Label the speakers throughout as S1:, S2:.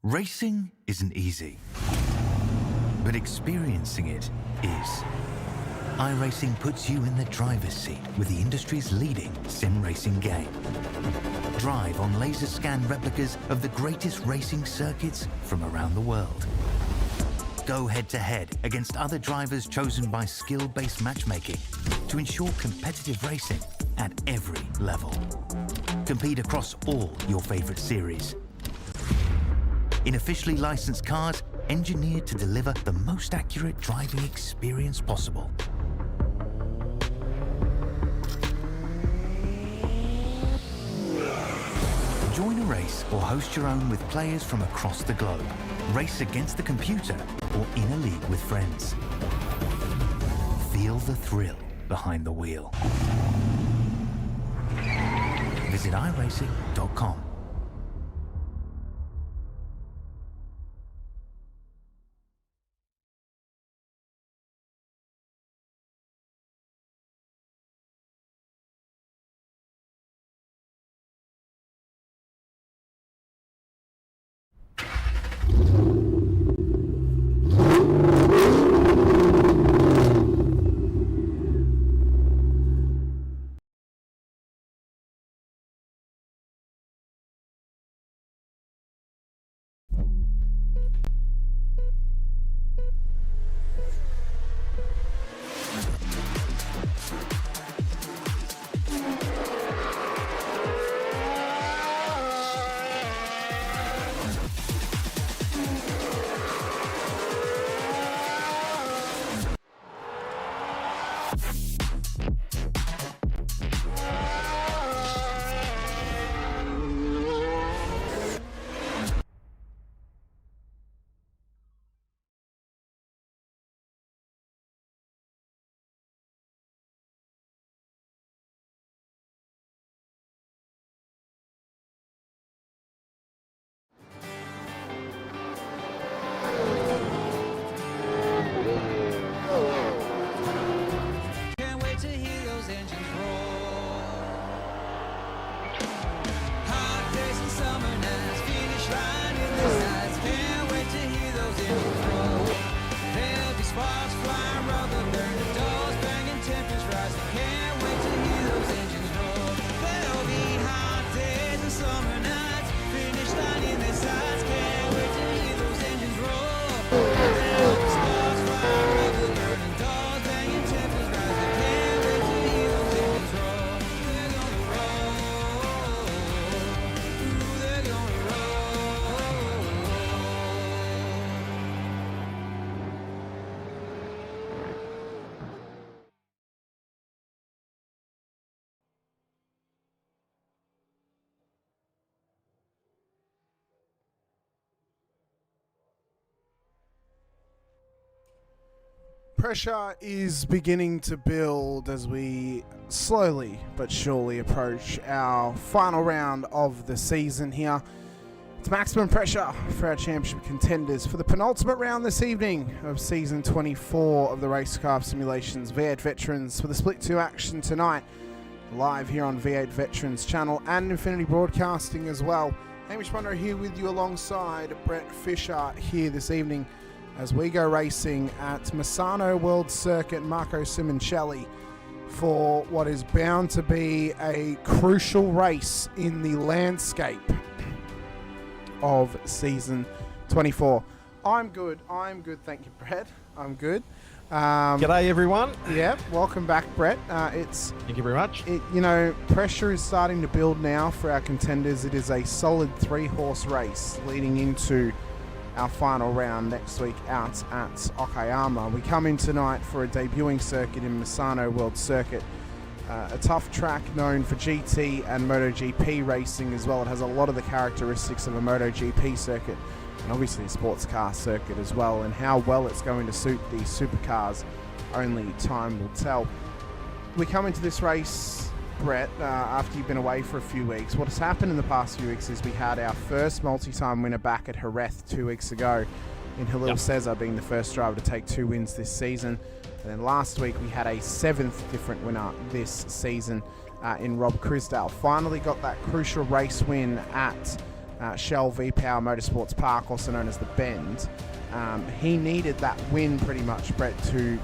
S1: Racing isn't easy, but experiencing it is. iRacing puts you in the driver's seat with the industry's leading sim racing game. Drive on laser scan replicas of the greatest racing circuits from around the world. Go head-to-head against other drivers chosen by skill-based matchmaking to ensure competitive racing at every level. Compete across all your favorite series. In officially licensed cars, engineered to deliver the most accurate driving experience possible. Join a race or host your own with players from across the globe. Race against the computer or in a league with friends. Feel the thrill behind the wheel. Visit iRacing.com.
S2: Pressure is beginning to build as we slowly but surely approach our final round of the season here. It's maximum pressure for our championship contenders for the penultimate round this evening of season 24 of the Racecraft Simulations V8 Veterans, for the Split 2 action tonight, live here on V8 Veterans channel and Infinity Broadcasting as well. Hamish Munro here with you alongside Brett Fisher here this evening as we go racing at Misano World Circuit Marco Simoncelli for what is bound to be a crucial race in the landscape of season 24. I'm good, thank you, Brett. I'm good.
S3: G'day everyone.
S2: Yeah, welcome back, Brett.
S3: Thank you very much.
S2: Pressure is starting to build now for our contenders. It is a solid 3-horse race leading into our final round next week out at Okayama. We come in tonight for a debuting circuit in Misano World Circuit. A tough track known for GT and MotoGP racing as well. It has a lot of the characteristics of a MotoGP circuit and obviously a sports car circuit as well, and how well it's going to suit these supercars, only time will tell. We come into this race, Brett, after you've been away for a few weeks. What has happened in the past few weeks is we had our first multi-time winner back at Jerez 2 weeks ago in Halil Cesar being the first driver to take 2 wins this season. And then last week we had a 7th different winner this season in Rob Crisdale. Finally got that crucial race win at Shell V-Power Motorsports Park, also known as the Bend. He needed that win pretty much, Brett, to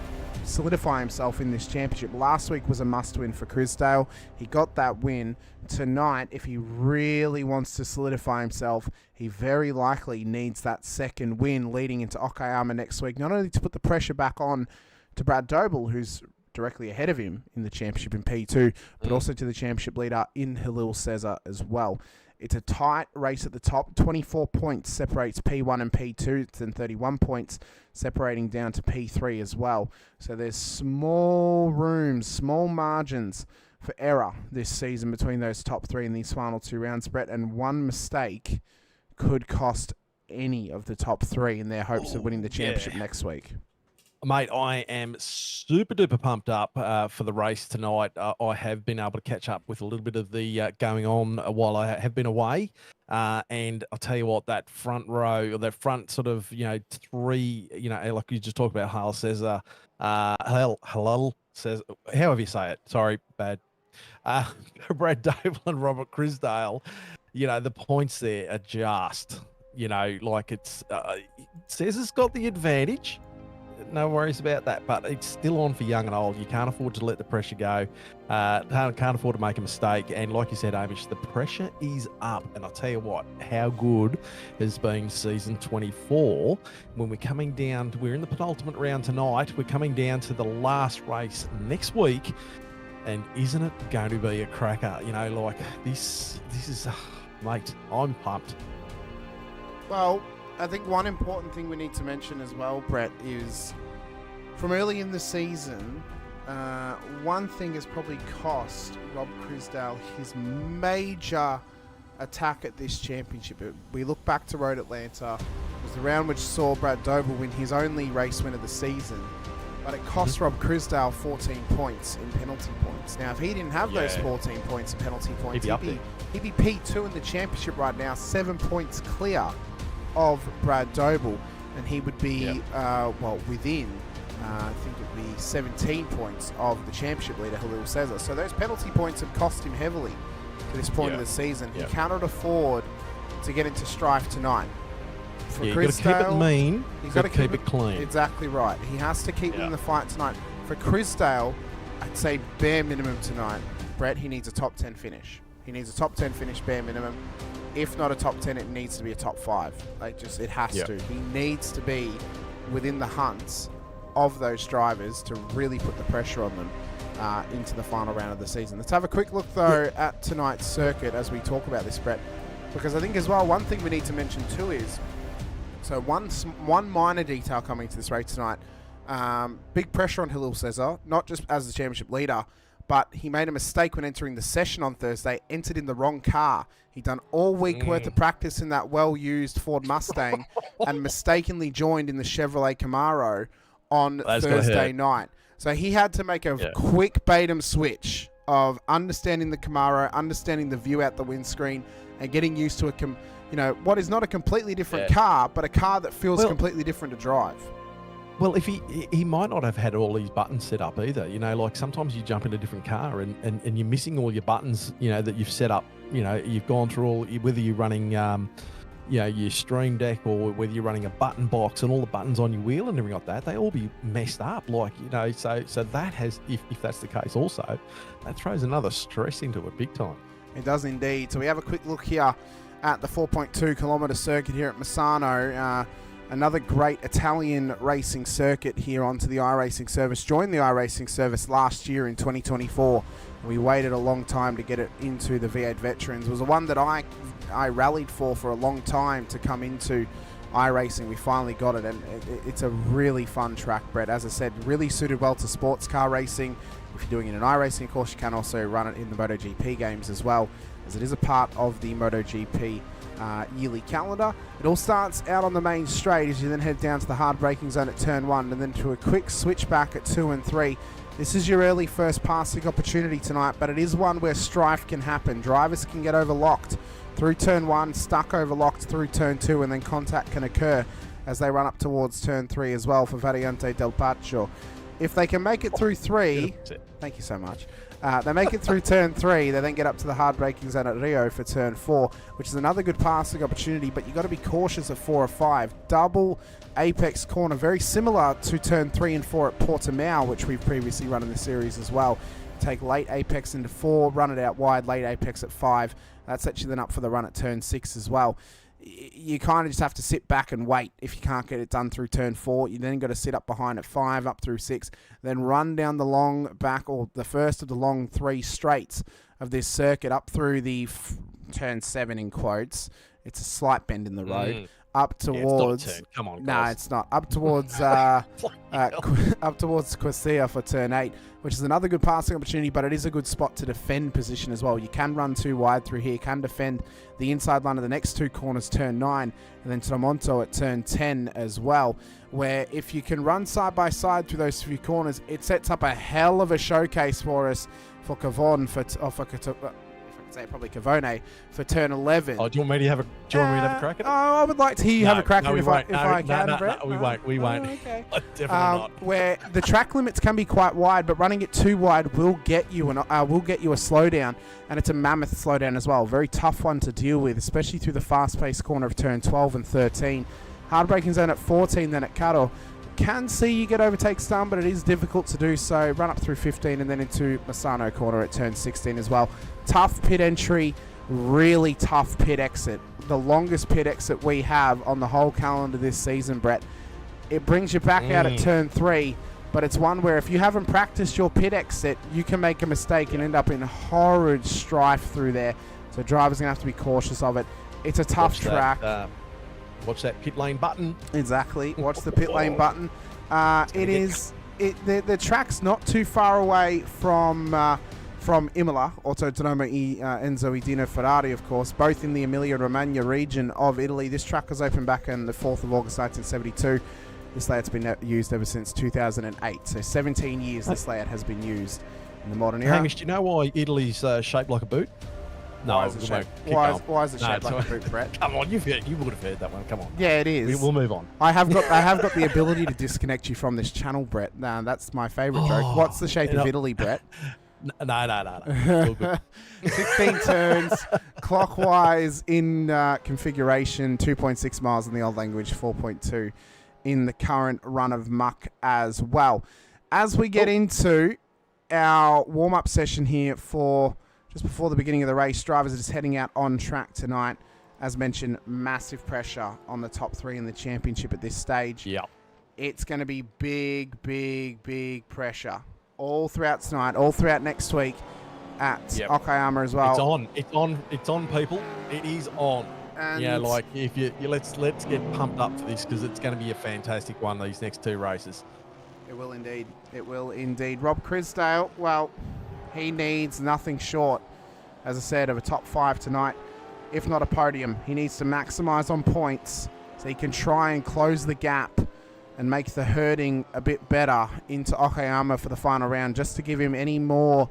S2: solidify himself in this championship. Last week was a must-win for Crisdale. He got that win. Tonight, if he really wants to solidify himself, he very likely needs that second win leading into Okayama next week, not only to put the pressure back on to Brad Doble, who's directly ahead of him in the championship in P2, but also to the championship leader in Halil Cesar as well. It's a tight race at the top. 24 points separates P1 and P2. Then 31 points separating down to P3 as well. So there's small rooms, small margins for error this season between those top three in these final two rounds, Brett. And one mistake could cost any of the top three in their hopes of winning the championship next week.
S3: Mate, I am super duper pumped up for the race tonight. I have been able to catch up with a little bit of the going on while I have been away. And I'll tell you what, that front row, or that front sort of, three, like you just talked about, Halal Cesar, Halal Cesar, however you say it, sorry, bad. Brad Dable and Robert Crisdale, the points there are just, like it's, Cesar's got the advantage. No worries about that, but it's still on for young and old. You can't afford to let the pressure go. Can't afford to make a mistake. And like you said, Hamish, the pressure is up. And I'll tell you what, how good has been season 24 when we're coming down to, we're in the penultimate round tonight. We're coming down to the last race next week. And isn't it going to be a cracker? Like this is, mate, I'm pumped.
S2: Well, I think one important thing we need to mention as well, Brett, is from early in the season, one thing has probably cost Rob Crisdale his major attack at this championship. We look back to Road Atlanta. It was the round which saw Brad Doble win his only race win of the season, but it cost Rob Crisdale 14 points in penalty points. Now, if he didn't have those 14 points in penalty points, he'd be P2 in the championship right now, 7 points clear of Brad Doble, and he would be within I think it would be 17 points of the championship leader Halil Cesar. So those penalty points have cost him heavily to this point of the season. He cannot afford to get into strife tonight. For
S3: you've got to keep it mean, you've got to keep it clean.
S2: Exactly right. He has to keep winning the fight tonight. For Crisdale, I'd say bare minimum tonight, Brett, he needs a top 10 finish. He needs a top 10 finish bare minimum. If not a top 10, it needs to be a top 5. It has to. He needs to be within the hunts of those drivers to really put the pressure on them into the final round of the season. Let's have a quick look, though, at tonight's circuit as we talk about this, Brett. Because I think as well, one thing we need to mention too is, so one minor detail coming to this race tonight, big pressure on Halil Cesar, not just as the championship leader, but he made a mistake when entering the session on Thursday, entered in the wrong car. He'd done all week worth of practice in that well-used Ford Mustang and mistakenly joined in the Chevrolet Camaro on Thursday night. So he had to make a quick bait-em switch of understanding the Camaro, understanding the view out the windscreen, and getting used to what is not a completely different car, but a car that feels completely different to drive.
S3: Well, if he might not have had all these buttons set up either. Like sometimes you jump in a different car and you're missing all your buttons, that you've set up. You've gone through all, whether you're running, your Stream Deck or whether you're running a button box and all the buttons on your wheel and everything like that, they all be messed up. So that has, if that's the case also, that throws another stress into it big time.
S2: It does indeed. So we have a quick look here at the 4.2 kilometre circuit here at Misano. Another great Italian racing circuit here onto the iRacing service. Joined the iRacing service last year in 2024. We waited a long time to get it into the V8 Veterans. It was the one that I rallied for a long time to come into iRacing. We finally got it, and it's a really fun track, Brett. As I said, really suited well to sports car racing. If you're doing it in iRacing, of course, you can also run it in the MotoGP games as well, as it is a part of the MotoGP yearly calendar. It all starts out on the main straight as you then head down to the hard braking zone at turn 1 and then to a quick switch back at 2 and 3. This is your early first passing opportunity tonight, but it is one where strife can happen. Drivers can get overlocked through turn 1, stuck overlocked through turn 2, and then contact can occur as they run up towards turn 3 as well for Variante del Pacho. If they can make it through 3, thank you so much. They make it through turn 3. They then get up to the hard braking zone at Rio for turn 4, which is another good passing opportunity, but you've got to be cautious at 4 or 5. Double apex corner, very similar to turn 3 and 4 at Portimao, which we've previously run in the series as well. Take late apex into 4, run it out wide, late apex at 5. That sets you then up for the run at turn 6 as well. You kind of just have to sit back and wait if you can't get it done through turn 4. You then got to sit up behind at 5, up through 6, then run down the long back, or the first of the long 3 straights of this circuit up through the turn 7 in quotes. It's a slight bend in the road. Up towards...
S3: it's not a turn. Come on,
S2: no,
S3: guys.
S2: it's not. Up towards up towards Quasea for turn 8, which is another good passing opportunity, but it is a good spot to defend position as well. You can run too wide through here, can defend the inside line of the next 2 corners, turn 9, and then Tramonto at turn 10 as well, where if you can run side by side through those few corners, it sets up a hell of a showcase for us for Cavone, probably Cavone for turn 11.
S3: Oh, do you want me to have a crack at it?
S2: I would like to hear you have a crack at it if I can, Brett.
S3: No, we won't.
S2: Okay.
S3: Definitely not.
S2: Where the track limits can be quite wide, but running it too wide will get you a slowdown, and it's a mammoth slowdown as well. Very tough one to deal with, especially through the fast-paced corner of turn 12 and 13. Hard braking zone at 14, then at Caro. Can see you get overtakes done, but it is difficult to do so. Run up through 15 and then into Misano corner at turn 16 as well. Tough pit entry, really tough pit exit. The longest pit exit we have on the whole calendar this season, Brett. It brings you back out at turn 3, but it's one where if you haven't practiced your pit exit, you can make a mistake and end up in horrid strife through there. So drivers are going to have to be cautious of it. It's a tough track.
S3: Watch that pit lane button.
S2: Exactly. Watch the pit lane button. The track's not too far away from Imola, Autodromo Enzo Edino Ferrari, of course, both in the Emilia-Romagna region of Italy. This track was opened back on the 4th of August 1972. This layout's been used ever since 2008. So 17 years this layout has been used in the modern era.
S3: Hamish, do you know why Italy's shaped like a boot? No,
S2: why is it shaped like a boot, Brett?
S3: Come on, you would have heard that one. Come on.
S2: Yeah, it is.
S3: We'll move on.
S2: I have got the ability to disconnect you from this channel, Brett. That's my favourite joke. What's the shape of Italy, Brett?
S3: No. It's all good.
S2: 16 turns, clockwise in configuration, 2.6 miles in the old language, 4.2 in the current run of muck as well. As we get into our warm-up session here for just before the beginning of the race, drivers are just heading out on track tonight. As mentioned, massive pressure on the top 3 in the championship at this stage.
S3: Yeah.
S2: It's going to be big pressure all throughout tonight, all throughout next week at Okayama as well.
S3: It's on, people. It is on. And if you let's get pumped up for this, because it's going to be a fantastic one, these next 2 races.
S2: It will indeed. It will indeed. Rob Crisdale, well, he needs nothing short, as I said, of a top 5 tonight, if not a podium. He needs to maximise on points so he can try and close the gap and make the herding a bit better into Okayama for the final round, just to give him any more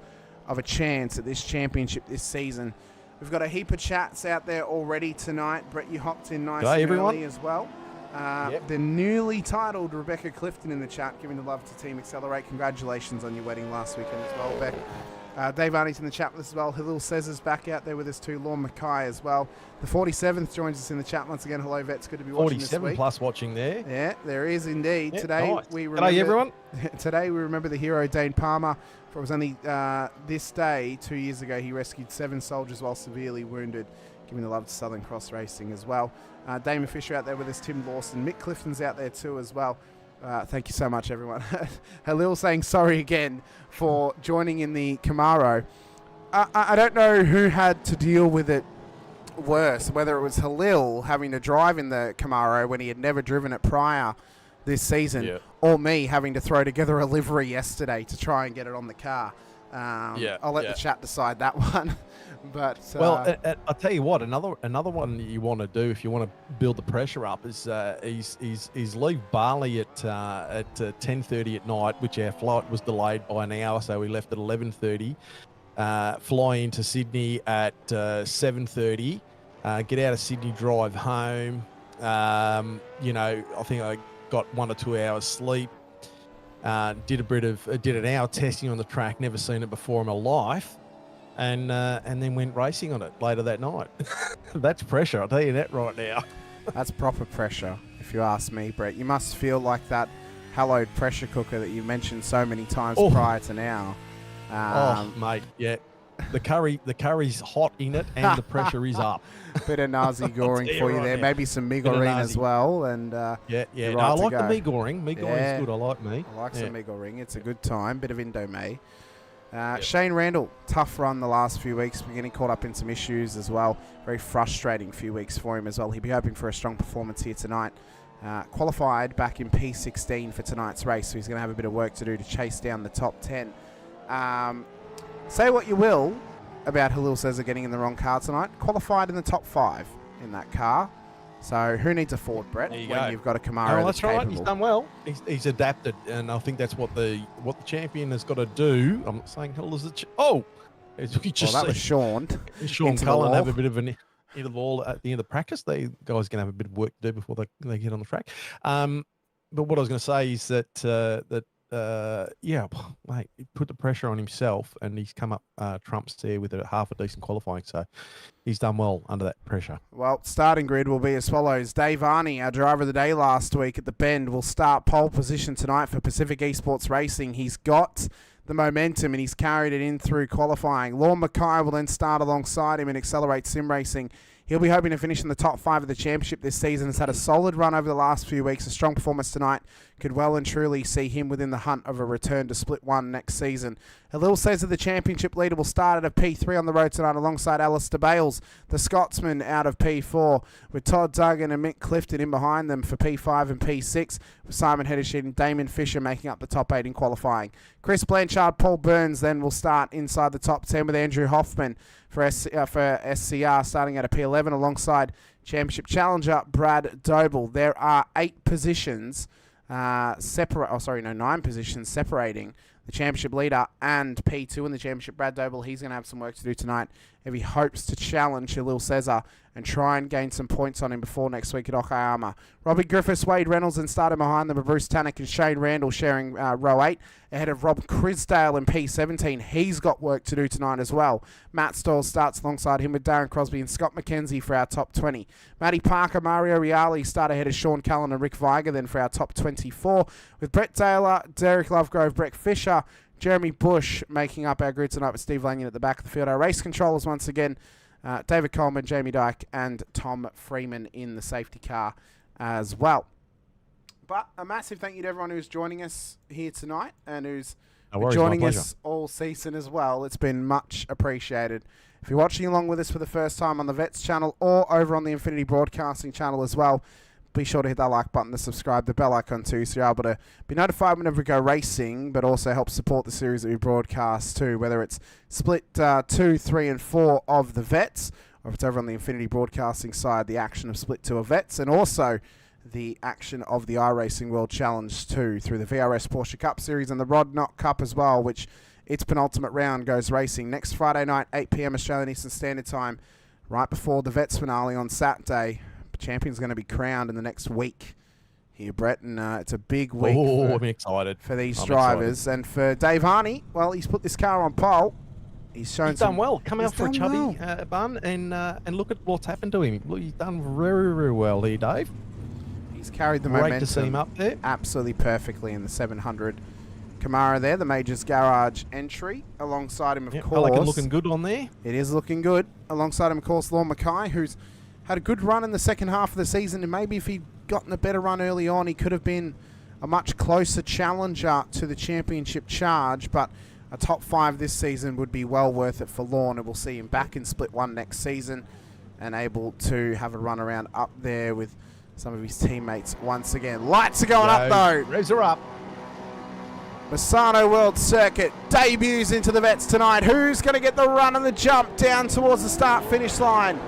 S2: of a chance at this championship this season. We've got a heap of chats out there already tonight. Brett, you hopped in nice and early as well. The newly titled Rebecca Clifton in the chat, giving the love to Team Accelerate. Congratulations on your wedding last weekend as well, Beck. Dave Arney's in the chat with us as well. Halil Cesar's back out there with us too. Lorne Mackay as well. The 47th joins us in the chat once again. Hello, Vets. Good to be watching this week.
S3: 47 plus watching there.
S2: Yeah, there is indeed.
S3: Yeah,
S2: today
S3: nice.
S2: we remember.
S3: G'day, everyone.
S2: Today we remember the hero Dane Palmer. For it was only this day 2 years ago he rescued 7 soldiers while severely wounded, giving the love to Southern Cross Racing as well. Damon Fisher out there with us. Tim Lawson. Mick Clifton's out there too as well. Thank you so much, everyone. Halil saying sorry again for joining in the Camaro. I don't know who had to deal with it worse, whether it was Halil having to drive in the Camaro when he had never driven it prior this season, or me having to throw together a livery yesterday to try and get it on the car. I'll let the chat decide that one. But
S3: I'll tell you what, another one that you want to do if you want to build the pressure up is leave Bali at 10:30 at night, which our flight was delayed by an hour, so we left at 11:30. Fly into Sydney at 7:30. Get out of Sydney, drive home. I think I got 1 or 2 hours sleep. Did an hour testing on the track, never seen it before in my life, and then went racing on it later that night. That's pressure, I'll tell you that right now.
S2: That's proper pressure, if you ask me, Brett. You must feel like that hallowed pressure cooker that you mentioned so many times prior to now.
S3: Mate, yeah. The curry's hot in it, and the pressure is up.
S2: Bit of nazi goring for you there.
S3: Now.
S2: Maybe some migorine as well. And
S3: yeah.
S2: Right,
S3: No, I like
S2: go.
S3: the migoring. Migoring's good. I like me.
S2: I like some migoring. It's a good time. Bit of Indomay. Shane Randall, tough run the last few weeks. We're getting caught up in some issues as well. Very frustrating few weeks for him as well. He'll be hoping for a strong performance here tonight. Qualified back in P16 for tonight's race, so he's going to have a bit of work to do to chase down the top 10. Say what you will about Halil Cesar getting in the wrong car tonight. Qualified in the top 5 in that car. So who needs a Ford, Brett, when you've got a Camaro that's
S3: right.
S2: capable?
S3: He's done well. He's adapted, and I think that's what the champion has got to do. I'm not saying Halil is the
S2: that was Sean.
S3: Sean Cullen have a bit of an into the ball at the end of the practice. They guys going to have a bit of work to do before they get on the track. But what I was going to say is that mate, he put the pressure on himself, and he's come up trumps there with half a decent qualifying. So he's done well under that pressure.
S2: Well, starting grid will be as follows. Dave Arney, our driver of the day last week at the Bend, will start pole position tonight for Pacific Esports Racing. He's got the momentum, and he's carried it in through qualifying. Lorne Mackay will then start alongside him and accelerate sim racing. He'll be hoping to finish in the top 5 of the championship this season. Has had a solid run over the last few weeks. A strong performance tonight could well and truly see him within the hunt of a return to Split 1 next season. Halil Cesar, the championship leader, will start at a P3 on the road tonight alongside Alistair Bales, the Scotsman, out of P4, with Todd Duggan and Mick Clifton in behind them for P5 and P6, with Simon Hedershed and Damon Fisher making up the top 8 in qualifying. Chris Blanchard, Paul Burns then will start inside the top 10, with Andrew Hoffman for SCR starting at a P11 alongside Championship Challenger Brad Doble. There are 8 positions 9 positions separating the championship leader and P2 in the championship. Brad Doble, he's going to have some work to do tonight if he hopes to challenge Halil Cesar and try and gain some points on him before next week at Okayama. Robbie Griffiths, Wade Reynolds, and starting behind them are Bruce Tannock and Shane Randall sharing row 8 ahead of Rob Crisdale in P17. He's got work to do tonight as well. Matt Stoll starts alongside him with Darren Crosby and Scott McKenzie for our top 20. Matty Parker, Mario Reali start ahead of Sean Cullen and Rick Viger then for our top 24, with Brett Taylor, Derek Lovegrove, Brett Fisher, Jeremy Bush making up our grid tonight with Steve Lanyon at the back of the field. Our race controllers once again, David Coleman, Jamie Dyke, and Tom Freeman in the safety car as well. But a massive thank you to everyone who's joining us here tonight and who's joining us all season as well. It's been much appreciated. If you're watching along with us for the first time on the Vets channel or over on the Infinity Broadcasting channel as well, be sure to hit that like button, to subscribe, the bell icon too, so you're able to be notified whenever we go racing, but also help support the series that we broadcast too, whether it's split 2, 3, and 4 of the Vets, or if it's over on the Infinity Broadcasting side, the action of split 2 of Vets, and also the action of the iRacing World Challenge 2 through the VRS Porsche Cup Series and the Rod Knott Cup as well, which its penultimate round goes racing next Friday night, 8 p.m. Australian Eastern Standard Time, right before the Vets finale on Saturday. Champion's going to be crowned in the next week here, Brett, and it's a big week
S3: I'm excited
S2: for these drivers. And for Dave Harney, well, he's put this car on pole. He's
S3: done well. Come out for a chubby bun and look at what's happened to him. Look, he's done very, very well here, Dave.
S2: He's carried the
S3: Great
S2: momentum
S3: to see him up there.
S2: Absolutely perfectly in the 700 Camaro there, the Majors Garage entry. Alongside him, of course.
S3: Pelican looking good on there.
S2: It is looking good. Alongside him, of course, Lorne Mackay, who's had a good run in the second half of the season, and maybe if he'd gotten a better run early on, he could have been a much closer challenger to the championship charge, but a top 5 this season would be well worth it for Lorne, and we'll see him back in Split 1 next season and able to have a run around up there with some of his teammates once again. Lights are going up, though.
S3: Revs are up.
S2: Misano World Circuit debuts into the Vets tonight. Who's going to get the run and the jump down towards the start-finish line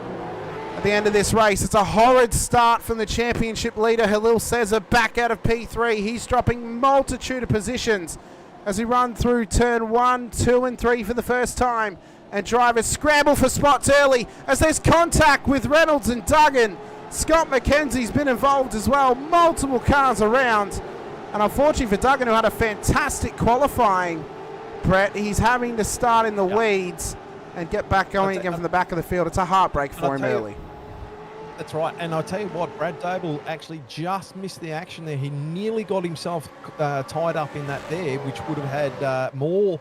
S2: at the end of this race? It's a horrid start from the championship leader, Halil Cesar, back out of P3. He's dropping multitude of positions as he runs through turn 1, 2, and 3 for the first time. And drivers scramble for spots early as there's contact with Reynolds and Duggan. Scott McKenzie's been involved as well. Multiple cars around. And unfortunately for Duggan, who had a fantastic qualifying, Brett, he's having to start in the weeds and get back going again from the back of the field. It's a heartbreak for him early.
S3: That's right. And I'll tell you what, Brad Doble actually just missed the action there. He nearly got himself tied up in that there, which would have had more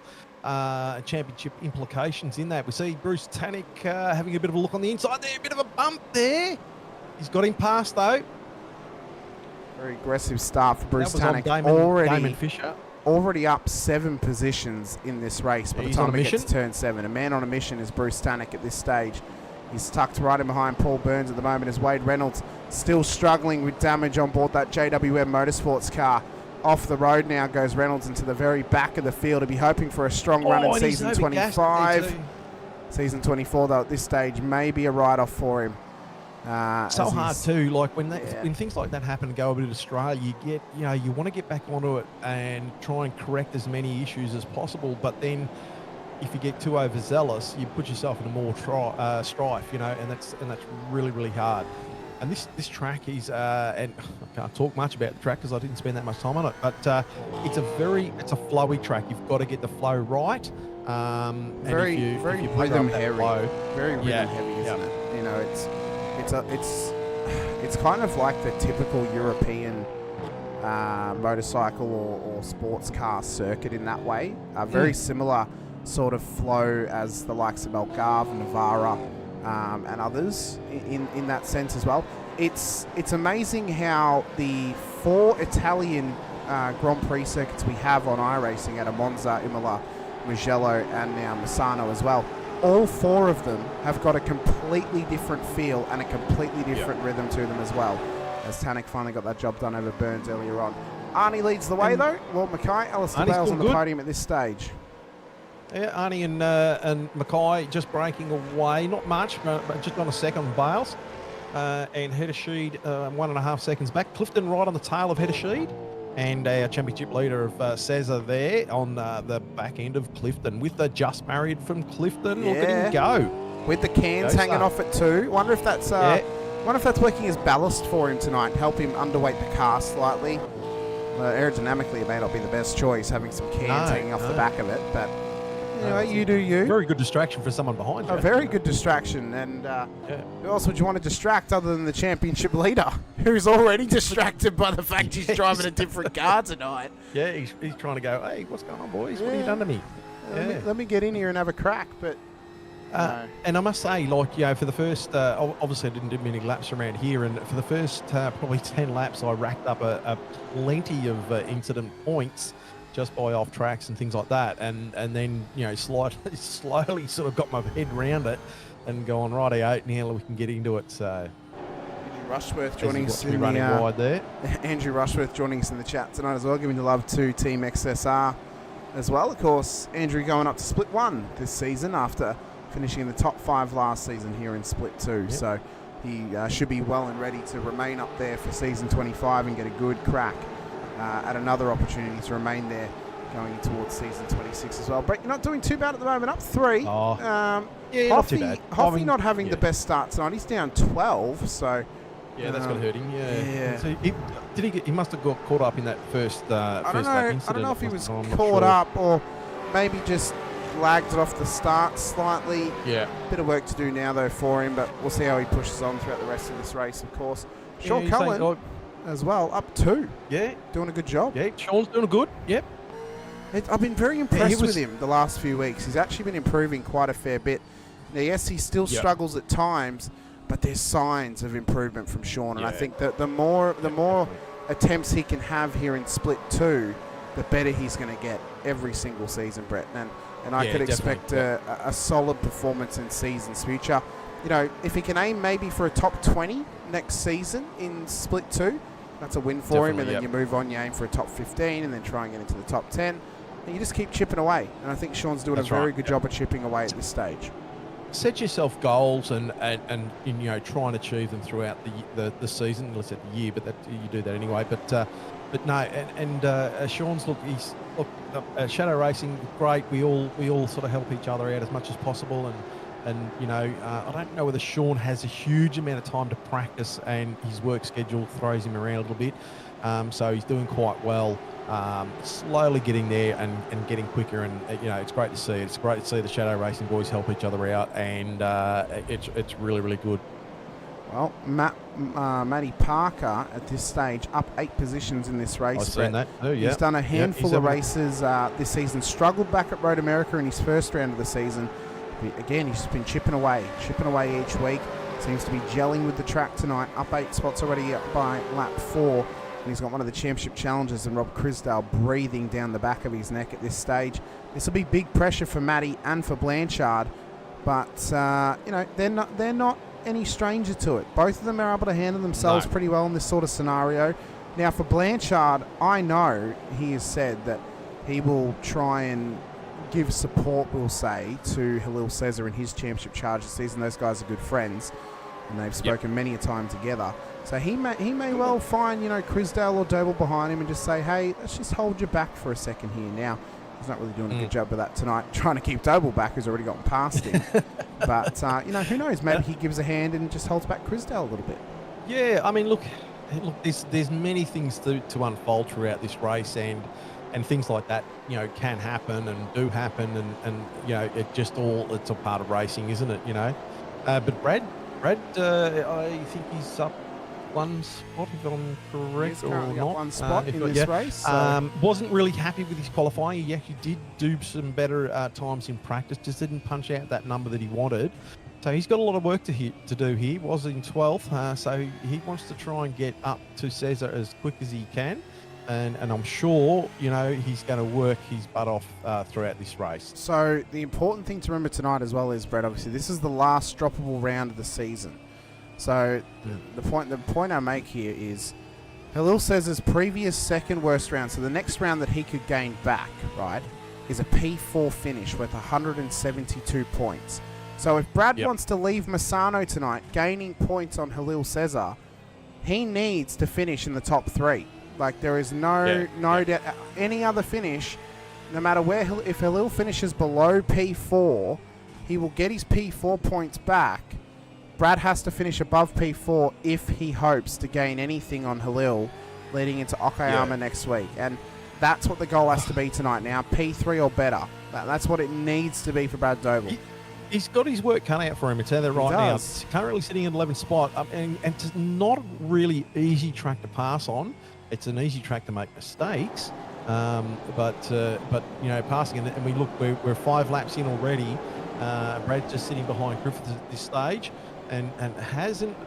S3: championship implications in that. We see Bruce Tannick having a bit of a look on the inside there. A bit of a bump there. He's got him past, though.
S2: Very aggressive start for Bruce Tannick.
S3: Damon Fisher.
S2: Already up 7 positions in this race by the time he gets to turn 7. A man on a mission is Bruce Tannick at this stage. He's tucked right in behind Paul Burns at the moment as Wade Reynolds still struggling with damage on board that JWM Motorsports car. Off the road now goes Reynolds into the very back of the field. To be hoping for a strong run in season 25. Season 24, though, at this stage may be a write-off for him.
S3: So hard too. Like when things like that happen and go over to Australia, you want to get back onto it and try and correct as many issues as possible. But then, if you get too overzealous, you put yourself into more strife. And that's really, really hard. And this track is, and I can't talk much about the track because I didn't spend that much time on it. But it's a flowy track. You've got to get the flow right.
S2: Very rhythm heavy. Very rhythm heavy, isn't it? It's kind of like the typical European motorcycle or sports car circuit in that way. A very similar sort of flow as the likes of Algarve, Navarra, and others in that sense as well. It's amazing how the 4 Italian Grand Prix circuits we have on iRacing at Monza, Imola, Mugello, and now Misano as well. All 4 of them have got a completely different feel and a completely different rhythm to them as well. As Tannick finally got that job done over Burns earlier on. Arnie leads the way though. Lord Mackay, Alistair Bales on the podium at this stage.
S3: Yeah, Arnie and Mackay just breaking away. Not much, but just on a second on Bales. And Heddersheed 1.5 seconds back. Clifton right on the tail of Heddersheed. And our championship leader of Cesar there on the back end of Clifton with the just married from Clifton. Look at him go.
S2: With the cans hanging off at 2. Wonder if that's working as ballast for him tonight. Help him underweight the car slightly. Aerodynamically, it may not be the best choice having some cans hanging off the back of it, but anyway, you do you.
S3: Very good distraction for someone behind you.
S2: A very good distraction. And who else would you want to distract other than the championship leader, who's already distracted by the fact he's driving a different car tonight?
S3: Yeah, he's trying to go, hey, what's going on, boys? What have you done to me?
S2: Let me get in here and have a crack. But
S3: and I must say, for the first, obviously I didn't do many laps around here, and for the first probably 10 laps, I racked up a plenty of incident points just by off tracks and things like that, and then slowly sort of got my head around it and gone righty-o, now we can get into it. So
S2: Andrew Rushworth joining us in
S3: running wide there.
S2: Andrew Rushworth joining us in the chat tonight as well, giving the love to Team XSR as well. Of course, Andrew going up to Split 1 this season after finishing in the top 5 last season here in Split 2. Yep. So he should be well and ready to remain up there for season 25 and get a good crack at another opportunity to remain there going towards season 26 as well. But you're not doing too bad at the moment, up 3.
S3: Not too bad.
S2: Hoffy not having the best start tonight. He's down 12, so...
S3: Yeah, that's going to hurt him, yeah. So he must have got caught up in that first lap incident.
S2: I don't know if he was caught up or maybe just lagged it off the start slightly.
S3: Yeah.
S2: Bit of work to do now, though, for him, but we'll see how he pushes on throughout the rest of this race, of course. Sean Cullen as well, up 2. Yeah. Doing a good job.
S3: Yeah, Sean's doing good. Yep.
S2: I've been very impressed with him the last few weeks. He's actually been improving quite a fair bit. Now, yes, he still struggles at times, but there's signs of improvement from Sean. And I think that the more attempts he can have here in Split 2, the better he's going to get every single season, Brett. And I could expect a solid performance in seasons future. If he can aim maybe for a top 20 next season in Split 2, that's a win for him. And then you move on, you aim for a top 15 and then try and get into the top 10. And you just keep chipping away. And I think Sean's doing a very good job of chipping away at this stage.
S3: Set yourself goals and try and achieve them throughout the season. Let's say the year, but you do that anyway. But no, and Sean's Shadow Racing, great. We all sort of help each other out as much as possible. And I don't know whether Sean has a huge amount of time to practice, and his work schedule throws him around a little bit. So he's doing quite well. Slowly getting there and getting quicker, and it's great to see. It's great to see the Shadow Racing boys help each other out, and it's really, really good.
S2: Well, Matty Parker at this stage up 8 positions in this race.
S3: I've seen that too, yeah.
S2: He's done a handful of races this season. Struggled back at Road America in his first round of the season. But again, he's just been chipping away each week. Seems to be gelling with the track tonight. Up 8 spots already by lap 4. And he's got one of the championship challenges and Rob Crisdale breathing down the back of his neck at this stage. This will be big pressure for Matty and for Blanchard. But, they're not any stranger to it. Both of them are able to handle themselves pretty well in this sort of scenario. Now for Blanchard, I know he has said that he will try and give support, we'll say, to Halil Cesar in his championship charge this season. Those guys are good friends, and they've spoken many a time together. So he may well find, Crisdale or Doble behind him and just say, hey, let's just hold you back for a second here. Now, he's not really doing a good job of that tonight, trying to keep Doble back, who's already gotten past him. But, who knows? Maybe he gives a hand and just holds back Crisdale a little bit.
S3: Yeah, I mean, look, there's many things to unfold throughout this race, and things like that, can happen and do happen, and it's all part of racing, isn't it? But Brad, I think he's up one spot, if I'm correct,
S2: He's
S3: or
S2: currently
S3: not.
S2: up one spot in this race. So.
S3: Wasn't really happy with his qualifying. He actually did do some better times in practice, just didn't punch out that number that he wanted. So he's got a lot of work to do here. Was in 12th, so he wants to try and get up to Cesar as quick as he can. And I'm sure, he's going to work his butt off throughout this race. So
S2: the important thing to remember tonight as well is, Brett, obviously, this is the last droppable round of the season. So the point I make here is Halil Cesar's previous second worst round, so the next round that he could gain back, right, is a P4 finish worth 172 points. So if Brad wants to leave Misano tonight gaining points on Halil Cesar, he needs to finish in the top 3. Like, there is no doubt. Any other finish, no matter where, if Halil finishes below P4, he will get his P4 points back. Brad has to finish above P4 if he hopes to gain anything on Halil leading into Okayama next week. And that's what the goal has to be tonight now, P3 or better. That's what it needs to be for Brad Doble.
S3: He's got his work cut out for him. It's there right now. He's currently sitting in 11th spot, and it's not a really easy track to pass on. It's an easy track to make mistakes, but passing, and we look, we're 5 laps in already. Brad's just sitting behind Griffiths at this stage, and hasn't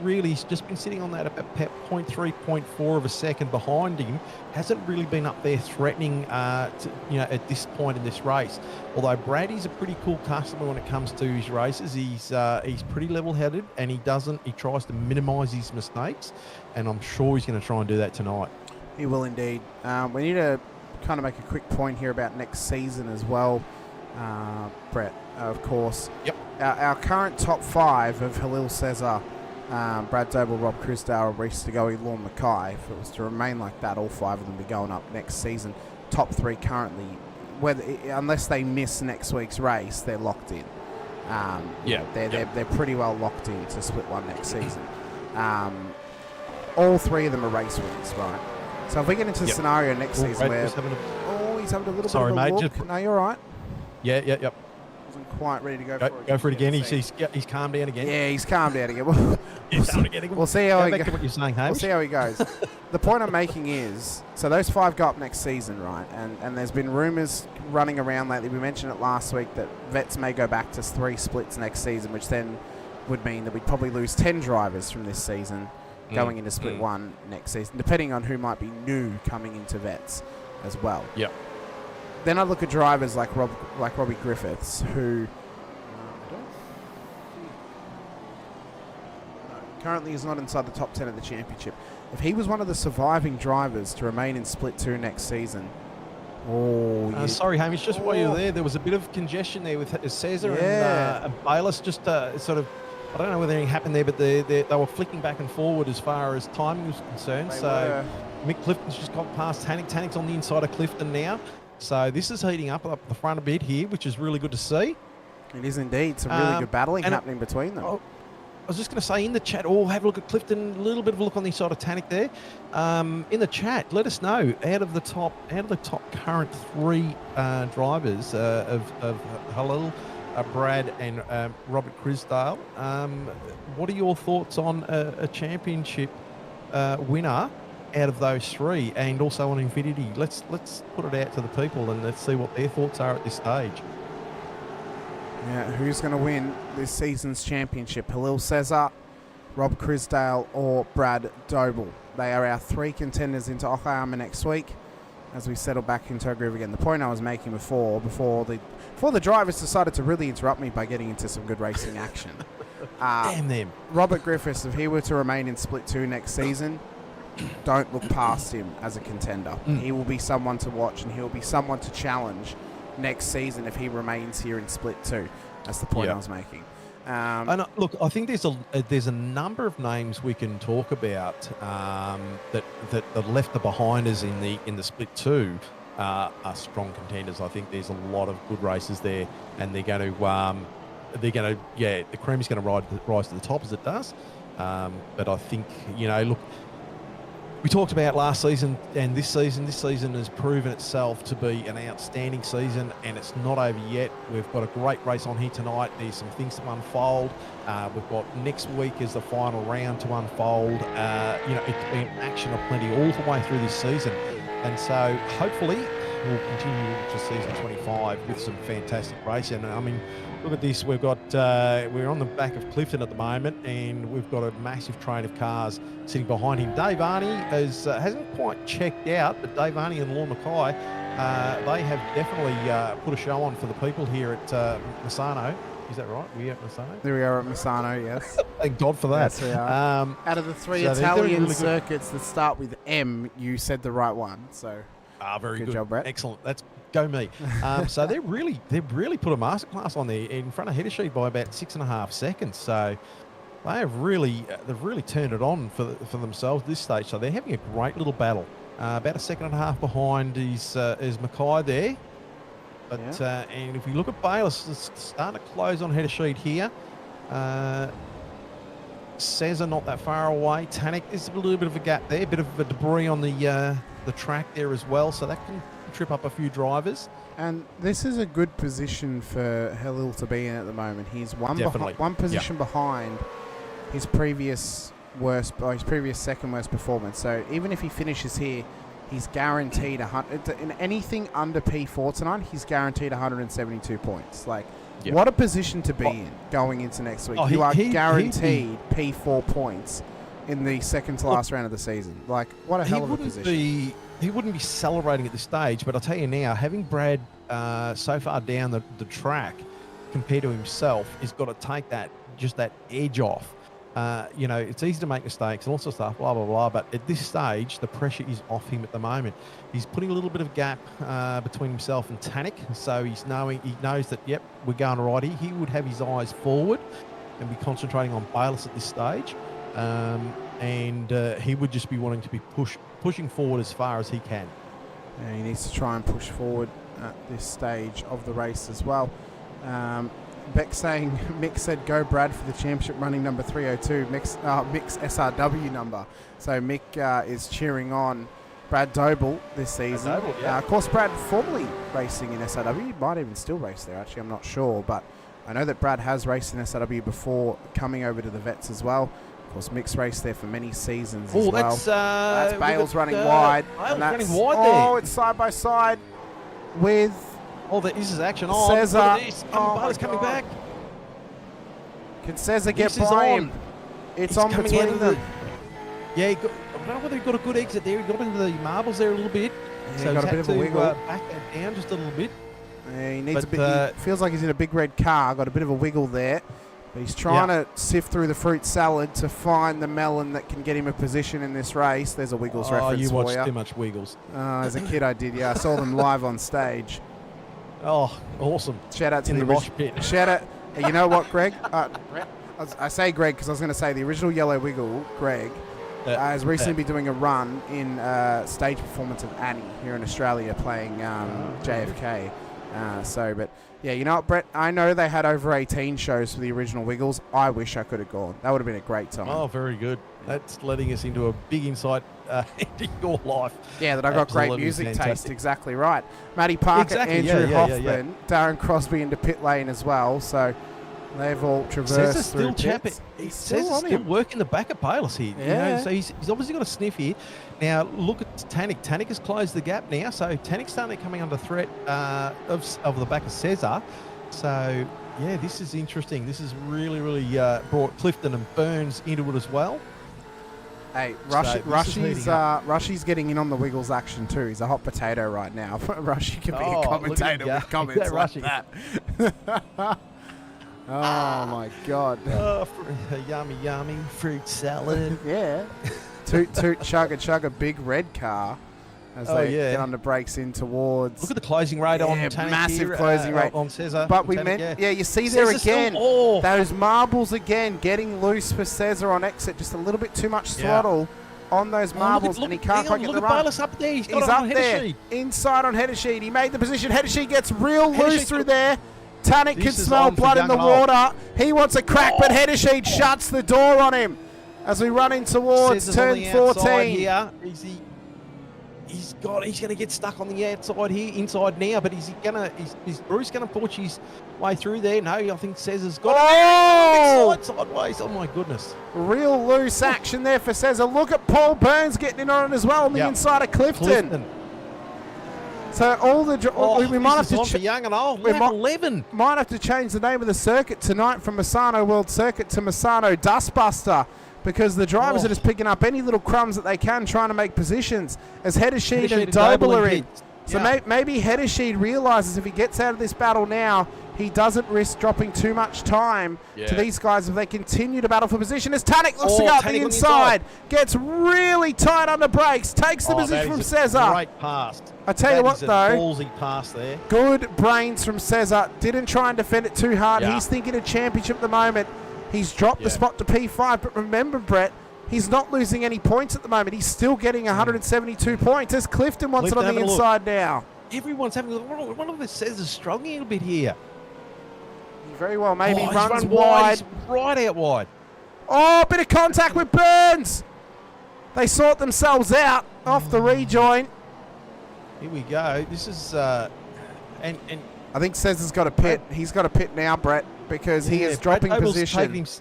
S3: really. He's just been sitting on that about 0.3, 0.4 of a second behind him. Hasn't really been up there threatening at this point in this race. Although Brad is a pretty cool customer when it comes to his races. He's pretty level-headed, and he tries to minimise his mistakes, and I'm sure he's going to try and do that tonight.
S2: He will indeed. We need to kind of make a quick point here about next season as well, Brett. Of course.
S3: Yep.
S2: Our current top 5 of Halil Cesar, Brad Doble, Rob Crisdale, Reese DeGoey, Lorne Mackay. If it was to remain like that, all 5 of them be going up next season. Top 3 currently, unless they miss next week's race, they're locked in. They're pretty well locked in to split one next season. All 3 of them are race wins, right? So if we get into a scenario next season where he's having a little bit of a look. No, you're right.
S3: Yep.
S2: Wasn't quite ready to go for it.
S3: Go for it again. He's calmed down again.
S2: Yeah, he's calmed down again.
S3: We'll
S2: see how he goes.
S3: What you're saying, Hamish.
S2: We'll see how he goes. The point I'm making is, so those 5 go up next season, right? And there's been rumours running around lately. We mentioned it last week that vets may go back to 3 splits next season, which then would mean that we'd probably lose 10 drivers from this season going into split 1 next season, depending on who might be new coming into vets as well.
S3: Yep.
S2: Then I look at drivers like Robbie Griffiths, who currently is not inside the top 10 of the championship. If he was one of the surviving drivers to remain in split 2 next season,
S3: sorry, Hamish, just while you're there was a bit of congestion there with Cesar and Bayless. Just sort of, I don't know whether anything happened there, but they were flicking back and forward as far as timing was concerned. Mick Clifton's just got past Tannick. Tannick's on the inside of Clifton now. So this is heating up the front a bit here, which is really good to see.
S2: It is indeed. Some really good battling happening between them.
S3: was just going to say in the chat, have a look at Clifton, a little bit of a look on the side of Tannic there. In the chat, let us know out of the top current 3 drivers of Halil, Brad, and Robert Crisdale. What are your thoughts on a championship winner out of those 3, and also on Infinity? Let's put it out to the people and let's see what their thoughts are at this stage.
S2: Yeah, who's going to win this season's championship? Halil Cesar, Rob Crisdale, or Brad Doble? They are our 3 contenders into Okayama next week as we settle back into our groove again. The point I was making before the drivers decided to really interrupt me by getting into some good racing action.
S3: Damn them.
S2: Robert Griffiths, if he were to remain in Split 2 next season, don't look past him as a contender. He will be someone to watch, and he'll be someone to challenge next season if he remains here in Split 2. That's the point I was making.
S3: And look, I think there's a number of names we can talk about that left the behinders in the Split 2 are strong contenders. I think there's a lot of good races there, and the cream's going to rise to the top as it does. But I think, look, we talked about last season and this season. This season has proven itself to be an outstanding season, and it's not over yet. We've got a great race on here tonight. There's some things to unfold. We've got next week as the final round to unfold. It's been action aplenty all the way through this season. And so hopefully we'll continue to season 25 with some fantastic racing. I mean, look at this. We've got we're on the back of Clifton at the moment, and we've got a massive train of cars sitting behind him. Dave Arney hasn't quite checked out, but Dave Arney and Lorne Mackay, they have definitely put a show on for the people here at Misano. Is that right? We're at Misano?
S2: There we are at Misano, yes.
S3: Thank God for that.
S2: Yes, we are. Out of the 3 Italian really circuits that start with M, you said the right one. So,
S3: very good.
S2: Job, Brett.
S3: Excellent. That's go me. So they've really put a masterclass on there in front of Header Sheet by about 6.5 seconds. So they've really turned it on for themselves at this stage. So they're having a great little battle. About 1.5 seconds behind is Mackay there. But and if we look at Bayless, it's starting to close on Header Sheet here. Cesar not that far away. Tannic, there's a little bit of a gap there, a bit of a debris on the track there as well, so that can trip up a few drivers.
S2: And this is a good position for Halil to be in at the moment. He's one position behind his previous second worst performance. So even if he finishes here, he's guaranteed in anything under P4 tonight. He's guaranteed 172 points. What a position to be in going into next week. You are guaranteed P4 points in the second to last round of the season. What a hell of a position.
S3: He wouldn't be celebrating at this stage, but I'll tell you now, having Brad so far down the track compared to himself, he's got to take that edge off. It's easy to make mistakes and all sorts of stuff, blah, blah, blah. But at this stage, the pressure is off him at the moment. He's putting a little bit of gap between himself and Tannic. So he knows that, yep, we're going righty. He would have his eyes forward and be concentrating on Bayless at this stage. And he would just be wanting to be pushing forward as far as he can.
S2: Yeah, he needs to try and push forward at this stage of the race as well. Beck saying, Mick said, go Brad for the championship running number 302, Mick's SRW number. So Mick is cheering on Brad Doble this season.
S3: Doble, yeah.
S2: Of course, Brad formerly racing in SRW. He might even still race there, actually, I'm not sure. But I know that Brad has raced in SRW before coming over to the Vets as well. Of course, Mick's raced there for many seasons as well. That's Bale's running wide.
S3: Bale's running wide there.
S2: Oh, it's side by side with...
S3: Oh, there is Action
S2: on. Cesar.
S3: Bale's coming back.
S2: Can Cesar get by him? It's on between them.
S3: Yeah, I don't know whether he got a good exit there. He got into the marbles there a little bit.
S2: Yeah, so he got a bit of a wiggle.
S3: Back that down just a little bit.
S2: Yeah, he needs a bit. He feels like he's in a big red car. Got a bit of a wiggle there. But he's trying to sift through the fruit salad to find the melon that can get him a position in this race. There's a Wiggles reference for you.
S3: Oh, you watched too much Wiggles.
S2: As a kid I did, yeah. I saw them live on stage.
S3: Oh, awesome.
S2: Shout out to
S3: the mosh pit.
S2: Shout out. You know what, Greg? I say Greg because I was going to say the original Yellow Wiggle, Greg, has recently been doing a run in stage performance of Annie here in Australia playing JFK. But yeah, you know what, Brett? I know they had over 18 shows for the original Wiggles. I wish I could have gone. That would have been a great time.
S3: Oh, very good. That's letting us into a big insight into your life.
S2: Yeah, that I got great music taste. Exactly right. Matty Parker, Andrew Hoffman, Darren Crosby into pit lane as well. So they've all traversed through pits.
S3: He's still working the back of Payless here.
S2: Yeah.
S3: You know, so he's obviously got a sniff here. Now, look at Tannic. Tannic has closed the gap now. So Tannic's starting coming under threat of the back of Cesar. So, yeah, this is interesting. This has really, really brought Clifton and Burns into it as well.
S2: Hey, Rushy's getting in on the Wiggles action too. He's a hot potato right now. Rushy can be a commentator with comments like that. Oh, my God.
S3: Yummy, yummy fruit salad.
S2: Yeah. Toot, toot, chugga, big red car as they get under brakes in towards...
S3: Look at the closing rate on Tannic
S2: massive
S3: here,
S2: closing rate.
S3: On Cesar.
S2: But we meant... Yeah, you see there again, those marbles again getting loose for Cesar on exit. Just a little bit too much throttle on those marbles, and he can't quite get the run.
S3: Look at Bayless up there. He's
S2: up there, inside on header sheet. He made the position. Header sheet gets real loose through there. Tannic can smell blood in the water. He wants a crack, but header sheet shuts the door on him as we run in towards turn 14.
S3: He's going to get stuck on the outside here, inside now, but is Bruce going to force his way through there? No, I think Cesar's got sideways. Oh my goodness.
S2: Real loose action there for Cesar. Look at Paul Burns getting in on it as well on the inside of Clifton. So all the we might have to
S3: for young and old.
S2: We
S3: 11
S2: might have to change the name of the circuit tonight from Misano World Circuit to Misano Dustbuster, because the drivers are just picking up any little crumbs that they can, trying to make positions as Heddersheed and Doble are in. So maybe Heddersheed realises if he gets out of this battle now, he doesn't risk dropping too much time to these guys if they continue to battle for position. As Tannic looks to go up the inside, gets really tight under brakes, takes the position from Cesar.
S3: Great pass.
S2: I tell you what, though,
S3: ballsy pass there.
S2: Good brains from Cesar. Didn't try and defend it too hard. He's thinking of championship at the moment. He's dropped the spot to P5, but remember, Brett, he's not losing any points at the moment. He's still getting 172 points as Clifton wants it on the inside now.
S3: Everyone's having a look. One of us says is struggling a bit here.
S2: Very well, maybe runs wide.
S3: He's right out wide.
S2: Oh, a bit of contact with Burns. They sort themselves out off the rejoin.
S3: Here we go. This is and
S2: I think Cesar's got a pit. He's got a pit now, Brett, because he is dropping position.
S3: It's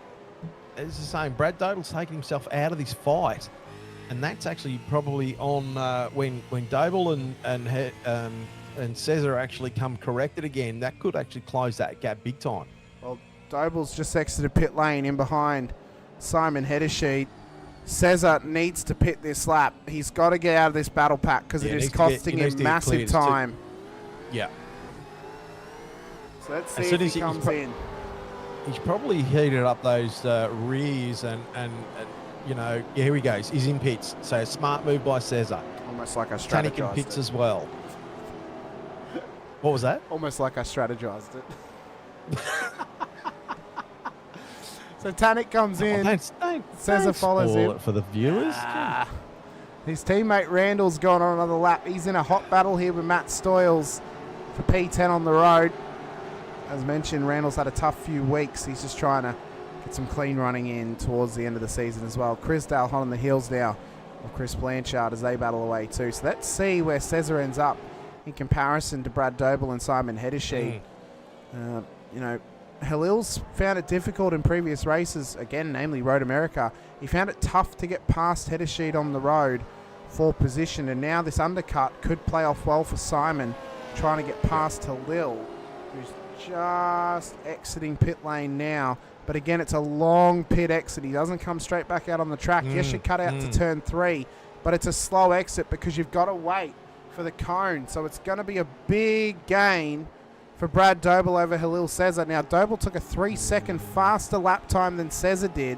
S3: the same. Brad Doble's taking himself out of this fight, and that's actually probably on when Doble and Cesar actually come corrected again. That could actually close that gap big time.
S2: Well, Doble's just exited pit lane in behind Simon Heddersheet. Cesar needs to pit this lap. He's got to get out of this battle pack because it is costing him massive time.
S3: Yeah.
S2: So let's see if he comes in.
S3: He's probably heated up those rears and you know, here he goes. He's in pits. So smart move by Cesar.
S2: Almost like I strategized
S3: Tannic in pits as well. What was that?
S2: Almost like I strategized it. So Tannic comes in. Cesar follows him.
S3: For the viewers.
S2: His teammate Randall's gone on another lap. He's in a hot battle here with Matt Stoyles for P10 on the road. As mentioned, Randall's had a tough few weeks. He's just trying to get some clean running in towards the end of the season as well. Chrisdale hot on the heels now of Chris Blanchard as they battle away too. So let's see where Cesar ends up in comparison to Brad Doble and Simon Heddersheet. You know, Halil's found it difficult in previous races, again, namely Road America. He found it tough to get past Heddersheet on the road for position, and now this undercut could play off well for Simon, trying to get past Halil, who's just exiting pit lane now. But again, it's a long pit exit. He doesn't come straight back out on the track. Yes, you cut out to turn 3, but it's a slow exit because you've got to wait for the cone. So it's going to be a big gain for Brad Doble over Halil Cesar. Now, Doble took a 3-second faster lap time than Cesar did.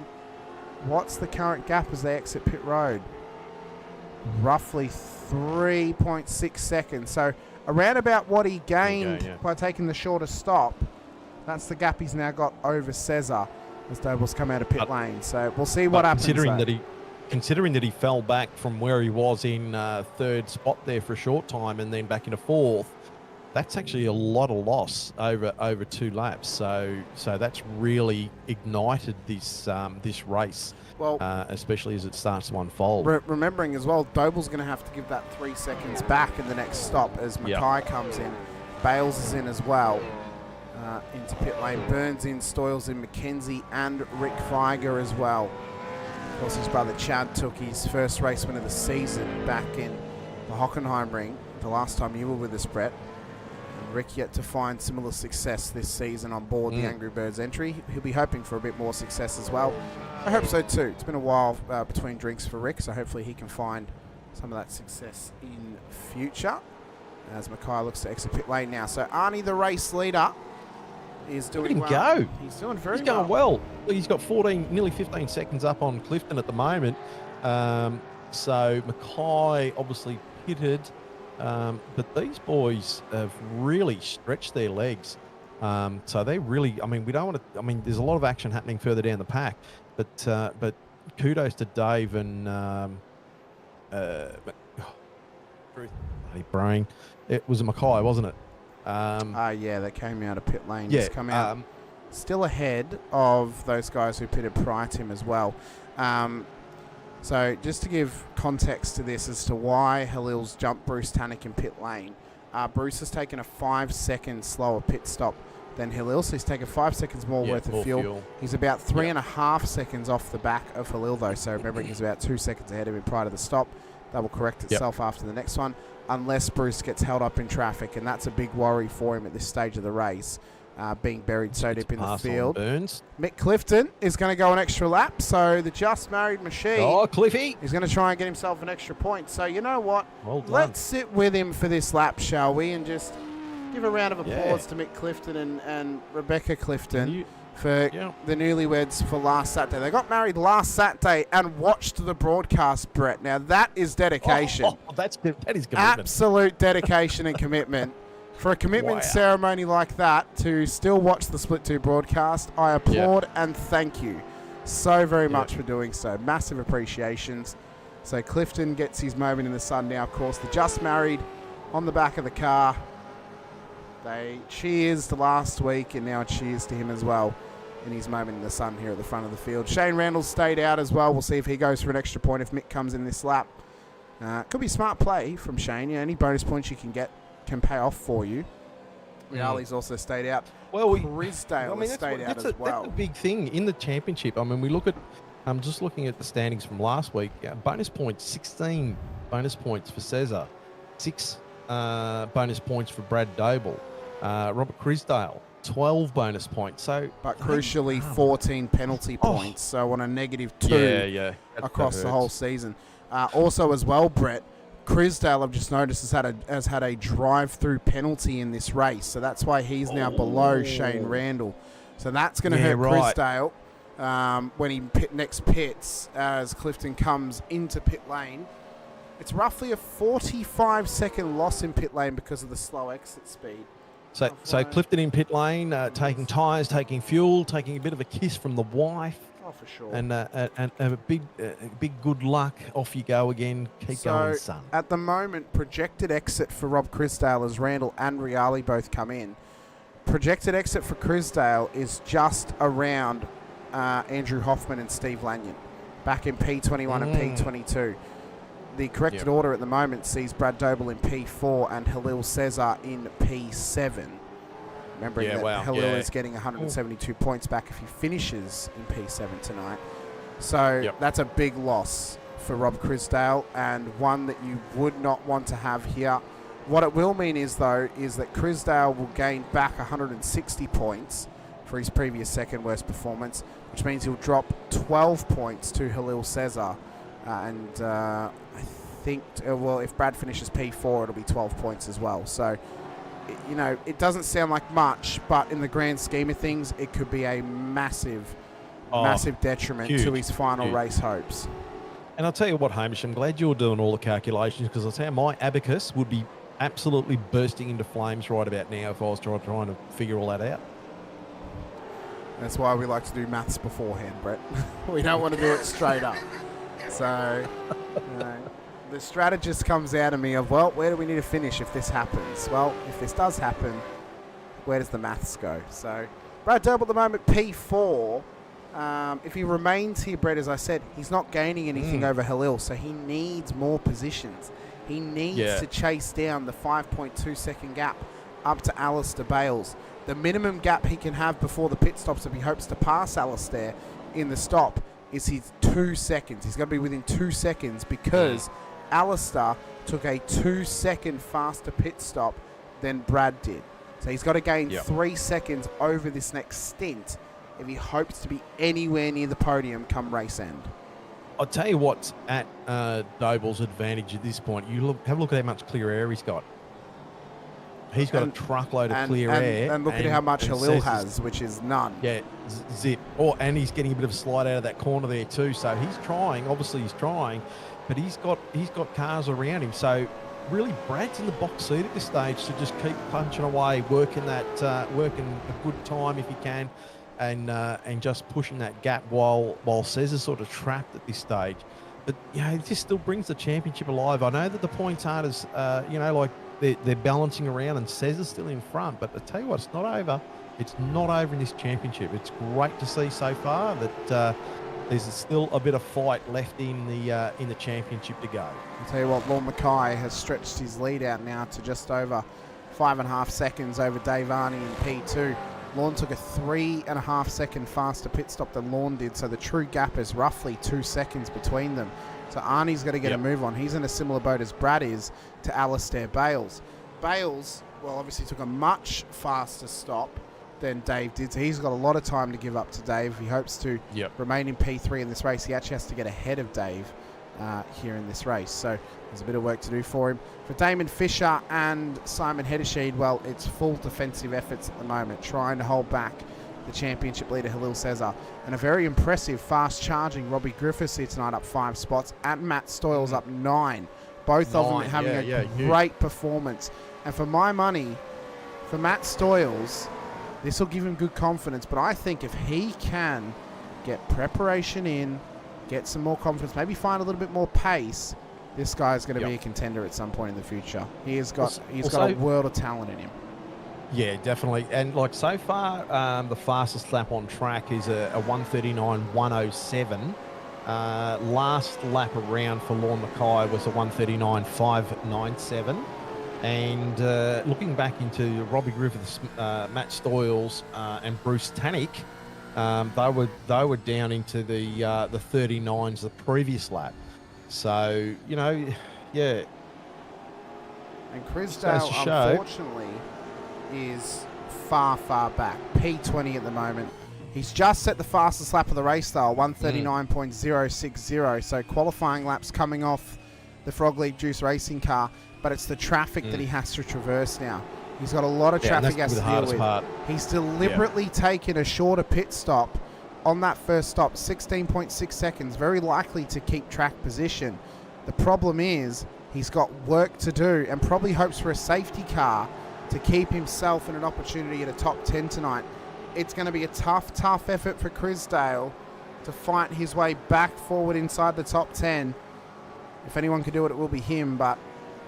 S2: What's the current gap as they exit pit road? Roughly 3.6 seconds. So around about what he gained by taking the shorter stop, that's the gap he's now got over Cesar as Doble's come out of pit lane. So we'll see what happens.
S3: Considering that he fell back from where he was in third spot there for a short time and then back into fourth, that's actually a lot of loss over 2 laps. So that's really ignited this this race.
S2: Well,
S3: Especially as it starts to unfold.
S2: Remembering as well, Doble's going to have to give that 3 seconds back in the next stop as Mackay comes in. Bales is in as well into pit lane. Burns in, Stoyles in, McKenzie and Rick Feiger as well. Of course, his brother Chad took his first race win of the season back in the Hockenheim ring the last time you were with us, Brett. And Rick yet to find similar success this season on board the Angry Birds entry. He'll be hoping for a bit more success as well. I hope so too. It's been a while between drinks for Rick, so hopefully he can find some of that success in future as Mackay looks to exit pit lane now. So Arnie, the race leader, is doing well.
S3: Go.
S2: He's doing very well.
S3: He's going well. He's got 14, nearly 15 seconds up on Clifton at the moment. So Mackay obviously pitted, but these boys have really stretched their legs. So they really, I mean, we don't want to, I mean, there's a lot of action happening further down the pack, but kudos to Dave and brain. It was a Mackay, wasn't it?
S2: Yeah, they came out of pit lane.
S3: Yeah,
S2: He's come out still ahead of those guys who pitted prior to him as well. So just to give context to this as to why Halil's jumped Bruce Tannick in pit lane, Bruce has taken a 5-second slower pit stop than Halil, so he's taken 5 seconds more worth of fuel. He's about 3.5 seconds off the back of Halil though, so remembering he's about 2 seconds ahead of him prior to the stop. That will correct itself after the next one, unless Bruce gets held up in traffic, and that's a big worry for him at this stage of the race, being buried so deep in the field.
S3: Burns.
S2: Mick Clifton is going to go an extra lap, so the just married machine.
S3: Oh, Cliffy!
S2: He's going to try and get himself an extra point. So you know what?
S3: Well done.
S2: Let's sit with him for this lap, shall we? And just give a round of applause to Mick Clifton and Rebecca Clifton for the newlyweds for last Saturday. They got married last Saturday and watched the broadcast, Brett. Now that is dedication.
S3: That is commitment.
S2: Absolute dedication and commitment. For a commitment ceremony like that, to still watch the Split 2 broadcast, I applaud and thank you so very much for doing so. Massive appreciations. So Clifton gets his moment in the sun now, of course. The just married on the back of the car. They cheers to last week, and now cheers to him as well in his moment in the sun here at the front of the field. Shane Randall stayed out as well. We'll see if he goes for an extra point if Mick comes in this lap. Could be a smart play from Shane. Any bonus points you can get can pay off for you. Riali's also stayed out. Well, Crisdale has stayed out as well.
S3: That's a big thing in the championship. I mean, we look at, I'm just looking at the standings from last week. Bonus points, 16 bonus points for Cesar, 6 bonus points for Brad Doble, Robert Crisdale, 12 bonus points. So,
S2: but crucially, 14 penalty points. So on a -2 across the whole season. Also as well, Brett, Crisdale, I've just noticed, has had a drive-through penalty in this race, so that's why he's now below Shane Randall. So that's going to hurt Crisdale when he next pits as Clifton comes into pit lane. It's roughly a 45-second loss in pit lane because of the slow exit speed.
S3: So Clifton in pit lane, taking tyres, taking fuel, taking a bit of a kiss from the wife.
S2: Oh, for sure.
S3: And a big good luck. Off you go again. Keep going, son.
S2: At the moment, projected exit for Rob Crisdale as Randall and Riali both come in. Projected exit for Crisdale is just around Andrew Hoffman and Steve Lanyon, back in P21 and P22. The corrected order at the moment sees Brad Doble in P4 and Halil Cesar in P7. Remembering that Halil is getting 172 points back if he finishes in P7 tonight. So that's a big loss for Rob Crisdale, and one that you would not want to have here. What it will mean is, though, is that Crisdale will gain back 160 points for his previous second worst performance, which means he'll drop 12 points to Halil Cesar. And I think, well, if Brad finishes P4, it'll be 12 points as well. So, you know, it doesn't sound like much, but in the grand scheme of things, it could be a massive detriment to his final race hopes.
S3: And I'll tell you what, Hamish, I'm glad you're doing all the calculations, because I'll tell you, my abacus would be absolutely bursting into flames right about now if I was trying to figure all that out.
S2: That's why we like to do maths beforehand, Brett. We don't want to do it straight up. So, you know, the strategist comes out of me of, well, where do we need to finish if this happens? Well, if this does happen, where does the maths go? So, Brad Doble at the moment, P4. If he remains here, Brett, as I said, he's not gaining anything over Halil, so he needs more positions. He needs to chase down the 5.2 second gap up to Alistair Bales. The minimum gap he can have before the pit stops if he hopes to pass Alistair in the stop is his 2 seconds. He's got to be within 2 seconds because Alistair took a 2 second faster pit stop than Brad did. So he's got to gain 3 seconds over this next stint if he hopes to be anywhere near the podium come race end.
S3: I'll tell you what's at Doble's advantage at this point. You have a look at how much clear air he's got. He's got a truckload of clear air.
S2: And look at how much Halil has, which is none.
S3: Yeah, zip. And he's getting a bit of a slide out of that corner there too. So he's trying. Obviously, he's trying, but he's got cars around him. So really, Brad's in the box seat at this stage to just keep punching away, working a good time if he can, and just pushing that gap while Cesar's sort of trapped at this stage. But it just still brings the championship alive. I know that the points aren't as like. They're balancing around and Cesar's still in front. But I tell you what, it's not over. It's not over in this championship. It's great to see so far that there's still a bit of fight left in the championship to go.
S2: I'll tell you what, Lorne Mackay has stretched his lead out now to just over 5.5 seconds over Dave Arney in P2. Lorne took a 3.5 second faster pit stop than Lorne did, so the true gap is roughly 2 seconds between them. So Arnie's got to get a move on. He's in a similar boat as Brad is to Alistair Bales. Bales, well, obviously took a much faster stop than Dave did. So he's got a lot of time to give up to Dave. If he hopes to remain in P3 in this race, he actually has to get ahead of Dave here in this race. So there's a bit of work to do for him. For Damon Fisher and Simon Hedesheed, well, it's full defensive efforts at the moment, trying to hold back the championship leader Halil Cesar, and a very impressive fast charging Robbie Griffiths here tonight up 5 spots, and Matt Stoyles up 9. Both of them having a great performance. And for my money, for Matt Stoyles, this will give him good confidence, but I think if he can get preparation in, get some more confidence, maybe find a little bit more pace, this guy is going to be a contender at some point in the future. He's got a world of talent in him.
S3: Yeah, definitely. And like so far, the fastest lap on track is a 1:39.107. Last lap around for Lorne Mackay was a 1:39.597. And looking back into Robbie Griffiths, Matt Stoyles, and Bruce Tannick, they were down into the 39s the previous lap. So And
S2: Crisdale, unfortunately, is far back. P20 at the moment. He's just set the fastest lap of the race, though, 1:39.060. So qualifying laps coming off the Frog League Juice racing car, but it's the traffic that he has to traverse now. He's got a lot of traffic he has to deal with. He's deliberately taken a shorter pit stop on that first stop, 16.6 seconds, very likely to keep track position. The problem is he's got work to do and probably hopes for a safety car to keep himself in an opportunity at a top 10 tonight. It's going to be a tough effort for Crisdale to fight his way back forward inside the top 10. If anyone can do it, it will be him, but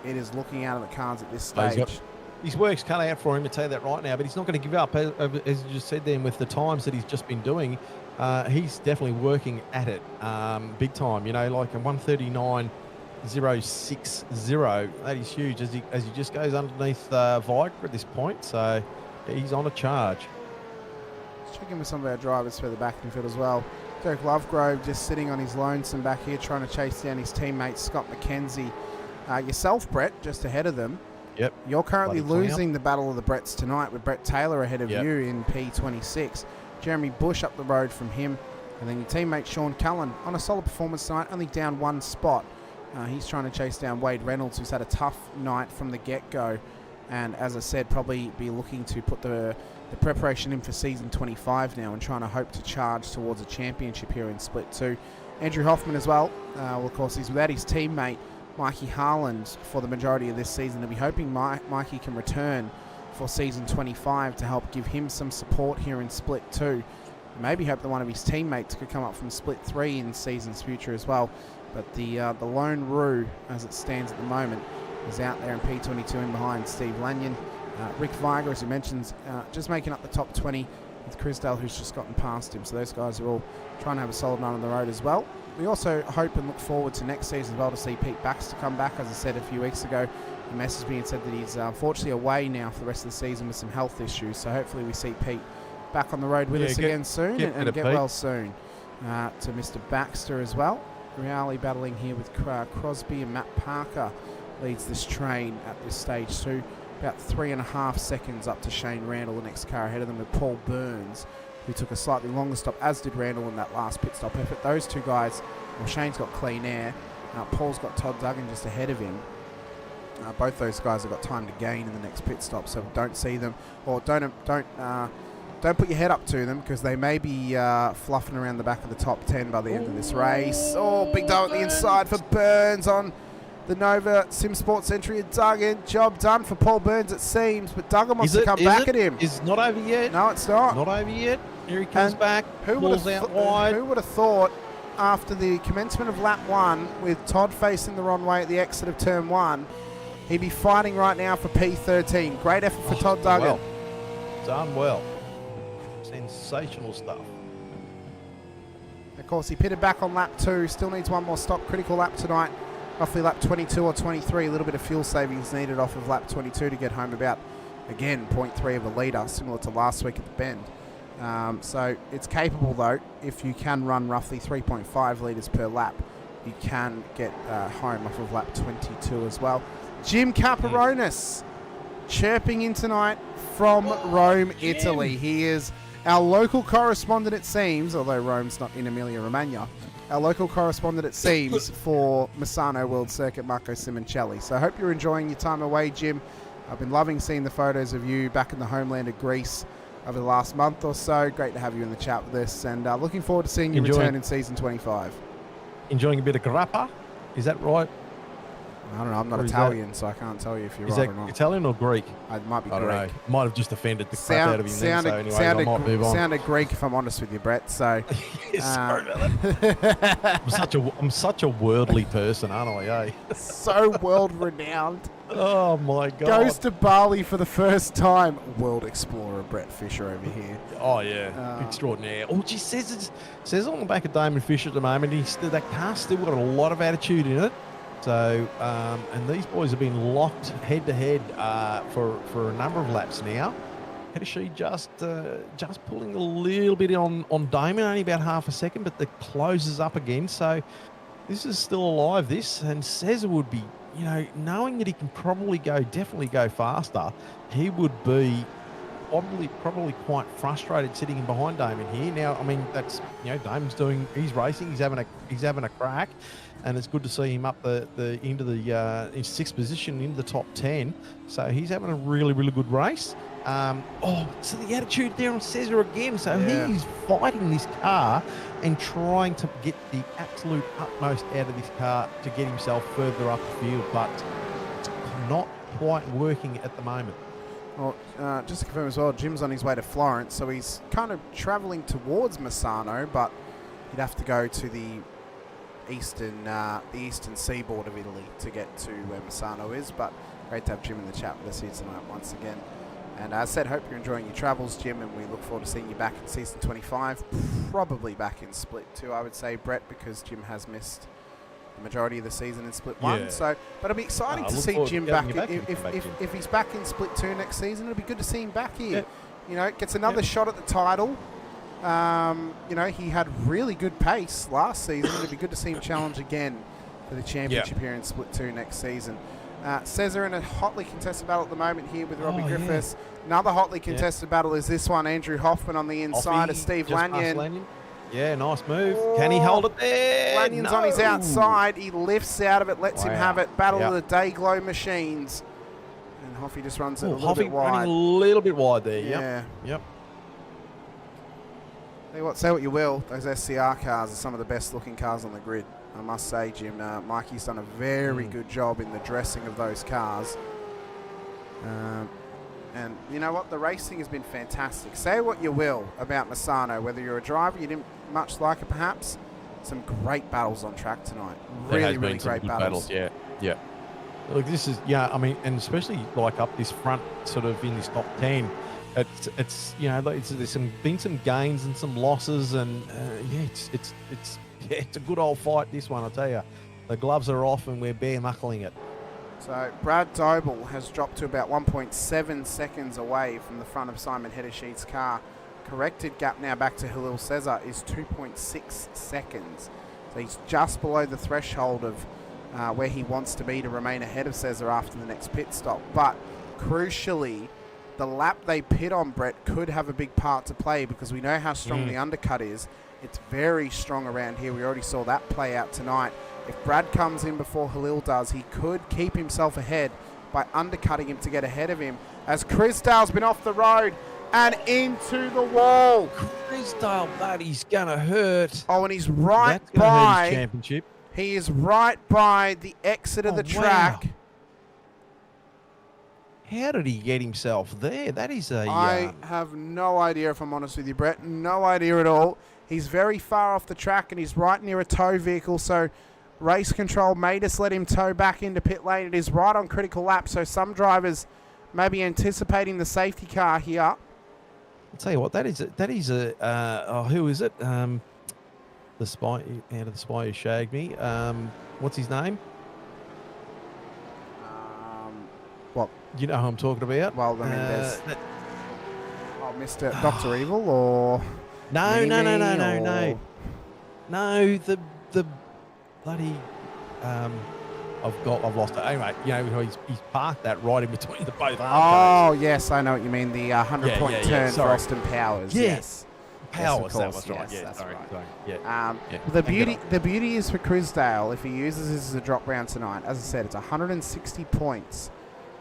S2: it is looking out of the cards at this stage.
S3: His work's cut out for him, to tell you that right now, but he's not going to give up, as you just said then, with the times that he's just been doing. He's definitely working at it big time, like a 1:39.060. That is huge as he just goes underneath Vigra at this point. So he's on a charge.
S2: Let's check in with some of our drivers further back in the field as well. Derek Lovegrove just sitting on his lonesome back here trying to chase down his teammate Scott McKenzie. Yourself, Brett, just ahead of them.
S3: Yep.
S2: You're currently losing the battle of the Bretts tonight with Brett Taylor ahead of you in P26. Jeremy Bush up the road from him. And then your teammate Sean Cullen on a solid performance tonight, only down 1 spot. He's trying to chase down Wade Reynolds, who's had a tough night from the get-go. And as I said, probably be looking to put the preparation in for season 25 now and trying to hope to charge towards a championship here in Split 2. Andrew Hoffman as well. Well, of course, he's without his teammate Mikey Harland for the majority of this season. They'll be hoping Mikey can return for season 25 to help give him some support here in Split 2. Maybe hope that one of his teammates could come up from Split 3 in season's future as well. But the lone Roo, as it stands at the moment, is out there in P22 in behind Steve Lanyon. Rick Viger, as he mentions, just making up the top 20 with Crisdale, who's just gotten past him. So those guys are all trying to have a solid night on the road as well. We also hope and look forward to next season as well to see Pete Baxter come back. As I said a few weeks ago, he messaged me and said that he's unfortunately away now for the rest of the season with some health issues. So hopefully we see Pete back on the road with us again soon and get well soon. To Mr. Baxter as well. Reali battling here with Crosby, and Matt Parker leads this train at this stage too. About 3.5 seconds up to Shane Randall, the next car ahead of them, with Paul Burns, who took a slightly longer stop, as did Randall in that last pit stop effort. Those two guys, well, Shane's got clean air. Paul's got Todd Duggan just ahead of him. Both those guys have got time to gain in the next pit stop, so don't see them, or don't put your head up to them, because they may be fluffing around the back of the top 10 by the end of this race. Oh, big dog at the inside for Burns on the Nova Simsports entry. Duggan, job done for Paul Burns, it seems, but Duggan wants to come back at him.
S3: It's not over yet.
S2: No, it's not.
S3: Not over yet. Here he comes back.
S2: Who would have thought after the commencement of lap 1, with Todd facing the wrong way at the exit of turn 1, he'd be fighting right now for P13. Great effort for Todd Duggan.
S3: Done well. Sensational stuff.
S2: Of course, he pitted back on lap 2. Still needs one more stop. Critical lap tonight. Roughly lap 22 or 23. A little bit of fuel savings needed off of lap 22 to get home about, again, 0.3 of a litre, similar to last week at the Bend. So it's capable, though. If you can run roughly 3.5 litres per lap, you can get home off of lap 22 as well. Jim Caparonis chirping in tonight from Rome, Italy. He is our local correspondent, it seems, although Rome's not in Emilia-Romagna. Our local correspondent, it seems, for Misano World Circuit, Marco Simoncelli. So I hope you're enjoying your time away, Jim. I've been loving seeing the photos of you back in the homeland of Greece over the last month or so. Great to have you in the chat with us, and looking forward to seeing you return in season 25.
S3: Enjoying a bit of grappa? Is that right?
S2: I don't know. I'm not Italian, so I can't tell you if you're right or not.
S3: Italian or Greek?
S2: It might be Greek.
S3: I don't know. Might have just offended the crap out of him then, so anyway, I might move on.
S2: Sounded Greek, if I'm honest with you, Brett. So,
S3: sorry about that. I'm such a worldly person, aren't I? Eh?
S2: So world-renowned.
S3: Oh my God!
S2: Goes to Bali for the first time. World explorer Brett Fisher over here.
S3: Oh yeah, extraordinaire. Oh, gee, says on the back of Damon Fisher at the moment. That car's still got a lot of attitude in it. So, and these boys have been locked head to head for a number of laps now. Hedishi just pulling a little bit on Damon, only about half a second, but the closes up again. So this is still alive. This, and Cesar would be, you know, knowing that he can definitely go faster, he would be probably quite frustrated sitting in behind Damon here. Now, I mean, that's, you know, Damon's he's racing, he's having a crack. And it's good to see him up into the in sixth position in the top 10. So he's having a really, really good race. So the attitude there on Cesar again. So he's fighting this car and trying to get the absolute utmost out of this car to get himself further up the field, but it's not quite working at the moment.
S2: Well, just to confirm as well, Jim's on his way to Florence, so he's kind of travelling towards Misano, but he'd have to go to the eastern seaboard of Italy to get to where Misano is. But great to have Jim in the chat with us here tonight once again. And as I said, hope you're enjoying your travels, Jim, and we look forward to seeing you back in season 25, probably back in Split 2, I would say, Brett, because Jim has missed the majority of the season in Split 1. So, but it'll be exciting to see Jim back. If he's back in Split 2 next season, it'll be good to see him back here. You know, gets another shot at the title. You know, he had really good pace last season. It'd be good to see him challenge again for the championship here in Split 2 next season. Cesar in a hotly contested battle at the moment here with Robbie Griffiths. Another hotly contested battle is this one. Andrew Hoffman on the inside of Steve Lanyon.
S3: Yeah, nice move. Can he hold it there?
S2: Lanyon's on his outside. He lifts out of it, lets him have it. Battle of the Day Glow machines. And Hoffy just runs it a little bit wide.
S3: Running a little bit wide there. Yep.
S2: Say what you will, those SCR cars are some of the best looking cars on the grid. I must say, Jim, Mikey's done a very good job in the dressing of those cars. And you know what? The racing has been fantastic. Say what you will about Misano, whether you're a driver, you didn't much like it perhaps. some great battles on track tonight.
S3: There
S2: Really,
S3: has been
S2: really
S3: some
S2: great
S3: good
S2: battles.
S3: Yeah, yeah. Look, this is, yeah, I mean, and especially like up this front, sort of in this top 10, it's you know, there's been some gains and some losses, and yeah, it's a good old fight, this one, I'll tell you. The gloves are off and we're bare knuckling it.
S2: So Brad Doble has dropped to about 1.7 seconds away from the front of Simon Heddersheet's car. Corrected gap now back to Halil Cesar is 2.6 seconds. So he's just below the threshold of where he wants to be to remain ahead of Cesar after the next pit stop. But crucially, the lap they pit on, Brett, could have a big part to play because we know how strong the undercut is. It's very strong around here. We already saw that play out tonight. If Brad comes in before Halil does, he could keep himself ahead by undercutting him to get ahead of him. As Chrisdale's been off the road and into the wall.
S3: Chrisdale, buddy's gonna hurt.
S2: Oh, and he's right
S3: That's gonna hurt
S2: by
S3: his championship.
S2: He is right by the exit of the track.
S3: Wow. How did he get himself there? That is a...
S2: I have no idea, if I'm honest with you, Brett. No idea at all. He's very far off the track and he's right near a tow vehicle, so race control may just let him tow back into pit lane. It is right on critical lap, so some drivers may be anticipating the safety car here.
S3: I'll tell you what, that is a who is it? The spy, out of the spy who shagged me. What's his name?
S2: What?
S3: You know who I'm talking about?
S2: Well, I mean, there's Mr. Dr. Evil or...
S3: No,
S2: Mini
S3: no, the bloody I've lost it. Anyway, you know, he's parked that right in between the both arm.
S2: Oh, yes, I know what you mean. The 100-point turn for Austin Powers. Yes.
S3: Powers,
S2: yes,
S3: that was right.
S2: yes,
S3: Yeah,
S2: that's
S3: sorry.
S2: right.
S3: Yeah.
S2: The beauty is for Chrisdale, if he uses this as a drop round tonight, as I said, it's 160 points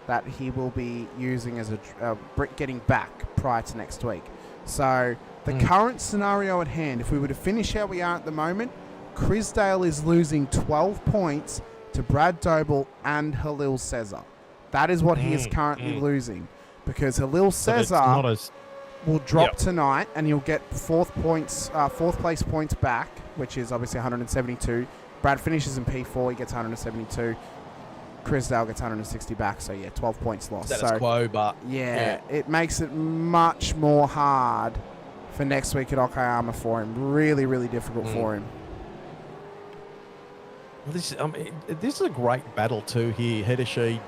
S2: that he will be using as a brick getting back prior to next week. So the current scenario at hand, if we were to finish how we are at the moment, Chrisdale is losing 12 points to Brad Doble and Halil Cesar. That is what he is currently losing, because Halil Cesar will drop tonight and he'll get fourth place points back, which is obviously 172. Brad finishes in P4, he gets 172. Chrisdale gets 160 back, so yeah, 12 points lost.
S3: Status quo, but
S2: yeah, it makes it much more hard for next week at Okayama for him. Really, really difficult for him.
S3: Well, this is a great battle too here. Heddersheet,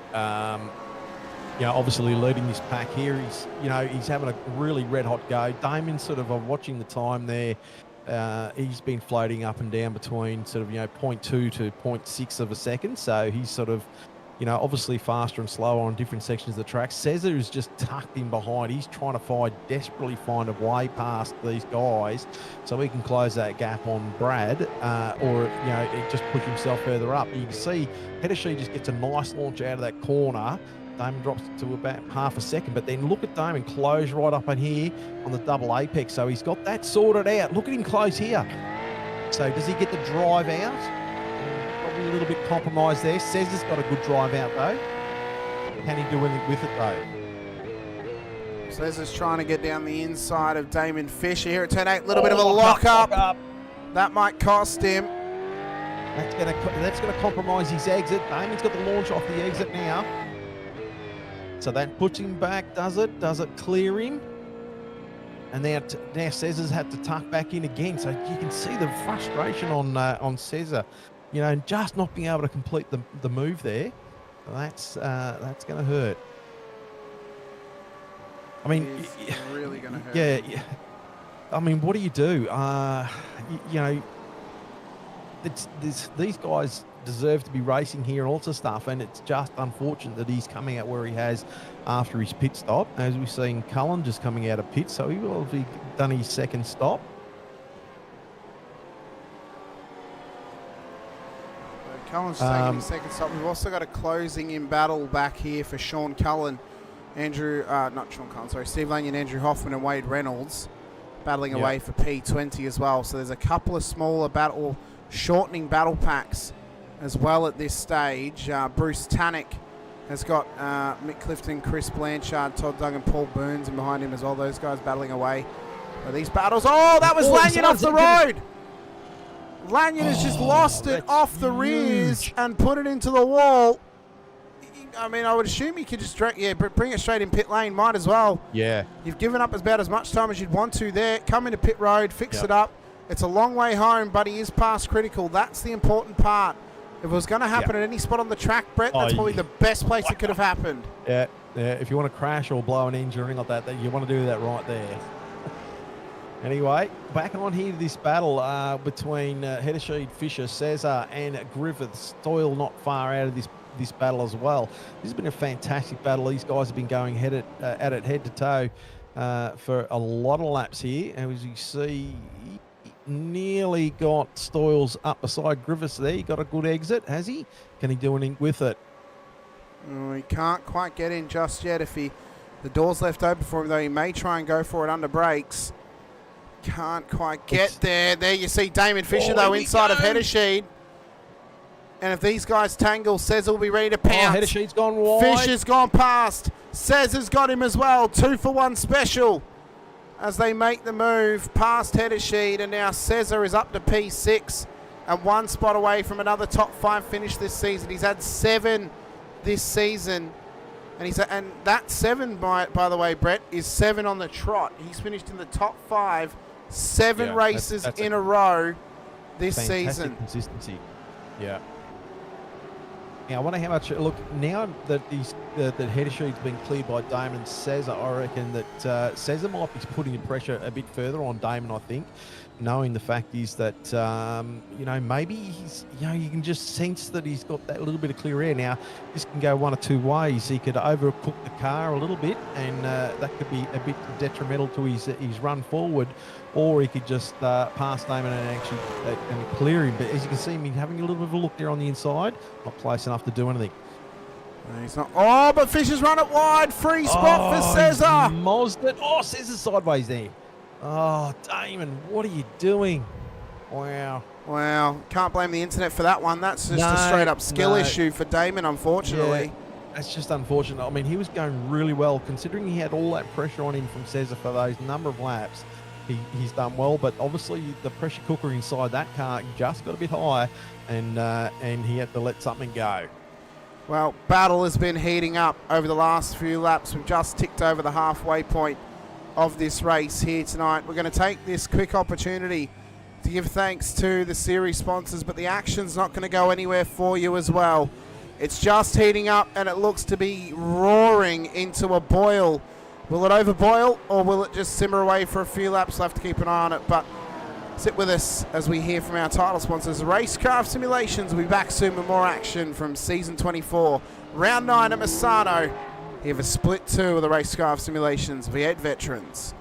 S3: you know, obviously leading this pack here. He's having a really red hot go. Damon sort of, I'm watching the time there. He's been floating up and down between sort of, 0.2 to 0.6 of a second. So he's sort of, obviously faster and slower on different sections of the track. Cesar is just tucked in behind. He's trying to desperately find a way past these guys so he can close that gap on Brad, or, just push himself further up. You can see Heddersheet just gets a nice launch out of that corner. Damon drops it to about half a second, but then look at Damon close right up in here on the double apex. So he's got that sorted out. Look at him close here. So does he get the drive out? Probably a little bit compromised there. Cesar's got a good drive out though. Can he do anything with it though?
S2: Cesar's trying to get down the inside of Damon Fisher here at turn 8. A little bit of a lock up. That might cost him.
S3: That's gonna compromise his exit. Damon's got the launch off the exit now. So that puts him back, does it? Does it clear him? And now Cesar's had to tuck back in again. So you can see the frustration on Cesar, just not being able to complete the move there. That's going to hurt. I mean,
S2: it's really going to hurt.
S3: Yeah. I mean, what do you do? These guys deserve to be racing here and all sorts of stuff, and it's just unfortunate that he's coming out where he has after his pit stop. As we've seen Cullen just coming out of pit, so he will have done his second stop.
S2: Cullen's taking his second stop. We've also got a closing in battle back here for Sean Cullen, Steve Lanyon, Andrew Hoffman and Wade Reynolds battling away for P20 as well. So there's a couple of smaller shortening battle packs as well at this stage. Bruce Tannick has got Mick Clifton, Chris Blanchard, Todd Duggan, Paul Burns, and behind him as well. Those guys battling away. These battles. Oh, that was Lanyon off the road. Lanyon has just lost it
S3: that's
S2: off the rears
S3: huge.
S2: and put it into the wall. I mean, I would assume he could just bring it straight in pit lane. Might as well.
S3: Yeah.
S2: You've given up about as much time as you'd want to there. Come into pit road, fix it up. It's a long way home, but he is past critical. That's the important part. If it was going to happen at any spot on the track, Brett, that's probably the best place it could have happened.
S3: Yeah. If you want to crash or blow an engine or anything like that, you want to do that right there. Anyway, back on here to this battle between Hamish Fisher, Cesar, and Griffiths. Doyle not far out of this battle as well. This has been a fantastic battle. These guys have been going at it head to toe for a lot of laps here. And as you see, he nearly got Stoyles up beside Griffiths there. He got a good exit, has he? Can he do anything with it?
S2: Oh, he can't quite get in just yet. If the door's left open for him, though, he may try and go for it under brakes. Can't quite get there. There you see Damon Fisher, though, inside of Hedersheed. And if these guys tangle, Cesar will be ready to pounce.
S3: Hedersheed's gone wide.
S2: Fisher's gone past. Cesar's got him as well. 2-for-1 special as they make the move past Hedersheed. And now Cesar is up to P6 and 1 spot away from another top 5 finish this season. He's had 7 this season. And that 7, by the way, Brett, is 7 on the trot. He's finished in the top 5, 7 races in a row this season.
S3: Consistency. Yeah. Now, I wonder how much. Look, now that that Hedersheed's been cleared by Damon Cesar, I reckon that Cesar might be putting the pressure a bit further on Damon. I think, knowing the fact is that maybe he's you can just sense that he's got that little bit of clear air. Now, this can go one or two ways. He could overcook the car a little bit, and that could be a bit detrimental to his run forward. Or he could just pass Damon and actually clear him. But as you can see, he's having a little bit of a look there on the inside. Not close enough to do anything.
S2: No, he's not. Oh, but Fisher's run it wide. Free spot for Cesar.
S3: Mozzed it. Oh, Cesar's sideways there. Oh, Damon, what are you doing? Wow.
S2: Wow. Can't blame the internet for that one. That's just a straight-up skill issue for Damon, unfortunately.
S3: Yeah, that's just unfortunate. I mean, he was going really well, considering he had all that pressure on him from Cesar for those number of laps. He's done well, but obviously the pressure cooker inside that car just got a bit higher, and he had to let something go.
S2: Well, battle has been heating up over the last few laps. We've just ticked over the halfway point of this race here tonight. We're going to take this quick opportunity to give thanks to the series sponsors, but the action's not going to go anywhere for you as well. It's just heating up, and it looks to be roaring into a boil. Will it overboil, or will it just simmer away for a few laps? We'll have to keep an eye on it, but sit with us as we hear from our title sponsors. Racecraft Simulations will be back soon with more action from Season 24. Round 9 at Misano. Here for Split 2 of the Racecraft Simulations V8 Veterans.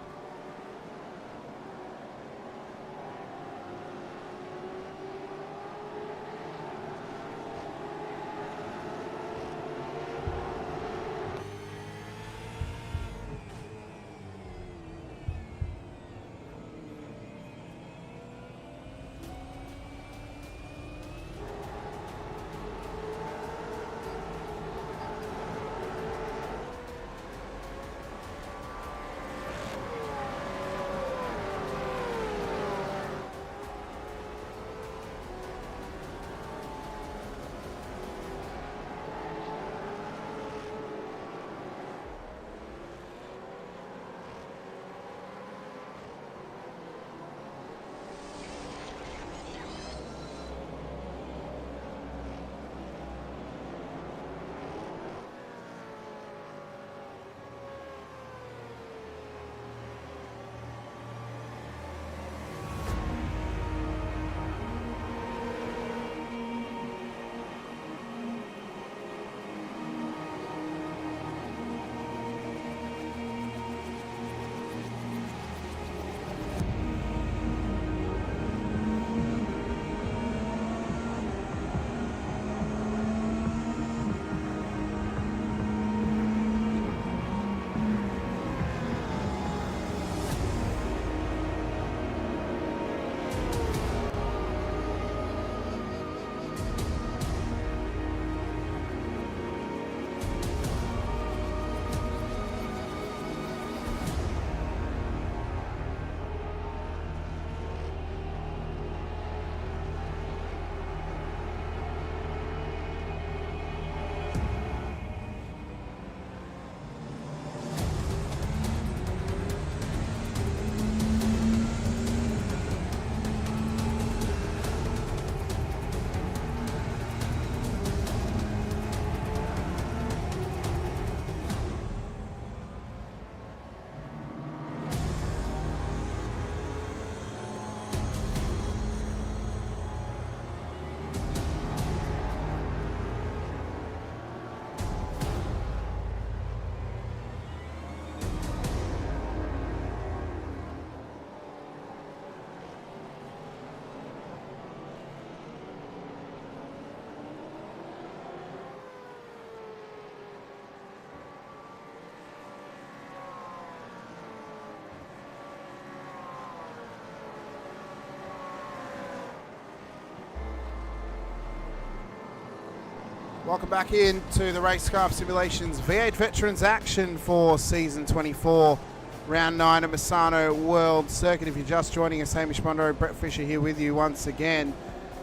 S2: Welcome back into the Racecraft Simulations V8 Veterans action for Season 24, Round 9 at Misano World Circuit. If you're just joining us, Hamish Munro Brett Fisher here with you once again.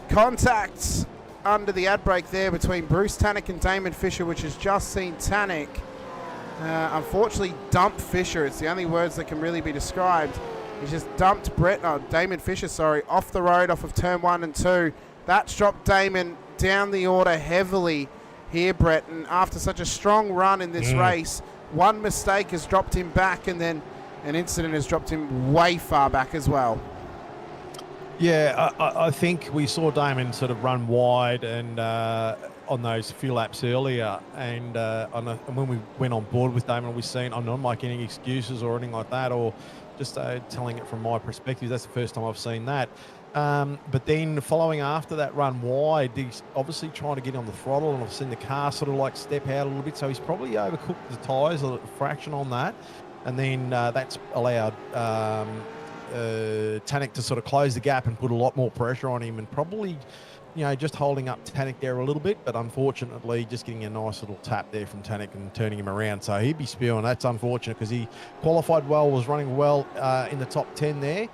S2: Contact under the ad break there between Bruce Tannock and Damon Fisher, which has just seen Tannock unfortunately dump Fisher. It's the only words that can really be described. He's just dumped Damon Fisher, off the road, off of turn 1 and 2. That's dropped Damon down the order heavily here, Brett, and after such a strong run in this race, one mistake has dropped him back, and then an incident has dropped him way far back as well.
S3: Yeah, I think we saw Damon sort of run wide and on those few laps earlier, and when we went on board with Damon, we've seen, I'm not making any excuses or anything like that, or just telling it from my perspective. That's the first time I've seen that. But then following after that run wide, he's obviously trying to get on the throttle, and I've seen the car sort of like step out a little bit, so he's probably overcooked the tyres a fraction on that, and then that's allowed Tannock to sort of close the gap and put a lot more pressure on him, and probably, you know, just holding up Tannock there a little bit, but unfortunately just getting a nice little tap there from Tannock and turning him around. So he'd be spewing. That's unfortunate because he qualified well, was running well in the top 10 there.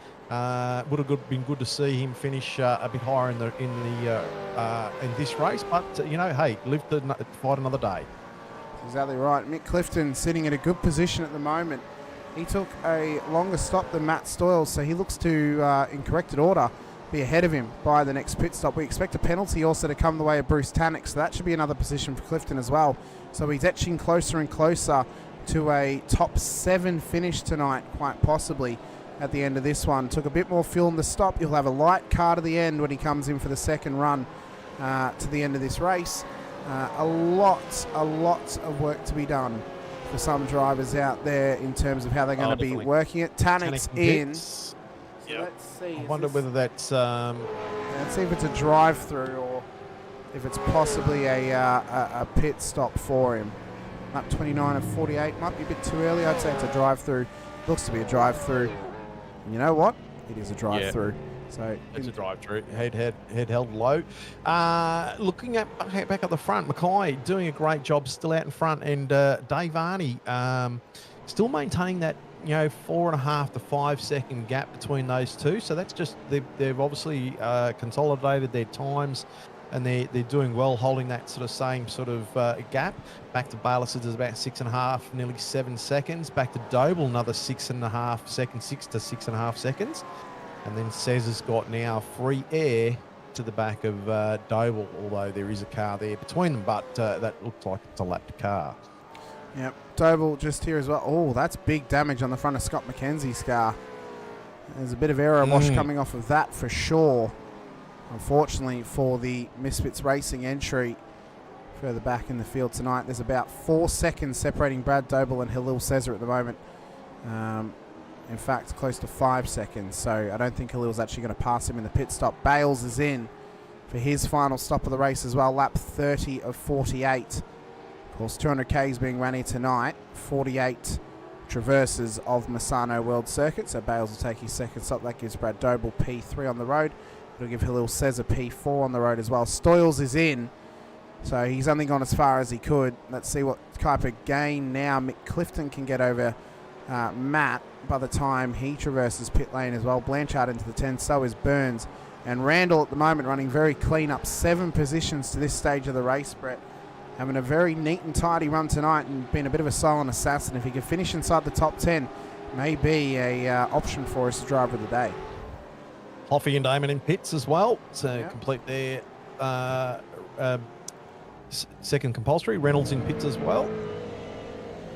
S3: Would have been good to see him finish a bit higher in this race, but you know, hey, live to fight another day.
S2: That's exactly right. Mick Clifton sitting in a good position at the moment. He took a longer stop than Matt Stoyles, so he looks to, in corrected order, be ahead of him by the next pit stop. We expect a penalty also to come the way of Bruce Tannock, so that should be another position for Clifton as well. So he's etching closer and closer to a top 7 finish tonight, quite possibly, at the end of this one. Took a bit more fuel in the stop. He'll have a light car to the end when he comes in for the second run to the end of this race. A lot of work to be done for some drivers out there in terms of how they're going to be working it. Tannock's in. So let's see.
S3: I wonder whether that's...
S2: let's see if it's a drive-through or if it's possibly a pit stop for him. Lap 29 of 48. Might be a bit too early. I'd say it's a drive-through. Looks to be a drive-through. You know what? It is a drive-through. Yeah. So
S3: it's a drive-through. Head held low. Looking at back at the front, Mackay doing a great job, still out in front, and Dave Arney still maintaining that 4.5 to 5 second gap between those two. So that's just they've obviously consolidated their times, and they're doing well, holding that sort of same sort of gap. Back to Bayless is about 6.5, nearly 7 seconds. Back to Doble, another 6.5 seconds, 6 to 6.5 seconds. And then Cez has got now free air to the back of Doble, although there is a car there between them, but that looks like it's a lapped car.
S2: Yep, Doble just here as well. Oh, that's big damage on the front of Scott McKenzie's car. There's a bit of error wash coming off of that for sure. Unfortunately for the Misfits Racing entry further back in the field tonight, there's about 4 seconds separating Brad Doble and Halil Cesar at the moment. In fact, close to 5 seconds. So I don't think Halil's actually going to pass him in the pit stop. Bales is in for his final stop of the race as well. Lap 30 of 48. Of course, 200k is being run here tonight. 48 traverses of Misano World Circuit. So Bales will take his second stop. That gives Brad Doble P3 on the road. It'll give Halil Cesar P4 on the road as well. Stoyles is in. So he's only gone as far as he could. Let's see what type of gain now Mick Clifton can get over Matt by the time he traverses pit lane as well. Blanchard into the 10, so is Burns. And Randall at the moment running very clean, up 7 positions to this stage of the race, Brett. Having a very neat and tidy run tonight and being a bit of a silent assassin. If he can finish inside the top 10, may be a option for us as driver of the day.
S3: Hoffy and Damon in pits as well, so complete their second compulsory. Reynolds in pits as well.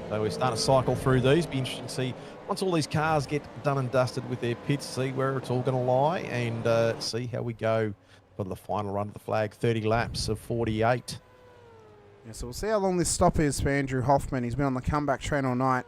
S3: So we're starting to cycle through these. Be interesting to see once all these cars get done and dusted with their pits, see where it's all going to lie, and see how we go for the final run of the flag. 30 laps of 48.
S2: Yeah, so we'll see how long this stop is for Andrew Hoffman. He's been on the comeback train all night.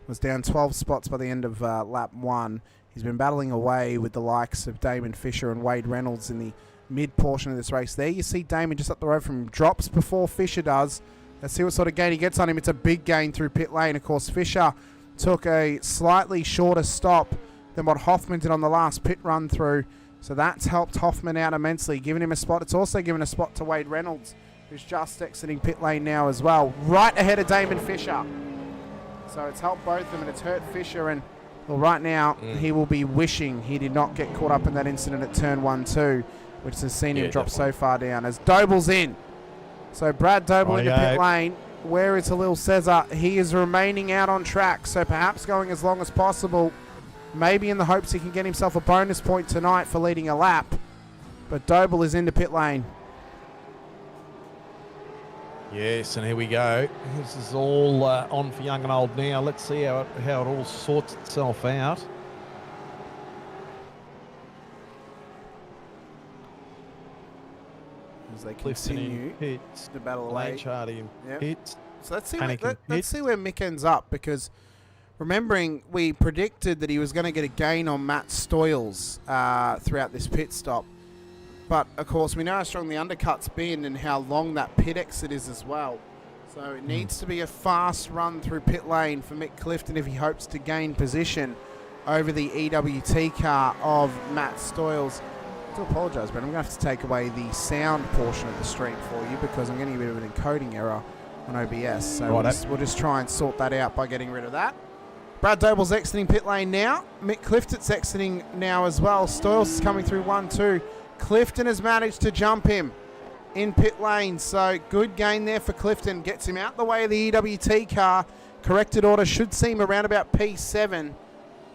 S2: Was down 12 spots by the end of lap 1. He's been battling away with the likes of Damon Fisher and Wade Reynolds in the mid portion of this race. There you see Damon just up the road from him, drops before Fisher does. Let's see what sort of gain he gets on him. It's a big gain through pit lane. Of course, Fisher took a slightly shorter stop than what Hoffman did on the last pit run through. So that's helped Hoffman out immensely, giving him a spot. It's also given a spot to Wade Reynolds, who's just exiting pit lane now as well. Right ahead of Damon Fisher. So it's helped both of them, and it's hurt Fisher. And well, right now, he will be wishing he did not get caught up in that incident at turn 1-2, which has seen him drop so far down. As Doble's in. So Brad Doble into pit lane. Where is Halil Cesar? He is remaining out on track, so perhaps going as long as possible. Maybe in the hopes he can get himself a bonus point tonight for leading a lap. But Doble is into pit lane.
S3: Yes, and here we go. This is all on for young and old now. Let's see how it all sorts itself out.
S2: As they continue to battle away.
S3: Blanchard in pits.
S2: So let's see where Mick ends up, because remembering we predicted that he was going to get a gain on Matt Stoyles throughout this pit stop. But, of course, we know how strong the undercut's been and how long that pit exit is as well. So it needs to be a fast run through pit lane for Mick Clifton if he hopes to gain position over the EWT car of Matt Stoyles. I do apologise, but I'm going to have to take away the sound portion of the stream for you because I'm getting a bit of an encoding error on OBS. So we'll just try and sort that out by getting rid of that. Brad Doble's exiting pit lane now. Mick Clifton's exiting now as well. Stoyles is coming through 1-2. Clifton has managed to jump him in pit lane, so good gain there for Clifton. Gets him out the way of the EWT car. Corrected order should see him around about P7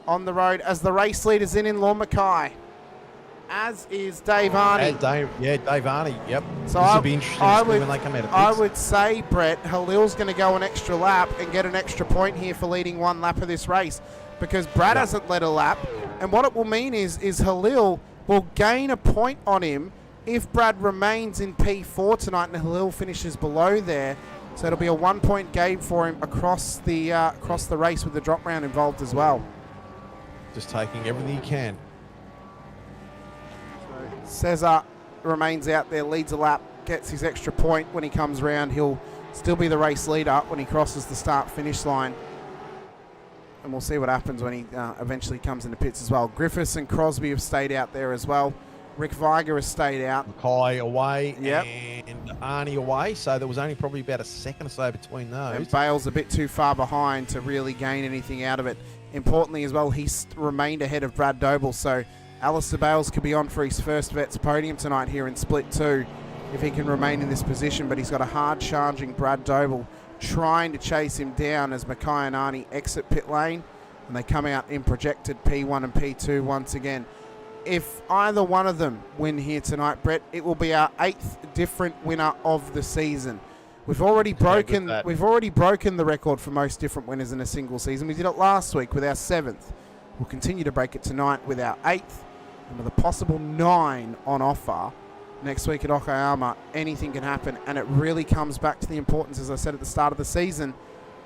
S2: on the road as the race leader's in Lorne Mackay. As is Dave Arney.
S3: Dave Arney, yep.
S2: So
S3: this will be interesting to see when they come out of pits.
S2: I would say, Brett, Halil's going to go an extra lap and get an extra point here for leading one lap of this race because Brad hasn't led a lap. And what it will mean is Halil will gain a point on him if Brad remains in P4 tonight and Halil finishes below there. So it'll be a 1 point game for him across the race with the drop round involved as well.
S3: Just taking everything he can.
S2: Cesar remains out there, leads a lap, gets his extra point when he comes round. He'll still be the race leader when he crosses the start-finish line. And we'll see what happens when he eventually comes into pits as well. Griffiths and Crosby have stayed out there as well. Rick Viger has stayed out.
S3: Mackay away and Arnie away, so there was only probably about a second or so between those.
S2: And Bale's a bit too far behind to really gain anything out of it. Importantly as well, he's remained ahead of Brad Doble, so Alistair Bales could be on for his first Vets podium tonight here in Split 2 if he can remain in this position, but he's got a hard-charging Brad Doble trying to chase him down as Mackay and Arnie exit pit lane, and they come out in projected P1 and P2 once again. If either one of them win here tonight, Brett, it will be our 8th different winner of the season. We've already broken the record for most different winners in a single season. We did it last week with our 7th. We'll continue to break it tonight with our 8th, and with a possible 9 on offer next week at Okayama. Anything can happen, and it really comes back to the importance, as I said at the start of the season,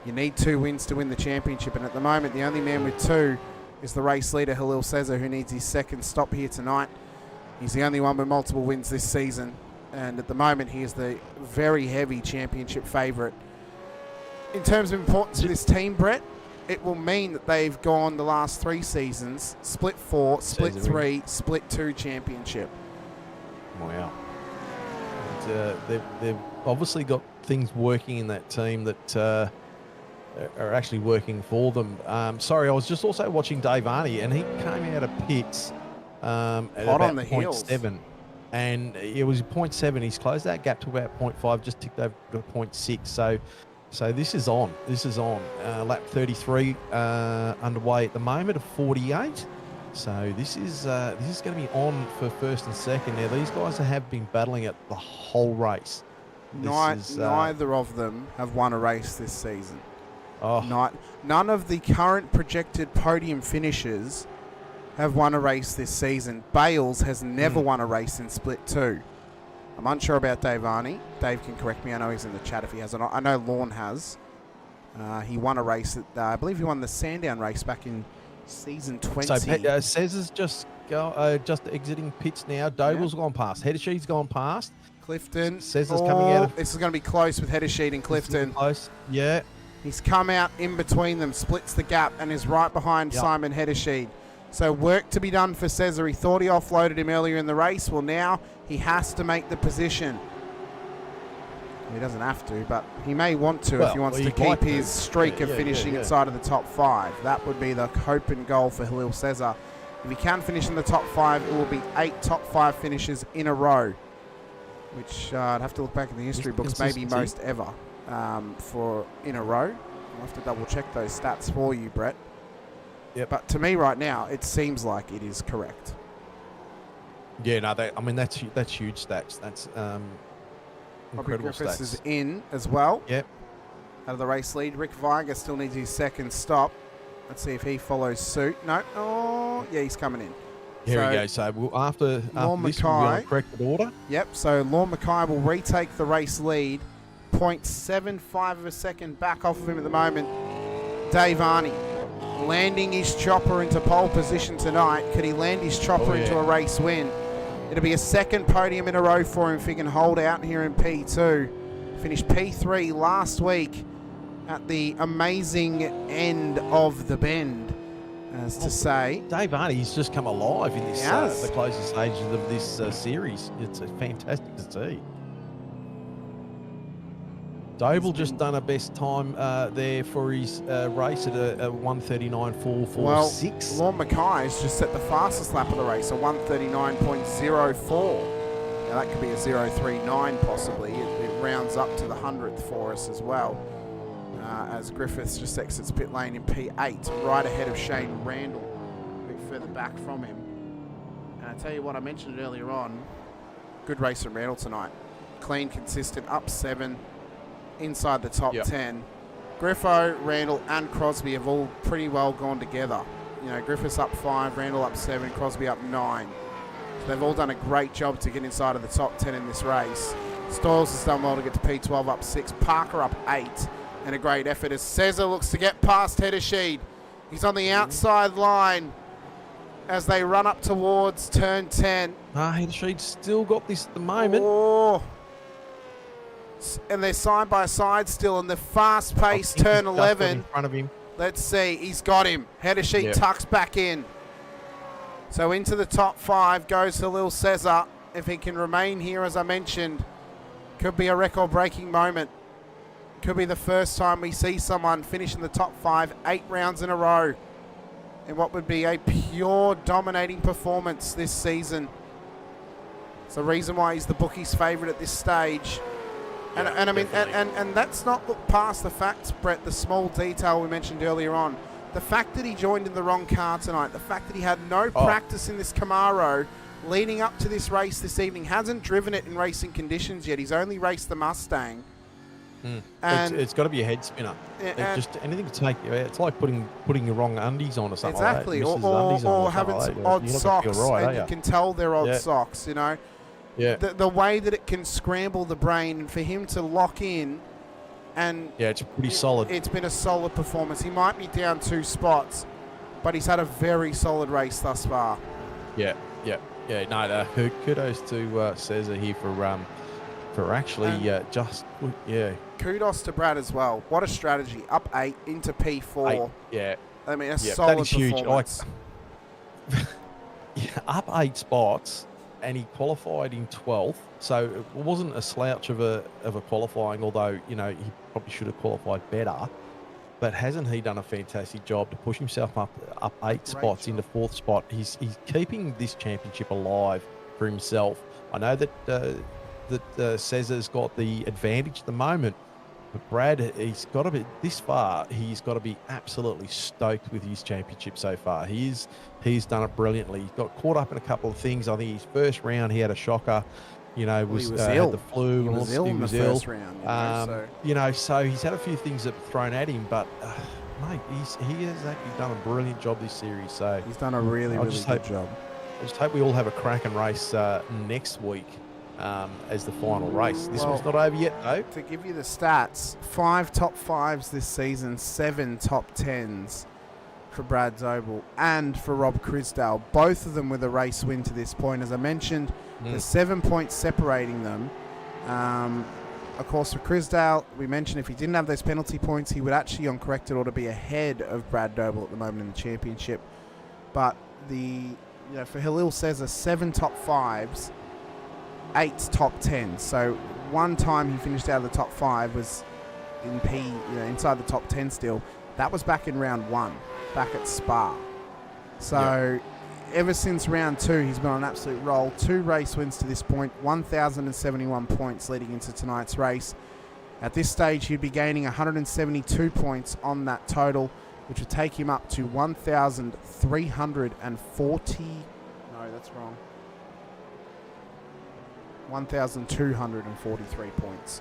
S2: you need 2 wins to win the championship, and at the moment the only man with 2 is the race leader Halil Cesar, who needs his second stop here tonight. He's the only one with multiple wins this season, and at the moment he is the very heavy championship favourite. In terms of importance for this team, Brett, it will mean that they've gone the last 3 seasons, Split 4, Split 3, Split 2 championship.
S3: Wow. And, they've obviously got things working in that team that are actually working for them. Sorry, I was just also watching Dave Arney, and he came out of pits at about
S2: on the heels.
S3: 0.7. And it was 0.7. He's closed that gap to about 0.5, just ticked over to 0.6. So this is on. This is on. Lap 33 underway at the moment of 48. So this is going to be on for first and second. Now these guys have been battling it the whole race.
S2: Neither of them have won a race this season.
S3: Oh.
S2: None of the current projected podium finishers have won a race this season. Bales has never won a race in Split 2. I'm unsure about Dave Arney. Dave can correct me. I know he's in the chat if he has or not. I know Lorne has. He won a race that I believe he won the Sandown race back in season 20.
S3: So Cesar's just exiting pits now. Doble's gone past. Heddersheet's gone past.
S2: Clifton.
S3: Cesar's coming out of...
S2: This is going to be close with Heddersheet and Clifton.
S3: Close. Yeah.
S2: He's come out in between them, splits the gap, and is right behind Simon Heddersheet. So work to be done for Cesar. He thought he offloaded him earlier in the race. Well, now he has to make the position. He doesn't have to, but he may want to if he wants to
S3: he'd
S2: keep
S3: like to.
S2: his streak of finishing inside of the top 5. That would be the hope and goal for Halil Cesar. If he can finish in the top 5, it will be 8 top 5 finishes in a row, which I'd have to look back in the history books, maybe most ever for in a row. I'll have to double check those stats for you, Brett.
S3: Yeah,
S2: but to me right now, it seems like it is correct.
S3: Yeah, no, that's huge stats. That's incredible
S2: Griffiths
S3: stats.
S2: is in as well.
S3: Yep.
S2: Out of the race lead. Rick Viger still needs his second stop. Let's see if he follows suit. No. Oh, yeah, he's coming in.
S3: Here we go. So after this, we'll be on corrected order.
S2: Yep. So Lorne Mackay will retake the race lead. 0.75 of a second back off of him at the moment. Dave Arney landing his chopper into pole position tonight. Could he land his chopper into a race win? It'll be a second podium in a row for him if he can hold out here in P2. Finished P3 last week at the amazing end of the bend, as to say.
S3: Dave Arney's just come alive in this the closest stages of this series. It's fantastic to see. Doble just done a best time there for his race at a 1:39.446.
S2: Well, Lorne Mackay's just set the fastest lap of the race, a 1:39.04. Now that could be a 0:39 possibly. It rounds up to the 100th for us as well. As Griffiths just exits pit lane in P8, right ahead of Shane Randall, a bit further back from him. And I tell you what, I mentioned it earlier on, good race from Randall tonight. Clean, consistent, up 7. Inside the top 10. Griffo, Randall and Crosby have all pretty well gone together. You know, Griffiths up 5, Randall up 7, Crosby up 9. So they've all done a great job to get inside of the top 10 in this race. Stoyles has done well to get to P12 up 6, Parker up 8, and a great effort as Cesar looks to get past Hedesheed. He's on the outside line as they run up towards turn 10.
S3: Hedesheed's still got this at the moment.
S2: Oh. And they're side by side still in the fast-paced turn 11.
S3: In front of him.
S2: Let's see. He's got him. Hedesheed tucks back in. So into the top 5 goes Halil Cesar. If he can remain here, as I mentioned, could be a record-breaking moment. Could be the first time we see someone finish in the top 5 8 rounds in a row in what would be a pure dominating performance this season. It's the reason why he's the bookies' favourite at this stage. And I mean, and let's not look past the facts, Brett, the small detail we mentioned earlier on. The fact that he joined in the wrong car tonight, the fact that he had no practice in this Camaro leading up to this race this evening, hasn't driven it in racing conditions yet. He's only raced the Mustang. And
S3: it's got to be a head spinner. Just anything to take you out. It's like putting the wrong undies on or something like that.
S2: Or having odd socks, and you can tell they're odd socks, you know.
S3: Yeah.
S2: The way that it can scramble the brain, and for him to lock in, and
S3: it's pretty solid.
S2: It's been a solid performance. He might be down 2 spots, but he's had a very solid race thus far.
S3: No, kudos to Cesar here for actually
S2: Kudos to Brad as well. What a strategy! Up 8 into P4. I mean, a solid performance.
S3: Up 8 spots. And he qualified in 12th, so it wasn't a slouch of a qualifying, although, you know, he probably should have qualified better. But hasn't he done a fantastic job to push himself up 8 spots into 4th spot? He's keeping this championship alive for himself. I know that Cesar's got the advantage at the moment, but Brad, he's got to be this far. He's got to be absolutely stoked with his championship so far. He's done it brilliantly. He got caught up in a couple of things. I think his first round he had a shocker. You know,
S2: he was ill.
S3: Had the flu.
S2: He was ill in the first round.
S3: So he's had a few things that were thrown at him, but mate, he has actually done a brilliant job this series. So
S2: he's done a really good job.
S3: I just hope we all have a cracking race next week. As the final race. This one's not over yet, though.
S2: To give you the stats, 5 top 5s this season, 7 top 10s for Brad Doble and for Rob Crisdale. Both of them with a race win to this point. As I mentioned, there's 7 points separating them. Of course, for Crisdale, we mentioned if he didn't have those penalty points, he would actually, on corrected order, be ahead of Brad Doble at the moment in the championship. But for Halil Cesar, 7 top 5s. 8 top 10. So one time he finished out of the top 5 was in inside the top 10 still. That was back in round 1, back at Spa. So ever since round 2, he's been on an absolute roll. 2 race wins to this point, 1,071 points leading into tonight's race. At this stage, he'd be gaining 172 points on that total, which would take him up to 1,340. No, that's wrong. 1,243 points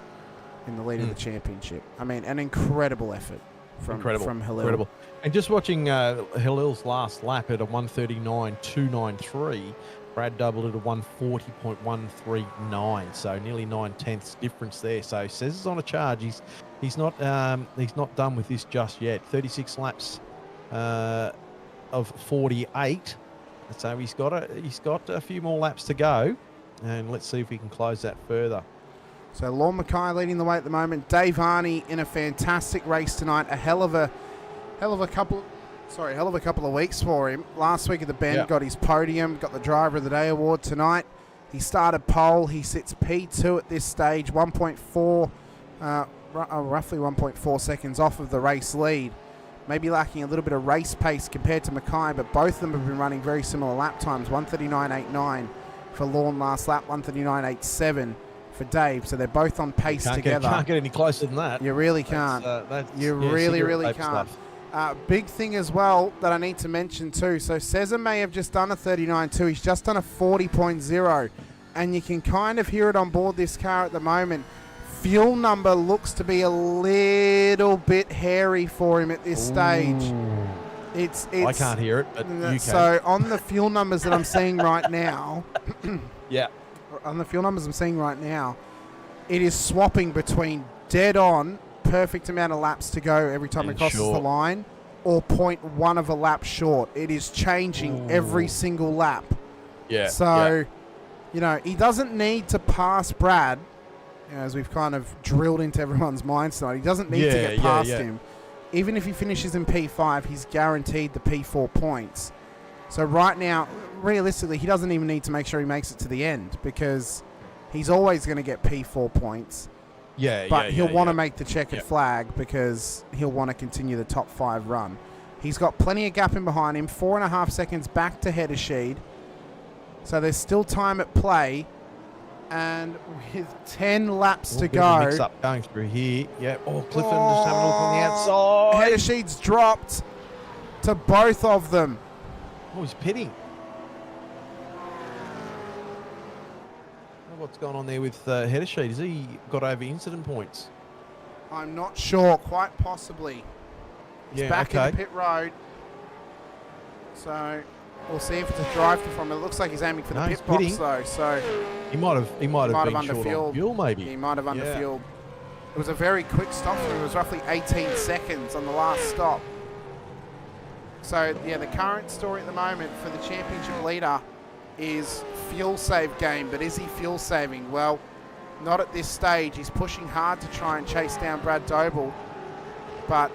S2: in the lead of the championship. I mean, an incredible effort from Halil.
S3: Incredible. And just watching Halil's last lap at a 139.293, Brad doubled it at 140.139, so nearly 9/10ths difference there. So Cesar's on a charge. He's not done with this just yet. 36 laps of 48, so he's got a few more laps to go, and let's see if we can close that further.
S2: So Lorne Mackay leading the way at the moment. Dave Harney in a fantastic race tonight. A hell of a couple of weeks for him. Last week at the Bend, got his podium, got the Driver of the Day award tonight. He started pole. He sits P2 at this stage, 1.4, roughly 1.4 seconds off of the race lead. Maybe lacking a little bit of race pace compared to Mackay, but both of them have been running very similar lap times. 139.89 for Lorne last lap, 139.87 for Dave. So they're both on pace together.
S3: Can't get any closer than that.
S2: You really can't. You really can't. Big thing as well that I need to mention too. So Cesar may have just done a 39.2. He's just done a 40.0. And you can kind of hear it on board this car at the moment. Fuel number looks to be a little bit hairy for him at this stage. It's
S3: I can't hear it, but you can.
S2: So on the fuel numbers that I'm seeing right now,
S3: on
S2: the fuel numbers I'm seeing right now, it is swapping between dead on, perfect amount of laps to go every time it crosses the line, or 0.1 of a lap short. It is changing every single lap. So, he doesn't need to pass Brad, as we've kind of drilled into everyone's minds tonight. He doesn't need to get past him. Even if he finishes in P5, he's guaranteed the P4 points. So right now, realistically, he doesn't even need to make sure he makes it to the end, because he's always going to get P4 points. But he'll want to make the checkered flag, because he'll want to continue the top 5 run. He's got plenty of gap in behind him, 4.5 seconds back to Hedesheed. So there's still time at play. And with 10 laps to go.
S3: Mix up going through here. Clifton just having a look on the outside.
S2: Hedesheed's dropped to both of them.
S3: Oh, he's pitting. What's going on there with Hedesheed? Has he got over incident points?
S2: I'm not sure. Quite possibly. He's back in the pit road. So we'll see if it's a drive from it. It looks like he's aiming for the pit box though. So
S3: he might have been short
S2: underfueled.
S3: On fuel, maybe.
S2: He might have underfueled. It was a very quick stop for him. It was roughly 18 seconds on the last stop. So the current story at the moment for the championship leader is fuel save game. But is he fuel saving? Well, not at this stage. He's pushing hard to try and chase down Brad Doble, but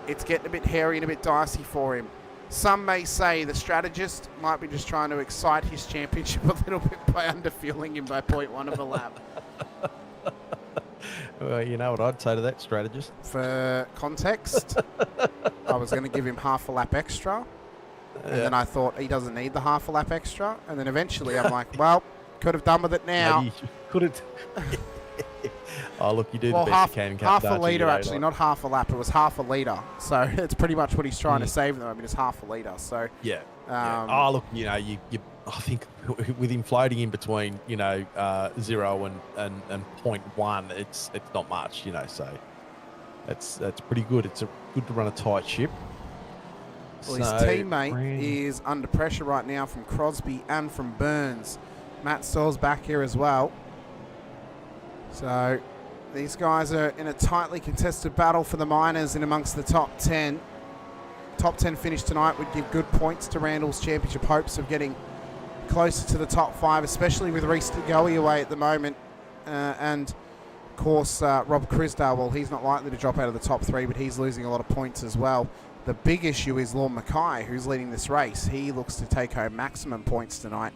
S2: it's getting a bit hairy and a bit dicey for him. Some may say the strategist might be just trying to excite his championship a little bit by underfueling him by 0.1 of a lap.
S3: Well, you know what I'd say to that strategist?
S2: For context, I was going to give him half a lap extra. And then I thought he doesn't need the half a lap extra. And then eventually I'm like, well, could have done with it now.
S3: Could have. Oh, look, you do the best you can.
S2: Half a litre, actually, not half a lap. It was half a litre. So it's pretty much what he's trying to save them. I mean, it's half a litre. So
S3: Oh, look, you I think with him floating in between, 0 and 0.1, it's not much, So that's pretty good. It's good to run a tight ship.
S2: Well, his teammate is under pressure right now from Crosby and from Burns. Matt Stoll's back here as well. So these guys are in a tightly contested battle for the minors in amongst the top 10. Top 10 finish tonight would give good points to Randall's championship hopes of getting closer to the top 5, especially with Reece Goey away at the moment. And, of course, Rob Crisdale, well, he's not likely to drop out of the top 3, but he's losing a lot of points as well. The big issue is Lorne Mackay, who's leading this race. He looks to take home maximum points tonight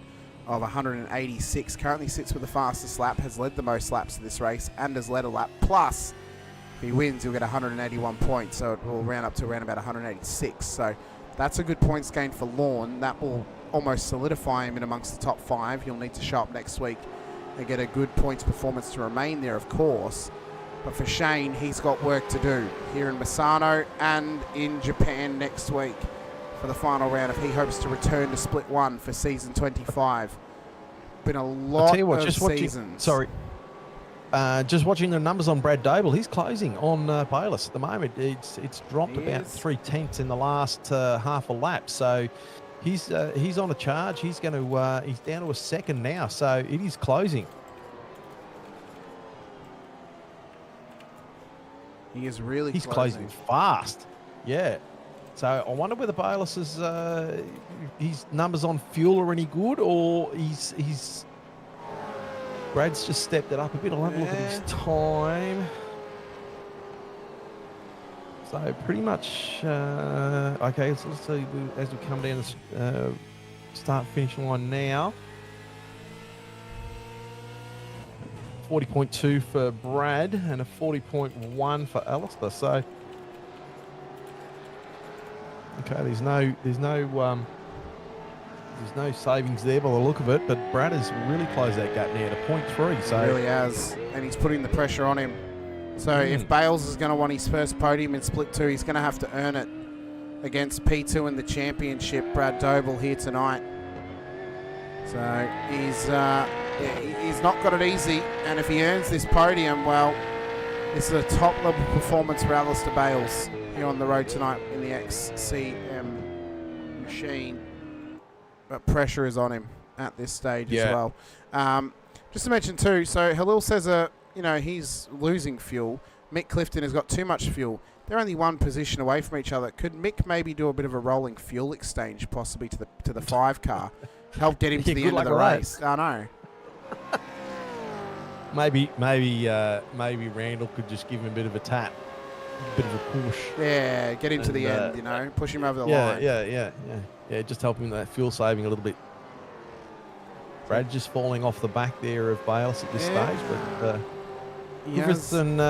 S2: of 186. Currently sits with the fastest lap, has led the most laps of this race, and has led a lap. Plus, if he wins, he'll get 181 points, so it will round up to around about 186. So that's a good points gain for Lorne. That will almost solidify him in amongst the top 5. He'll need to show up next week and get a good points performance to remain there, of course. But for Shane, he's got work to do here in Misano and in Japan next week for the final round if he hopes to return to Split 1 for season 25. Been a lot of seasons.
S3: Just watching the numbers on Brad Doble, he's closing on Bayliss at the moment. It's dropped about 3/10 in the last half a lap, so he's on a charge. He's going to he's down to a second now, so it is closing.
S2: He is really
S3: He's closing fast. Yeah. So I wonder whether Bayliss his numbers on fuel are any good, or he's Brad's just stepped it up a bit. I'll have a look at his time. So pretty much okay. So let's see as we come down the start finish line now. 40.2 for Brad and a 40.1 for Alistair. So, okay, there's no savings there by the look of it. But Brad has really closed that gap now to 0.3. So
S2: he really has, and he's putting the pressure on him. So if Bales is going to want his first podium in Split 2, he's going to have to earn it against P2 in the championship. Brad Doble here tonight. So he's not got it easy, and if he earns this podium, well, this is a top-level performance for Alistair Bales here on the road tonight in the XCM machine. But pressure is on him at this stage as well. Just to mention too, so Halil says, he's losing fuel. Mick Clifton has got too much fuel. They're only one position away from each other. Could Mick maybe do a bit of a rolling fuel exchange, possibly to the 5 car? Help get him to the end of the race. I know.
S3: Maybe Randall could just give him a bit of a tap, a bit of a push.
S2: Yeah, get him to the end, push him over the line.
S3: Yeah, just help him with that fuel saving a little bit. Brad just falling off the back there of Bayliss at this stage, but Griffiths and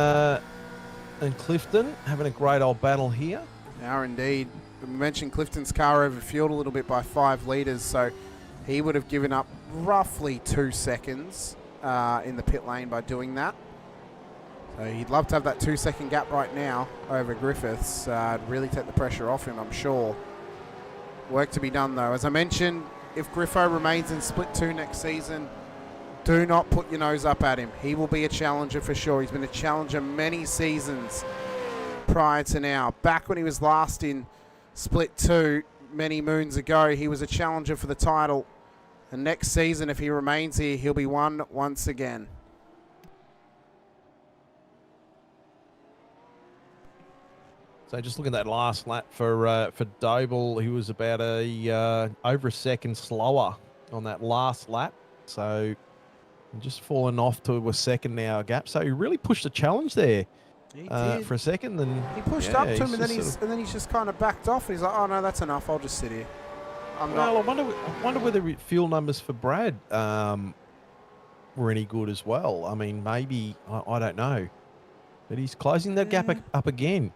S3: Clifton having a great old battle here.
S2: They are indeed. We mentioned Clifton's car overfueled a little bit by 5 litres, so he would have given up roughly 2 seconds in the pit lane by doing that. So he'd love to have that 2-second gap right now over Griffiths. Really take the pressure off him, I'm sure. Work to be done, though. As I mentioned, if Griffo remains in Split 2 next season, do not put your nose up at him. He will be a challenger for sure. He's been a challenger many seasons prior to now. Back when he was last in Split 2 many moons ago, he was a challenger for the title. And next season, if he remains here, he'll be one once again.
S3: So just looking at that last lap for Doble, he was about over a second slower on that last lap. So just falling off to a second now gap. So he really pushed the challenge there for a second. Then
S2: he pushed up to him, and then he's just kind of backed off. He's like, "Oh no, that's enough. I'll just sit here."
S3: I wonder whether fuel numbers for Brad were any good as well. I mean, maybe I don't know, but he's closing that gap up again.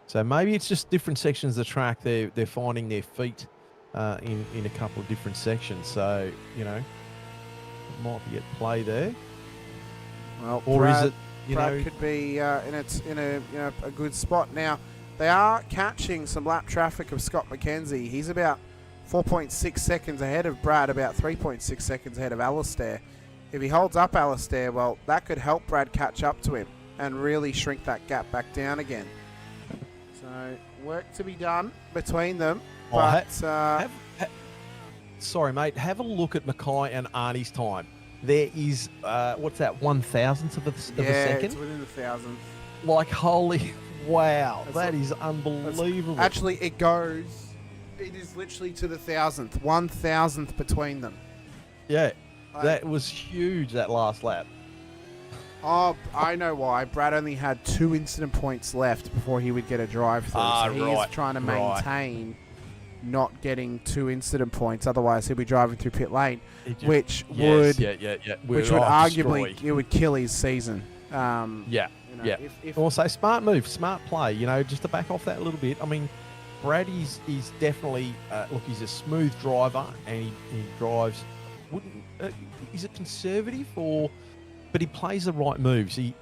S3: So maybe it's just different sections of the track. They're finding their feet in a couple of different sections. So it might be at play there.
S2: Well,
S3: or
S2: Brad,
S3: is it
S2: Brad could be in a good spot now. They are catching some lap traffic of Scott McKenzie. He's about 4.6 seconds ahead of Brad, about 3.6 seconds ahead of Alistair. If he holds up Alistair, well, that could help Brad catch up to him and really shrink that gap back down again. So, work to be done between them.
S3: Sorry, mate. Have a look at Mackay and Arnie's time. There is, what's that, 1,000th of a second?
S2: Yeah, it's within the thousandth.
S3: Like, holy, wow. That is unbelievable.
S2: Actually, it is literally to the 1,000th. 1,000th between them.
S3: Yeah, that was huge, that last lap.
S2: Oh, I know why. Brad only had 2 incident points left before he would get a drive through. So he's trying to maintain not getting 2 incident points. Otherwise, he'll be driving through pit lane, which would arguably it would kill his season.
S3: Also, smart move, smart play. Just to back off that a little bit. I mean, Brad is definitely look. He's a smooth driver, and he drives. Is it conservative but he plays the right moves. He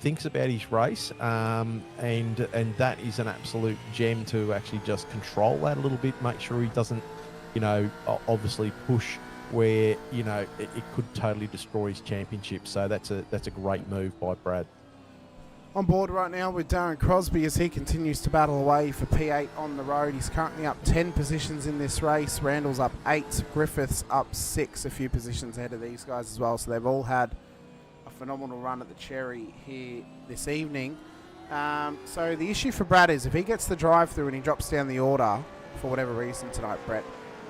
S3: thinks about his race, and that is an absolute gem to actually just control that a little bit. Make sure he doesn't, obviously push where it could totally destroy his championship. So that's a great move by Brad.
S2: On board right now with Darren Crosby as he continues to battle away for P8 on the road. He's currently up 10 positions in this race. Randall's up 8, Griffiths up 6, a few positions ahead of these guys as well. So they've all had a phenomenal run at the Cherry here this evening. So the issue for Brad is if he gets the drive through and he drops down the order for whatever reason tonight, Brett,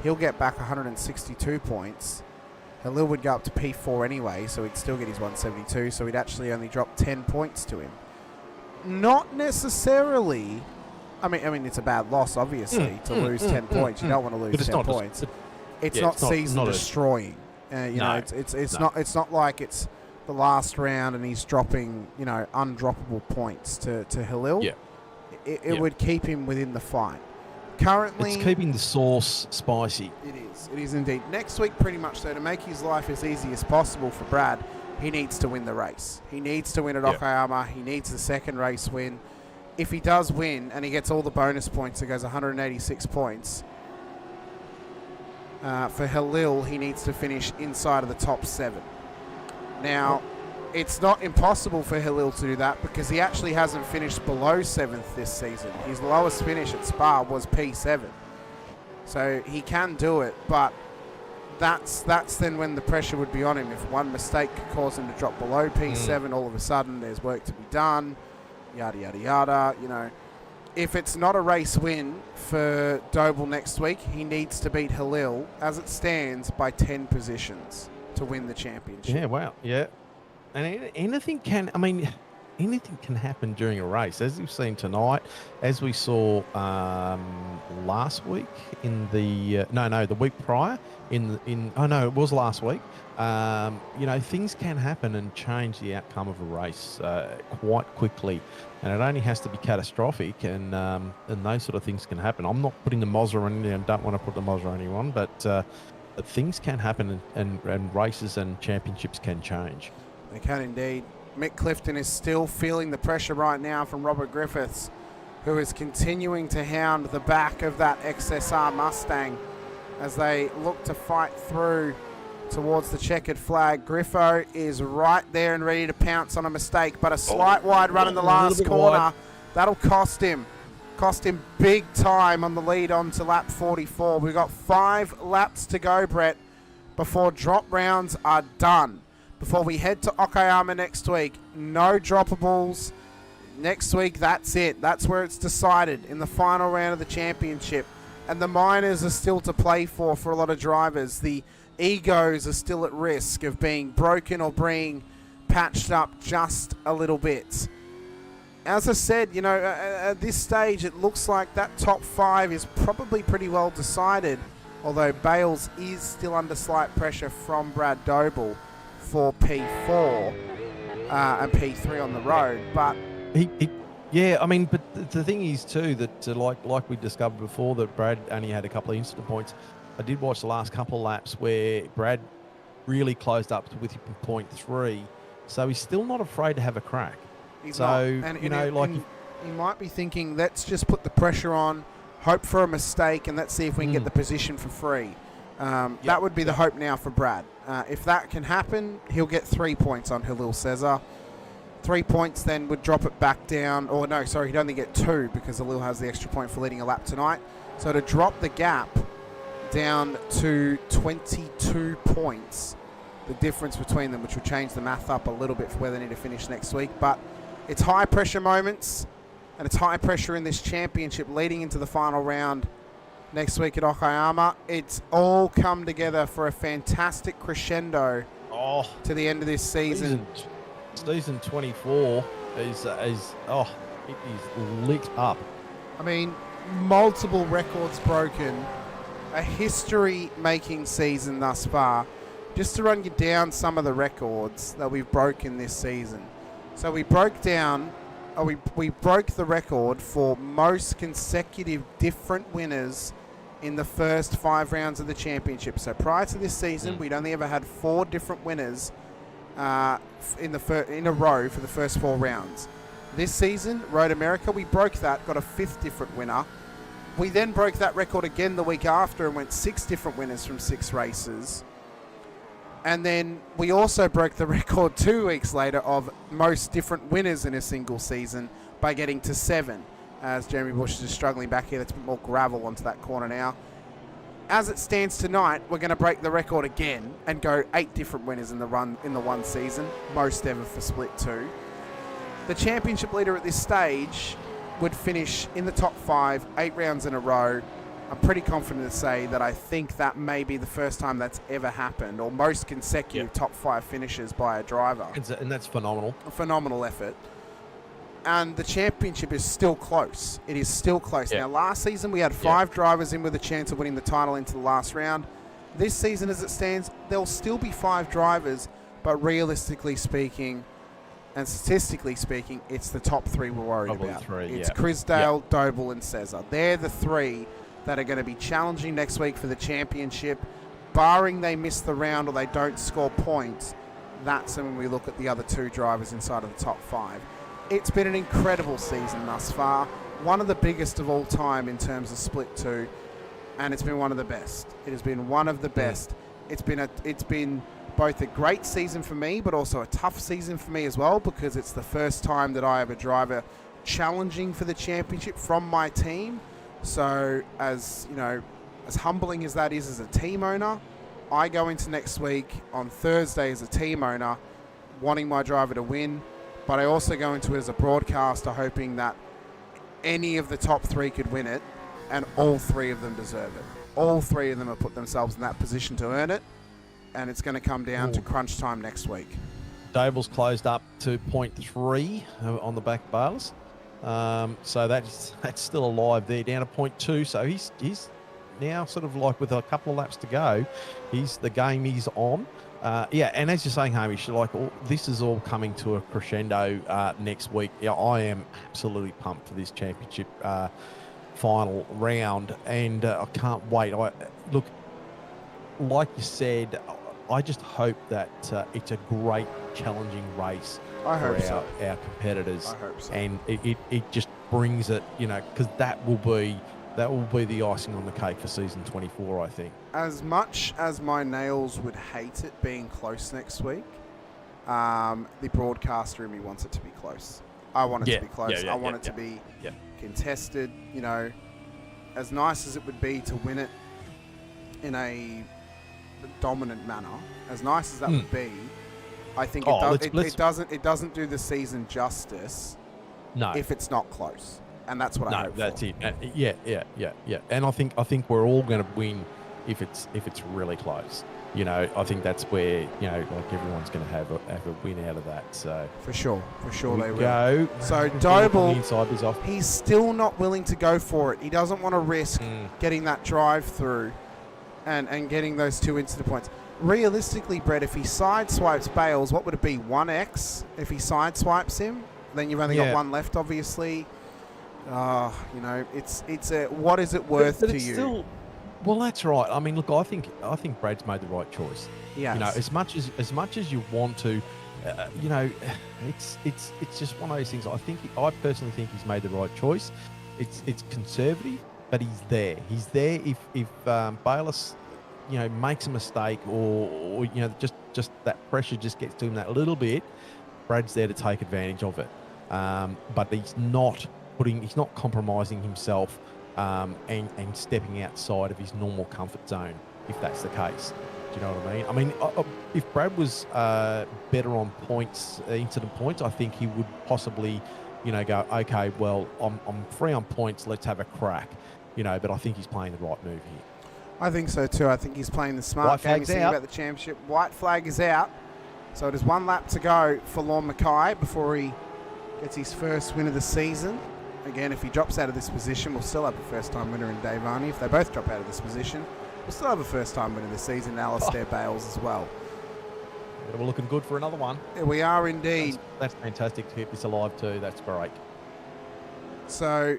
S2: he'll get back 162 points. Halil would go up to P4 anyway, so he'd still get his 172, so he'd actually only drop 10 points to him. Not necessarily. I mean, it's a bad loss, obviously, to lose 10 points. You don't want to lose 10 points. It's not season destroying. It's not like it's the last round and he's dropping, undroppable points to Halil. Yeah. It would keep him within the fight. Currently,
S3: it's keeping the sauce spicy.
S2: It is indeed. Next week, pretty much so, to make his life as easy as possible for Brad, he needs to win the race. He needs to win at Okayama. He needs the second race win. If he does win and he gets all the bonus points, it goes 186 points. For Halil, he needs to finish inside of the top 7. Now, it's not impossible for Halil to do that because he actually hasn't finished below 7th this season. His lowest finish at Spa was P7. So he can do it, but that's then when the pressure would be on him. If one mistake could cause him to drop below P7, all of a sudden there's work to be done, yada, yada, yada. If it's not a race win for Doble next week, he needs to beat Halil, as it stands, by 10 positions to win the championship.
S3: Yeah, wow, yeah. And anything can happen during a race, as we've seen tonight, as we saw last week in the the week prior it was last week. Things can happen and change the outcome of a race quite quickly, and it only has to be catastrophic, and those sort of things can happen. I'm not putting the Mozza on anyone. Don't want to put the Mozza on anyone, but things can happen, and races and championships can change.
S2: They can indeed. Mick Clifton is still feeling the pressure right now from Robert Griffiths, who is continuing to hound the back of that XSR Mustang as they look to fight through towards the checkered flag. Griffo is right there and ready to pounce on a mistake, but a slight wide run in the last corner. Wide. That'll cost him big time on the lead on to lap 44. We've got 5 laps to go, Brett, before drop rounds are done. Before we head to Okayama next week, no droppables. Next week, that's it. That's where it's decided in the final round of the championship. And the minors are still to play for a lot of drivers. The egos are still at risk of being broken or being patched up just a little bit. As I said, at this stage, it looks like that top 5 is probably pretty well decided, although Bales is still under slight pressure from Brad Doble for P4 and P3 on the road, but
S3: but the thing is too that like we discovered before, that Brad only had a couple of incident points. I did watch the last couple of laps where Brad really closed up with point 3, so he's still not afraid to have a crack.
S2: He's not. And, he might be thinking, let's just put the pressure on, hope for a mistake, and let's see if we can get the position for free. That would be the hope now for Brad. If that can happen, he'll get 3 points on Halil Cesar. 3 points then would drop it back down. Or no, sorry, he'd only get 2 because Halil has the extra point for leading a lap tonight. So to drop the gap down to 22 points, the difference between them, which will change the math up a little bit for where they need to finish next week. But it's high pressure moments, and it's high pressure in this championship leading into the final round next week at Okayama. It's all come together for a fantastic crescendo to the end of this season.
S3: Season 24 is it is lit up.
S2: I mean, multiple records broken, a history-making season thus far. Just to run you down some of the records that we've broken this season. So we broke down, we broke the record for most consecutive different winners in the first 5 rounds of the championship. So prior to this season, we'd only ever had 4 different winners in a row for the first 4 rounds. This season, Road America, we broke that, got a 5th different winner. We then broke that record again the week after and went 6 different winners from 6 races. And then we also broke the record 2 weeks later of most different winners in a single season by getting to 7. As Jeremy Bush is just struggling back here, let's put more gravel onto that corner now. As it stands tonight, we're going to break the record again and go 8 different winners in the one season, most ever for Split 2. The championship leader at this stage would finish in the top 5, 8 rounds in a row. I'm pretty confident to say that I think that may be the first time that's ever happened, or most consecutive top 5 finishes by a driver.
S3: And that's phenomenal.
S2: A phenomenal effort. And the championship is still close. It is still close. Now, last season we had 5 drivers in with a chance of winning the title into the last round. This season, as it stands, there'll still be 5 drivers, but realistically speaking, and statistically speaking, it's the top 3 we're worried about. It's Crisdale, Doble, and Cesar. They're the 3 that are going to be challenging next week for the championship. Barring they miss the round or they don't score points, that's when we look at the other 2 drivers inside of the top 5. It's been an incredible season thus far. One of the biggest of all time in terms of Split 2, and it's been one of the best. It has been one of the best. It's been both a great season for me, but also a tough season for me as well, because it's the first time that I have a driver challenging for the championship from my team. So, as you know, as humbling as that is as a team owner, I go into next week on Thursday as a team owner, wanting my driver to win, but I also go into it as a broadcaster, hoping that any of the top 3 could win it, and all 3 of them deserve it. All 3 of them have put themselves in that position to earn it, and it's going to come down to crunch time next week.
S3: Dable's closed up to 0.3 on the back bars. So that's still alive there, down to 0.2. So he's now sort of like with a couple of laps to go, the game is on. And as you're saying, Hamish, like this is all coming to a crescendo next week. Yeah, I am absolutely pumped for this championship final round, and I can't wait. Look, like you said, I just hope that it's a great, challenging race for our competitors.
S2: I hope so.
S3: And it just brings it, because that will be the icing on the cake for season 24, I think.
S2: As much as my nails would hate it being close next week, the broadcaster in me wants it to be close. I want it to be close. I want it to be contested. As nice as it would be to win it in a dominant manner, as nice as that would be, I think it doesn't do the season justice.
S3: No,
S2: if it's not close, and that's what I hope.
S3: That's it. Yeah. And I think we're all going to win if it's really close. I think that's where like everyone's going to have a win out of that. So
S2: for sure they will.
S3: Go.
S2: So Doble, he's still not willing to go for it. He doesn't want to risk getting that drive through and getting those 2 incident points. Realistically, Brett, if he sideswipes Bales, what would it be? 1x if he sideswipes him? Then you've only got 1 left, obviously. It's a what is it worth to you?
S3: Still, well, that's right. I mean, look, I think Brad's made the right choice.
S2: Yeah.
S3: As much as you want to, it's just one of those things. I personally think he's made the right choice. It's conservative, but he's there. He's there if Bayless, makes a mistake or just that pressure just gets to him that little bit. Brad's there to take advantage of it, but he's not compromising himself and stepping outside of his normal comfort zone, if that's the case. Do you know what I mean? I mean, if Brad was better on points, incident points, I think he would possibly, go, okay, well, I'm free on points, let's have a crack. But I think he's playing the right move here.
S2: I think so too. I think he's playing the smart game. He's thinking about the championship. White flag is out. So it is 1 lap to go for Lorne Mackay before he gets his first win of the season. again, if he drops out of this position, we'll still have a first-time winner in Dave Varney. If they both drop out of this position, we'll still have a first-time winner this season in Alistair Bales as well.
S3: Yeah, we're looking good for another one.
S2: We are indeed.
S3: That's fantastic to keep this alive too. That's great.
S2: So,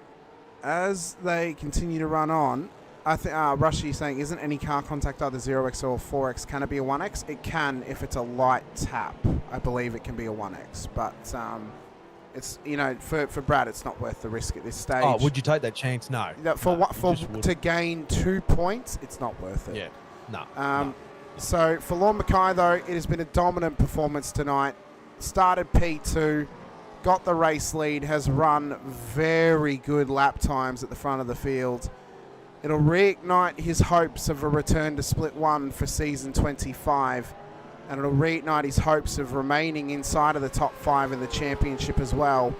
S2: as they continue to run on, I think Rushy saying, isn't any car contact either 0x or 4x? Can it be a 1x? It can if it's a light tap. I believe it can be a 1x, but it's, you know, for Brad, it's not worth the risk at this stage.
S3: Oh, would you take that chance? No.
S2: To gain 2 points, it's not worth it.
S3: Yeah. No.
S2: No. So for Lorne Mackay, though, it has been a dominant performance tonight. Started P2, got the race lead, has run very good lap times at the front of the field. It'll reignite his hopes of a return to Split 1 for season 25. And it'll reignite his hopes of remaining inside of the top 5 in the championship as well.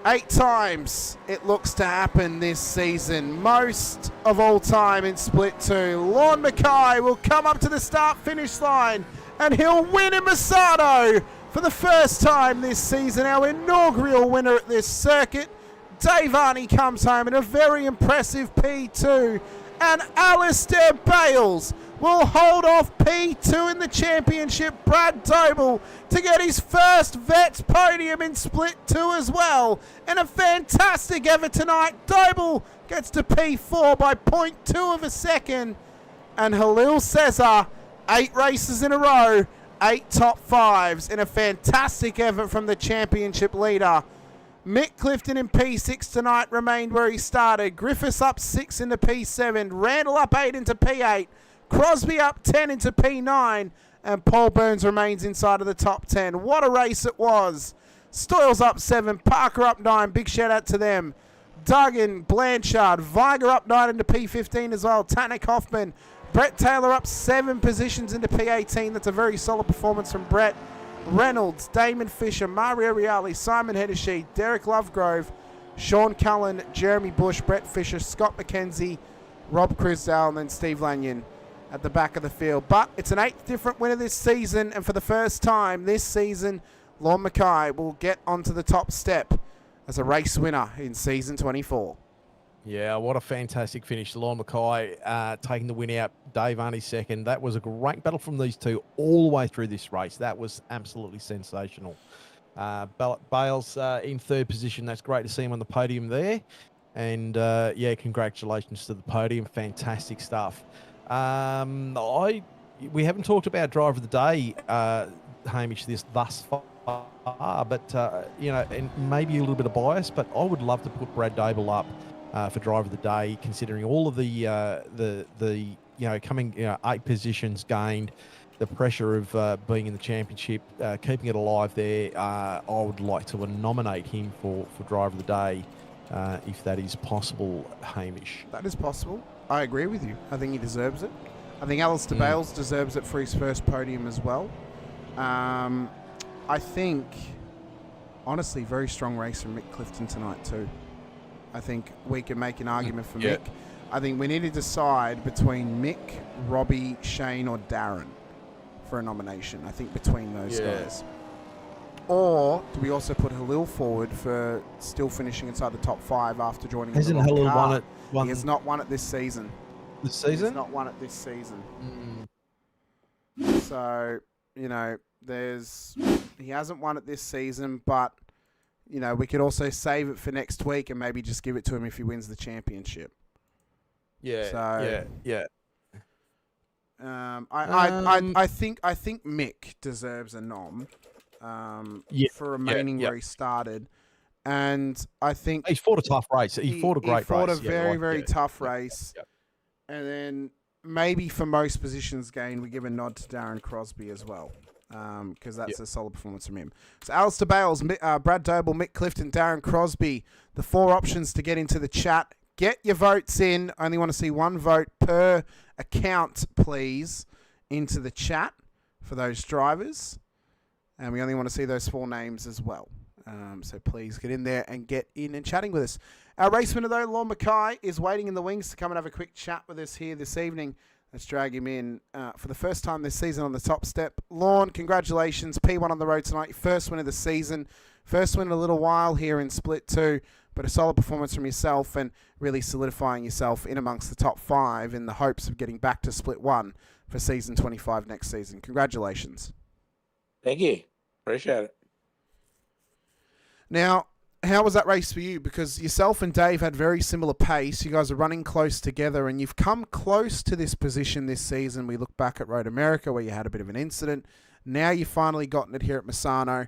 S2: 8 times it looks to happen this season. Most of all time in Split 2. Lorne Mackay will come up to the start-finish line and he'll win in Misano for the first time this season. Our inaugural winner at this circuit. Dave Varney comes home in a very impressive P2. And Alistair Bales will hold off P2 in the championship, Brad Doble, to get his first Vets podium in Split 2 as well. And a fantastic effort tonight. Doble gets to P4 by 0.2 of a second. And Halil Cesar, 8 races in a row, 8 top 5s in a fantastic effort from the championship leader. Mick Clifton in P6 tonight remained where he started. Griffiths up 6 into P7. Randall up 8 into P8. Crosby up 10 into P9. And Paul Burns remains inside of the top 10. What a race it was. Stoyles up 7. Parker up 9. Big shout out to them. Duggan, Blanchard, Viger up 9 into P15 as well. Tanik Hoffman. Brett Taylor up 7 positions into P18. That's a very solid performance from Brett. Reynolds, Damon Fisher, Mario Reale, Simon Hedershe, Derek Lovegrove, Sean Cullen, Jeremy Bush, Brett Fisher, Scott McKenzie, Rob Crisdale, and then Steve Lanyon at the back of the field. But it's an 8th different winner this season, and for the first time this season, Lorne Mackay will get onto the top step as a race winner in season 24.
S3: Yeah, what a fantastic finish. Lorne Mackay taking the win out, Dave Varney second. That was a great battle from these two all the way through this race. That was absolutely sensational. Bales in 3rd position. That's great to see him on the podium there. And, yeah, congratulations to the podium. Fantastic stuff. We haven't talked about driver of the day, Hamish, thus far, but, you know, and maybe a little bit of bias, but I would love to put Brad Doble up for driver of the day, considering all of the you know, coming 8 positions gained, the pressure of being in the championship, keeping it alive there. I would like to nominate him for driver of the day, if that is possible, Hamish.
S2: That is possible. I agree with you. I think he deserves it. I think Alistair Bales deserves it for his first podium as well. I think, honestly, very strong race from Mick Clifton tonight too. I think we can make an argument for Mick. I think we need to decide between Mick, Robbie, Shane, or Darren for a nomination. I think between those guys. Or do we also put Halil forward for still finishing inside the top 5 after joining?
S3: Hasn't Halil won it?
S2: He has not won it this season.
S3: This season?
S2: He has not won it this season. So, you know, he hasn't won it this season, but you know, we could also save it for next week and maybe just give it to him if he wins the championship.
S3: Yeah.
S2: So,
S3: yeah.
S2: I think Mick deserves a nom for remaining where he started, and I think
S3: he fought a tough race. He fought a great race.
S2: He fought a very tough race, and then maybe for most positions gained, we give a nod to Darren Crosby as well. Because that's a solid performance from him. So Alistair Bales, Brad Doble, Mick Clifton, Darren Crosby, the 4 options to get into the chat. Get your votes in. I only want to see 1 vote per account, please, into the chat for those drivers. And we only want to see those 4 names as well. So please get in there and get in and chatting with us. Our race winner, though, Lorne Mackay, is waiting in the wings to come and have a quick chat with us here this evening. Let's drag him in for the first time this season on the top step. Lorne, congratulations. P1 on the road tonight. Your first win of the season. First win in a little while here in Split 2, but a solid performance from yourself and really solidifying yourself in amongst the top 5 in the hopes of getting back to Split 1 for season 25 next season. Congratulations.
S4: Thank you. Appreciate it.
S2: Now, how was that race for you? Because yourself and Dave had very similar pace. You guys are running close together, and you've come close to this position this season. We look back at Road America, where you had a bit of an incident. Now you've finally gotten it here at Misano.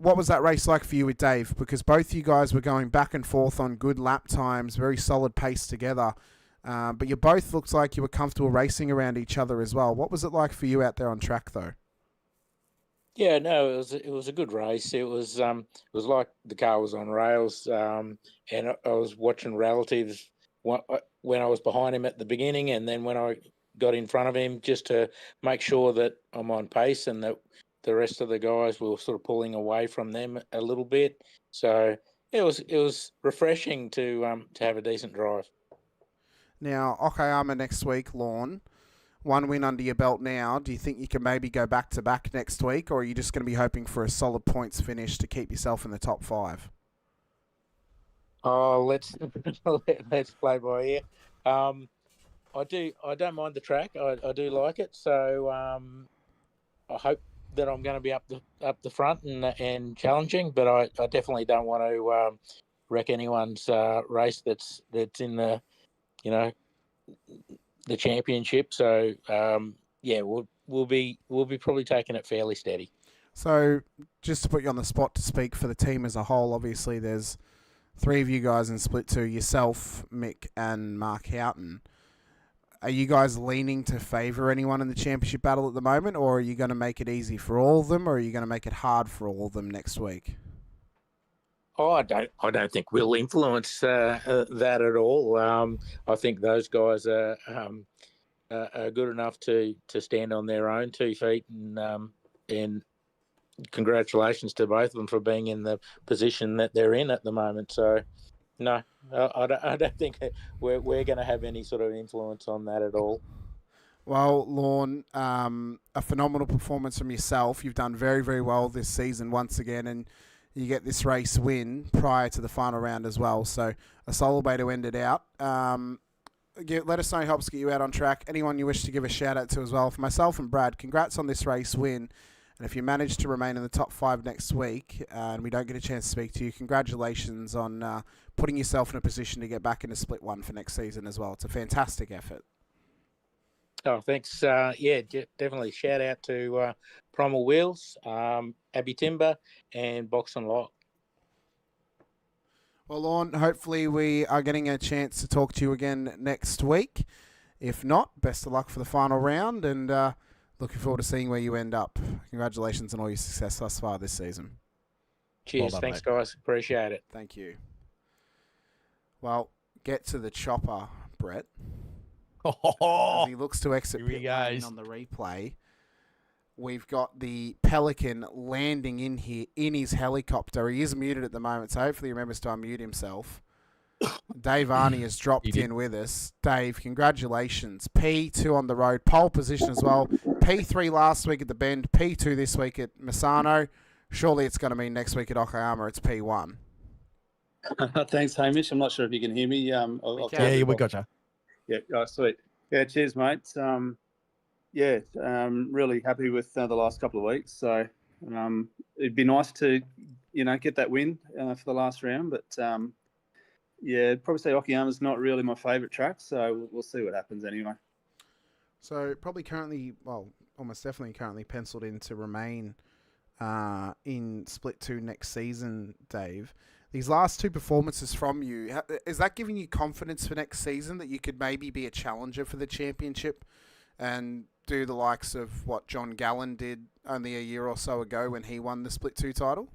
S2: What was that race like for you with Dave? Because both you guys were going back and forth on good lap times, very solid pace together. But you both looked like you were comfortable racing around each other as well. What was it like for you out there on track, though?
S4: Yeah, no, it was a good race. It was like the car was on rails, and I was watching relatives when I was behind him at the beginning, and then when I got in front of him, just to make sure that I'm on pace and that the rest of the guys were sort of pulling away from them a little bit. So it was refreshing to have a decent drive.
S2: Now, Okayama next week, Lorne. 1 win under your belt now. Do you think you can maybe go back-to-back next week, or are you just going to be hoping for a solid points finish to keep yourself in the top 5?
S4: Oh, let's play by ear. I don't mind the track. I do like it. So I hope that I'm going to be up the front and challenging, but I definitely don't want to wreck anyone's race that's in the the championship. So yeah, we'll be probably taking it fairly steady.
S2: So just to put you on the spot to speak for the team as a whole, obviously there's 3 of you guys in Split 2, yourself, Mick and Mark Houghton. Are you guys leaning to favour anyone in the championship battle at the moment, or are you going to make it easy for all of them, or are you going to make it hard for all of them next week?
S4: Oh, I don't think we'll influence that at all. I think those guys are good enough to stand on their own 2 feet, and congratulations to both of them for being in the position that they're in at the moment. So, no, I don't think we're going to have any sort of influence on that at all.
S2: Well, Lorne, a phenomenal performance from yourself. You've done very, very well this season once again, and you get this race win prior to the final round as well. So a solid way to end it out. Let us know who helps get you out on track. Anyone you wish to give a shout out to as well. For myself and Brad, congrats on this race win. And if you manage to remain in the top 5 next week and we don't get a chance to speak to you, congratulations on putting yourself in a position to get back into Split 1 for next season as well. It's a fantastic effort.
S4: Oh, thanks. Yeah, definitely shout out to Primal Wheels, Abbey Timber, and Box and Lock.
S2: Well, Lorne, hopefully we are getting a chance to talk to you again next week. If not, best of luck for the final round, and looking forward to seeing where you end up. Congratulations on all your success thus far this season.
S4: Cheers.
S3: Well done,
S4: thanks,
S3: mate.
S4: guys. Appreciate it.
S2: Thank you. Well, get to the chopper, Brett. As he looks to exit
S3: Here he
S2: pit lane
S3: goes.
S2: on the replay. We've got the Pelican landing in here in his helicopter. He is muted at the moment, so hopefully he remembers to unmute himself. Dave Arney has dropped in with us. Dave, congratulations. P2 on the road, pole position as well. P3 last week at the Bend, P2 this week at Misano. Surely it's going to mean next week at Okayama it's P1.
S5: Thanks, Hamish. I'm not sure if you can hear me.
S3: Yeah, we got you.
S5: Yeah, oh, sweet. Yeah, cheers, mate. Really happy with the last couple of weeks. So it'd be nice to, get that win for the last round. But probably say Okayama's not really my favourite track. So we'll see what happens anyway.
S2: So probably almost definitely currently penciled in to remain in Split 2 next season, Dave. These last 2 performances from you, is that giving you confidence for next season that you could maybe be a challenger for the championship and do the likes of what John Gallen did only a year or so ago when he won the Split 2 title?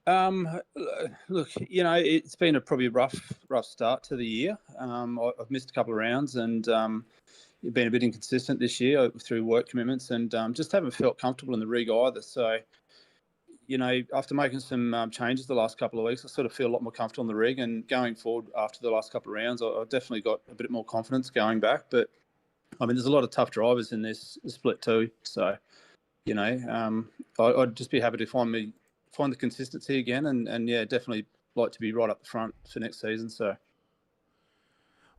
S5: Look, it's been probably a rough start to the year. I've missed a couple of rounds and been a bit inconsistent this year through work commitments and just haven't felt comfortable in the rig either. So, after making some changes the last couple of weeks, I sort of feel a lot more comfortable in the rig, and going forward after the last couple of rounds, I've definitely got a bit more confidence going back. But I mean, there's a lot of tough drivers in this Split 2. So, I'd just be happy to find me, find the consistency again, and yeah, definitely like to be right up the front for next season. So.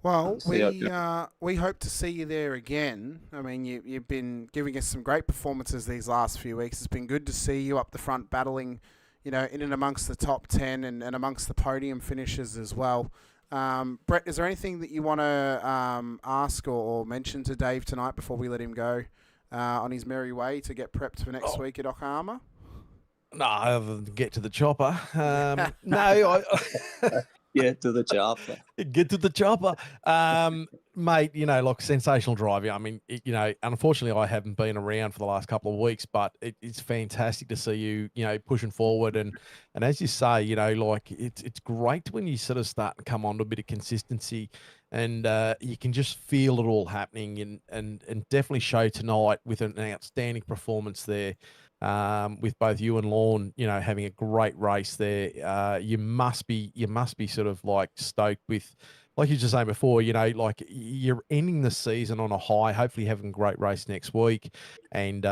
S2: Well,
S5: See how it goes.
S2: we hope to see you there again. I mean, you've been giving us some great performances these last few weeks. It's been good to see you up the front battling, in and amongst the top 10 and amongst the podium finishers as well. Brett, is there anything that you want to ask or mention to Dave tonight before we let him go on his merry way to get prepped for next week at Yokohama?
S3: No, other than get to the chopper. No,
S5: Get to the chopper.
S3: Get to the chopper. Mate, like sensational driver. I mean, unfortunately I haven't been around for the last couple of weeks, but it's fantastic to see you, pushing forward. And as you say, like it's great when you sort of start to come on to a bit of consistency and you can just feel it all happening and definitely show tonight with an outstanding performance there. With both you and Lorne, having a great race there, you must be sort of like stoked with, like you were just saying before, like you're ending the season on a high, hopefully having a great race next week, and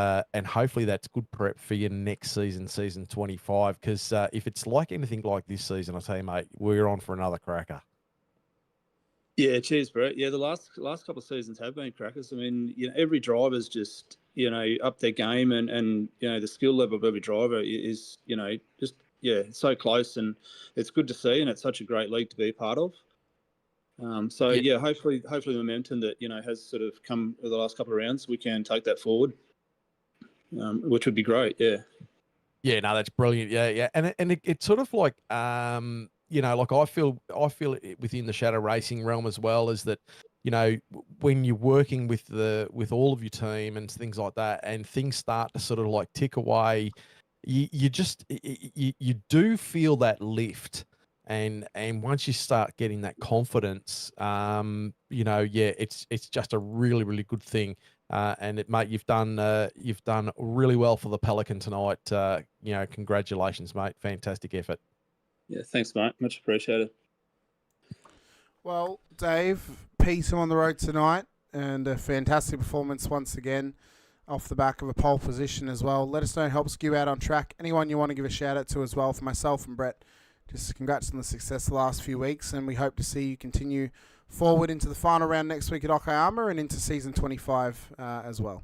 S3: hopefully that's good prep for your next season, season 25. Because if it's like anything like this season, I tell you, mate, we're on for another cracker.
S5: Yeah, cheers, Brett. Yeah, the last couple of seasons have been crackers. I mean, every driver's just up their game, and the skill level of every driver is just so close, and it's good to see, and it's such a great league to be a part of. Hopefully the momentum that has sort of come over the last couple of rounds, we can take that forward, which would be great.
S3: Yeah, no, that's brilliant. Yeah, and it's sort of like like I feel it within the shadow racing realm as well, is that when you're working with all of your team and things like that, and things start to sort of like tick away, you do feel that lift, and once you start getting that confidence, it's just a really, really good thing. And mate, you've done really well for the Pelican tonight. Congratulations, mate. Fantastic effort.
S5: Yeah, thanks, mate. Much appreciated.
S2: Well, Dave, peace on the road tonight, and a fantastic performance once again off the back of a pole position as well. Let us know, helps you out on track. Anyone you want to give a shout out to as well, for myself and Brett, just congrats on the success the last few weeks, and we hope to see you continue forward into the final round next week at Okayama and into season 25 as well.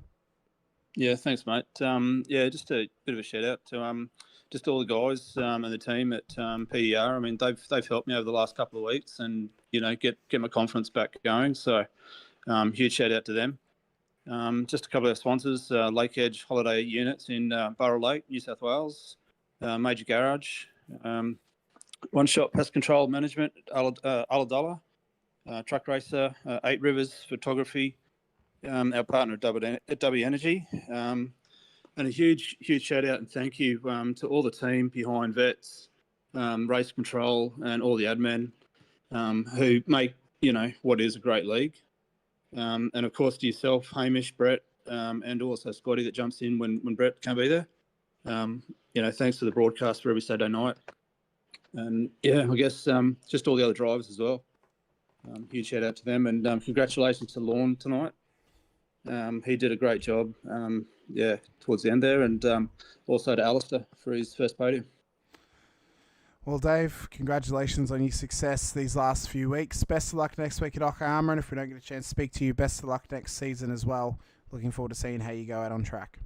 S5: Yeah, thanks, mate. Just a bit of a shout out to just all the guys and the team at PER. I mean, they've helped me over the last couple of weeks, and get my confidence back going. So, huge shout out to them. Just a couple of sponsors: Lake Edge Holiday Units in Burra Lake, New South Wales, Major Garage, One Shot Pest Control Management, Ulladulla, Truck Racer, 8 Rivers Photography, our partner at W Energy. And a huge shout out and thank you to all the team behind Vets, Race Control, and all the admin who make what is a great league. And of course to yourself, Hamish, Brett, and also Scotty that jumps in when Brett can't be there. Thanks to the broadcast for every Saturday night. And I guess just all the other drivers as well. Huge shout out to them, and congratulations to Lorne tonight. He did a great job, towards the end there, and also to Alistair for his first podium.
S2: Well, Dave, congratulations on your success these last few weeks. Best of luck next week at Okayama, and if we don't get a chance to speak to you, best of luck next season as well. Looking forward to seeing how you go out on track.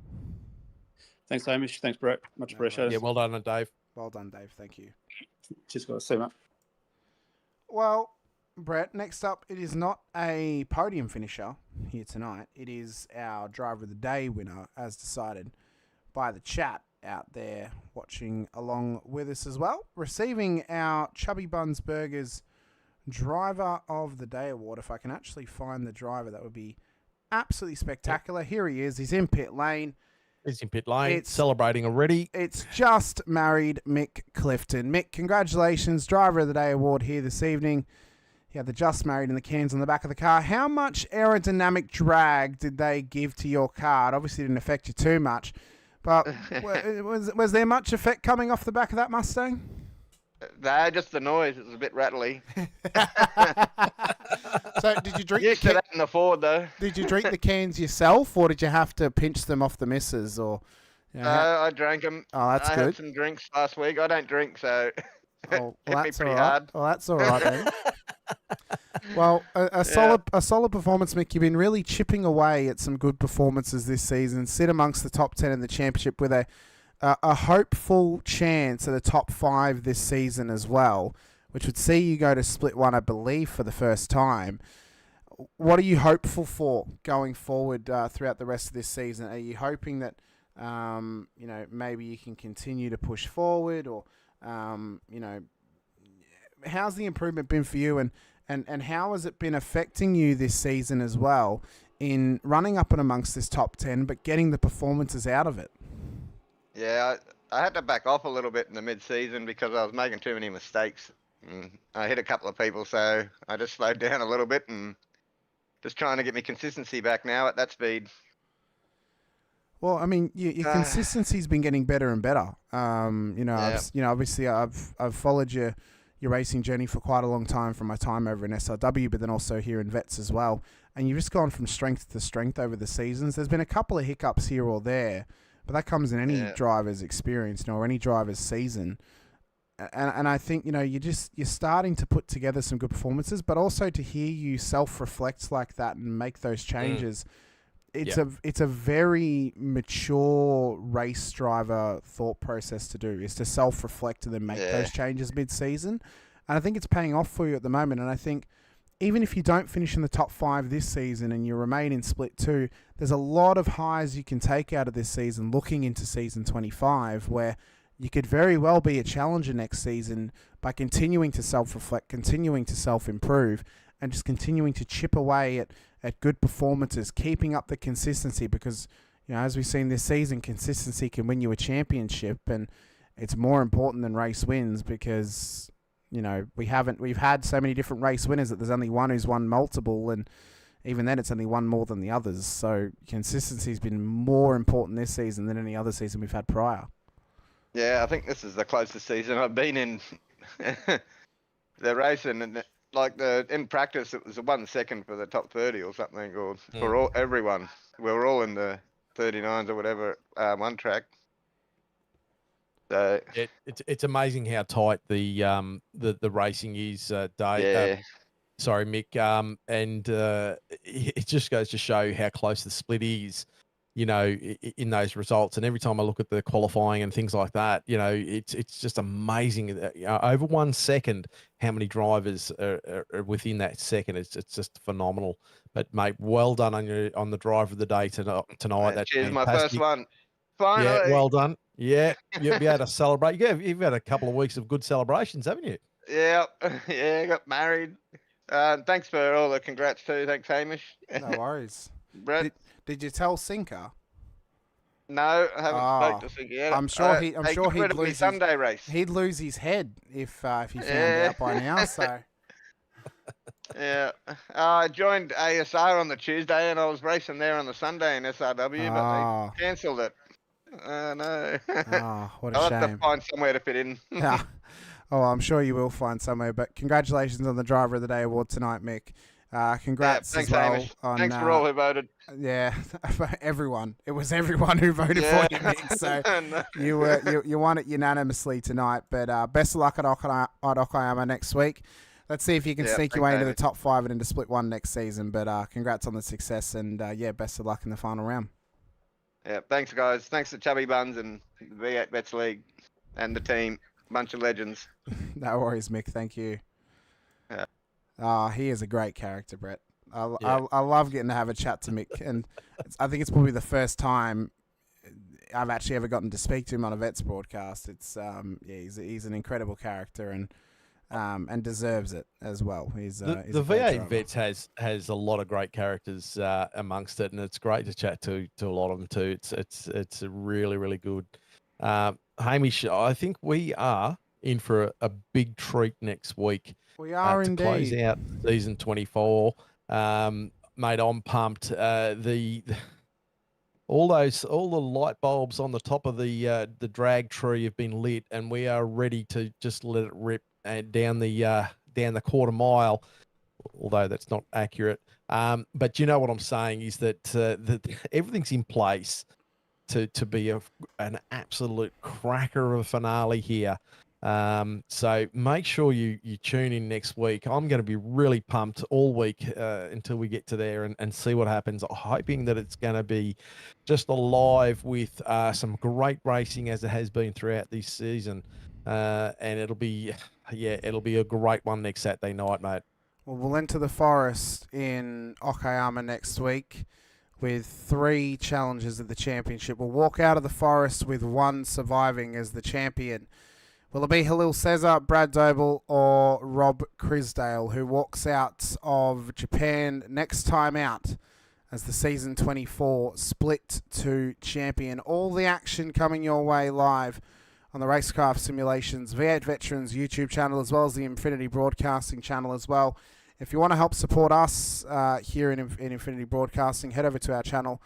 S5: Thanks, Hamish. Thanks, Brett. Much appreciated.
S3: Yeah, well done, Dave.
S2: Well done, Dave. Thank you.
S5: Just got to see, mate.
S2: Well, Brett, next up, it is not a podium finisher here tonight. It is our Driver of the Day winner, as decided by the chat out there watching along with us as well. Receiving our Chubby Buns Burgers Driver of the Day award. If I can actually find the driver, that would be absolutely spectacular. Here he is. He's in pit lane.
S3: He's in pit lane, celebrating already.
S2: It's just married Mick Clifton. Mick, congratulations. Driver of the Day award here this evening. You had the just married in the cans on the back of the car. How much aerodynamic drag did they give to your car? It obviously didn't affect you too much, but was there much effect coming off the back of that Mustang?
S6: Nah, just the noise. It was a bit rattly.
S2: So did you drink?
S6: Used to that in the Ford though.
S2: Did you drink the cans yourself, or did you have to pinch them off the missus, or
S6: I drank them.
S2: Oh, that's
S6: I
S2: good.
S6: had some drinks last week. I don't drink, so
S2: Oh,
S6: hit
S2: well,
S6: me
S2: that's all
S6: pretty
S2: right.
S6: hard.
S2: Well, that's all right then. Well, a solid performance, Mick. You've been really chipping away at some good performances this season. Sit amongst the top 10 in the championship with a hopeful chance at the top 5 this season as well, which would see you go to Split 1, I believe, for the first time. What are you hopeful for going forward throughout the rest of this season? Are you hoping that maybe you can continue to push forward, or how's the improvement been for you, and how has it been affecting you this season as well in running up and amongst this top 10 but getting the performances out of it?
S6: Yeah, I had to back off a little bit in the mid-season because I was making too many mistakes. I hit a couple of people, so I just slowed down a little bit and just trying to get my consistency back now at that speed.
S2: Well, I mean, your consistency's been getting better and better. Obviously, I've followed your racing journey for quite a long time, from my time over in SRW, but then also here in Vets as well. And you've just gone from strength to strength over the seasons. There's been a couple of hiccups here or there, but that comes in any driver's experience, or any driver's season. And I think, you're starting to put together some good performances, but also to hear you self-reflect like that and make those changes. It's a very mature race driver thought process to do, is to self-reflect and then make those changes mid-season. And I think it's paying off for you at the moment. And I think even if you don't finish in the top 5 this season and you remain in Split 2, there's a lot of highs you can take out of this season looking into season 25, where you could very well be a challenger next season by continuing to self-reflect, continuing to self-improve, and just continuing to chip away at good performances, keeping up the consistency, because, as we've seen this season, consistency can win you a championship, and it's more important than race wins, because, we've had so many different race winners that there's only one who's won multiple, and even then it's only one more than the others. So consistency's been more important this season than any other season we've had prior.
S6: Yeah, I think this is the closest season I've been in the racing, and in practice it was a 1 second for the top 30 or something, or for everyone. We were all in the 39s or whatever, one track. So
S3: it's amazing how tight the racing is, Dave. Sorry, Mick. And it just goes to show how close the split is, in those results. And every time I look at the qualifying and things like that, it's just amazing that, over 1 second, how many drivers are within that second. It's just phenomenal. But mate, well done on the driver of the day tonight. That's
S6: cheers,
S3: fantastic.
S6: my first one. Finally.
S3: Yeah, well done. Yeah, you'll be able to celebrate. You've had a couple of weeks of good celebrations, haven't you?
S6: Yeah, got married. Thanks for all the congrats too. Thanks, Hamish.
S2: No worries.
S6: Brett.
S2: Did you tell Sinker?
S6: No, I haven't spoke to Sinker yet.
S2: I'm sure he'd lose
S6: Sunday race.
S2: He'd lose his head if he found out by now. So
S6: yeah, I joined ASR on the Tuesday and I was racing there on the Sunday in SRW, but they cancelled it. No.
S2: What a
S6: I'll
S2: shame.
S6: have to find somewhere to fit in.
S2: Yeah. Oh, I'm sure you will find somewhere. But congratulations on the Driver of the Day award tonight, Mick. Congrats
S6: thanks,
S2: as well.
S6: Hamish. Thanks for all who voted.
S2: Yeah, everyone. It was everyone who voted for you, Mick. So you won it unanimously tonight. But best of luck at Okayama next week. Let's see if you can sneak your way into the top 5 and into Split 1 next season. But congrats on the success, and best of luck in the final round.
S6: Yeah, thanks, guys. Thanks to Chubby Buns and the V8 Vets League and the team. Bunch of legends.
S2: No worries, Mick. Thank you.
S6: Yeah.
S2: He is a great character, Brett. I love getting to have a chat to Mick, and I think it's probably the first time I've actually ever gotten to speak to him on a Vets broadcast. It's he's an incredible character, and deserves it as well. He's
S3: the
S2: a
S3: V8 Vets has a lot of great characters amongst it, and it's great to chat to a lot of them too. It's really, really good. Hamish, I think we are in for a big treat next week.
S2: We are
S3: to
S2: indeed.
S3: Close out season 24. Mate, I'm pumped. All the light bulbs on the top of the drag tree have been lit, and we are ready to just let it rip down the quarter mile. Although that's not accurate. But you know what I'm saying is that everything's in place. to be an absolute cracker of a finale here. So make sure you tune in next week. I'm going to be really pumped all week until we get to there and see what happens. Hoping that it's going to be just alive with some great racing as it has been throughout this season. And it'll be a great one next Saturday night, mate.
S2: Well, we'll enter the forest in Okayama next week with 3 challenges of the championship. We'll walk out of the forest with 1 surviving as the champion. Will it be Halil Cesar, Brad Doble, or Rob Crisdale, who walks out of Japan next time out as the Season 24 Split 2 champion? All the action coming your way live on the Racecraft Simulations V8 Veterans YouTube channel, as well as the Infinity Broadcasting channel as well. If you want to help support us here in Infinity Broadcasting, head over to our channel,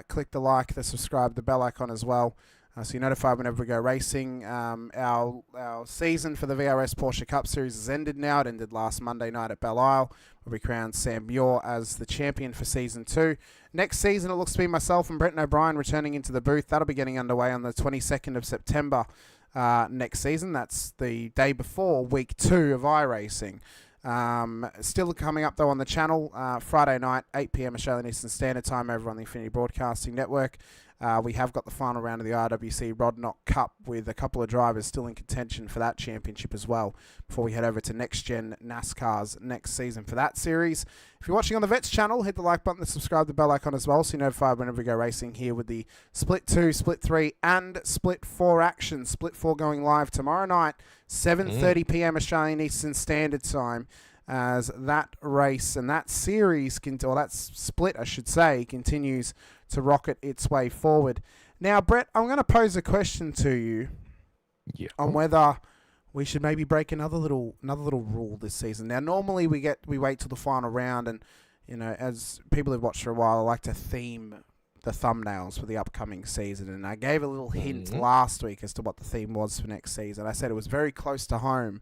S2: click the like, the subscribe, the bell icon as well. So you're notified whenever we go racing. Our season for the VRS Porsche Cup Series has ended now. It ended last Monday night at Belle Isle, where we crowned Sam Muir as the champion for Season 2. Next season, it looks to be myself and Brenton O'Brien returning into the booth. That'll be getting underway on the 22nd of September next season. That's the day before Week 2 of iRacing. Still coming up, though, on the channel, Friday night, 8 p.m. Australian Eastern Standard Time over on the Infinity Broadcasting Network. We have got the final round of the RWC Rodnock Cup with a couple of drivers still in contention for that championship as well before we head over to Next Gen NASCAR's next season for that series. If you're watching on the Vets channel, hit the like button, and subscribe to the bell icon as well so you're notified whenever we go racing here with the Split 2, Split 3 and Split 4 action. Split 4 going live tomorrow night, 7:30 p.m. Australian Eastern Standard Time, as that race and that series, or that split, I should say, continues to rocket its way forward. Now, Brett, I'm going to pose a question to you on whether we should maybe break another little rule this season. Now, normally we wait till the final round, and as people who've watched for a while, I like to theme the thumbnails for the upcoming season. And I gave a little hint last week as to what the theme was for next season. I said it was very close to home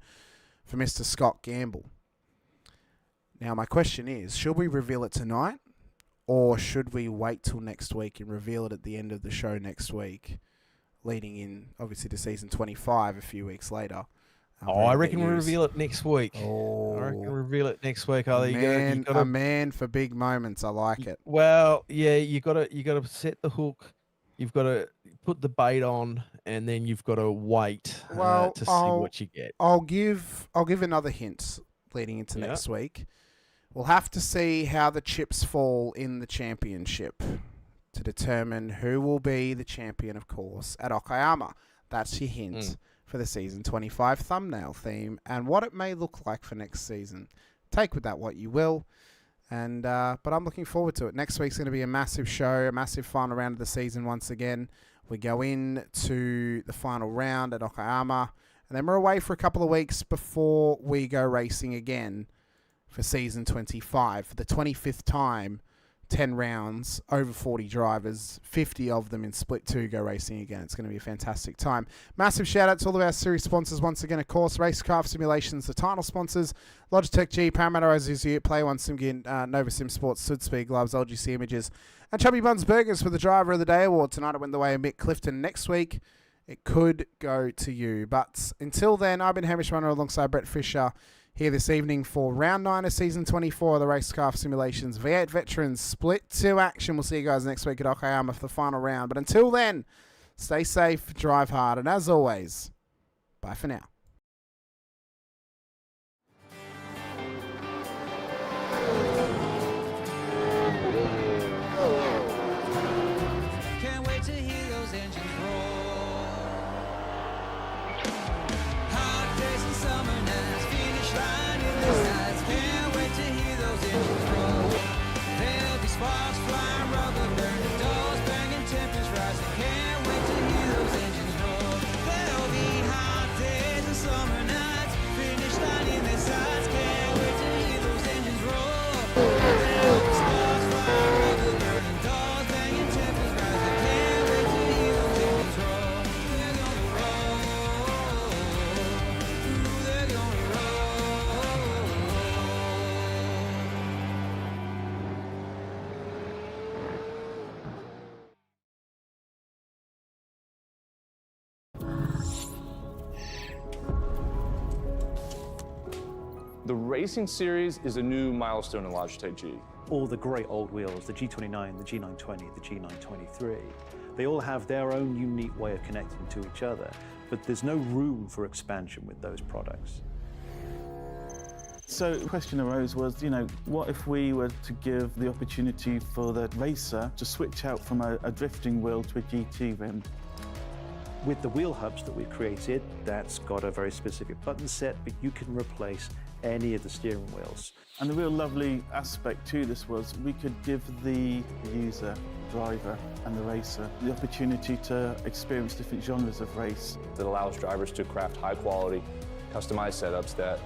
S2: for Mr. Scott Gamble. Now, my question is, should we reveal it tonight? Or should we wait till next week and reveal it at the end of the show next week, leading in, obviously, to Season 25 a few weeks later?
S3: I reckon we'll reveal it next week.
S2: Oh,
S3: I reckon we'll reveal it next week.
S2: A man for big moments. I like it.
S3: Well, yeah, you got to set the hook. You've got to put the bait on, and then you've got to wait to see what you get.
S2: I'll give another hint leading into next week. We'll have to see how the chips fall in the championship to determine who will be the champion, of course, at Okayama. That's your hint for the Season 25 thumbnail theme and what it may look like for next season. Take with that what you will. But I'm looking forward to it. Next week's going to be a massive show, a massive final round of the season once again. We go into the final round at Okayama, and then we're away for a couple of weeks before we go racing again for Season 25. For the 25th time, 10 rounds, over 40 drivers, 50 of them in Split 2 go racing again. It's going to be a fantastic time. Massive shout out to all of our series sponsors once again, of course, Racecraft Simulations, the title sponsors, Logitech G, Parramatta Isuzu Ute, Play One Simgin, Nova Simsports, Südspeed Gloves, LGC Images, and Chubby Buns Burgers for the Driver of the Day award. Tonight it went the way of Mick Clifton. Next week, it could go to you. But until then, I've been Hamish Munro alongside Brett Fisher, here this evening for Round 9 of Season 24 of the Racecraft Simulations V8 Veterans Split 2 action. We'll see you guys next week at Okayama for the final round. But until then, stay safe, drive hard, and as always, bye for now.
S7: Can't wait to hear those engines roar. Hot days and summer nights, finish line in the sights. Can't wait to hear those engines roar. There'll be sparks flying, rubber burning, doors banging, temperatures rising. Can't wait to hear those engines roar. There'll be hot days and
S8: The Racing Series is a new milestone in Logitech G.
S9: All the great old wheels, the G29, the G920, the G923, they all have their own unique way of connecting to each other, but there's no room for expansion with those products.
S10: So the question arose was, what if we were to give the opportunity for the racer to switch out from a drifting wheel to a GT rim?
S9: With the wheel hubs that we created, that's got a very specific button set, but you can replace any of the steering wheels.
S10: And the real lovely aspect to this was we could give the user, driver and the racer the opportunity to experience different genres of race.
S8: That allows drivers to craft high quality, customized setups that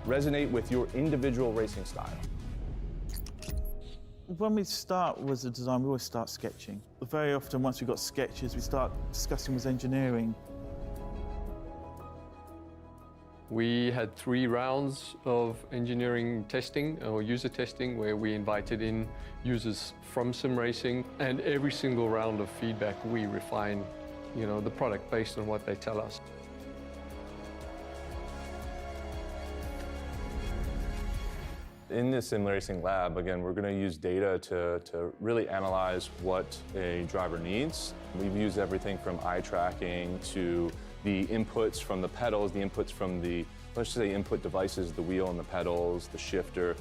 S8: resonate with your individual racing style.
S10: When we start with the design, we always start sketching. Very often, once we've got sketches, we start discussing with engineering.
S11: We had 3 rounds of engineering testing or user testing where we invited in users from sim racing, and every single round of feedback we refine, the product based on what they tell us.
S8: In this sim racing lab, again, we're going to use data to really analyze what a driver needs. We've used everything from eye tracking to the inputs from the pedals, the inputs from the, let's say, input devices, the wheel and the pedals, the shifter.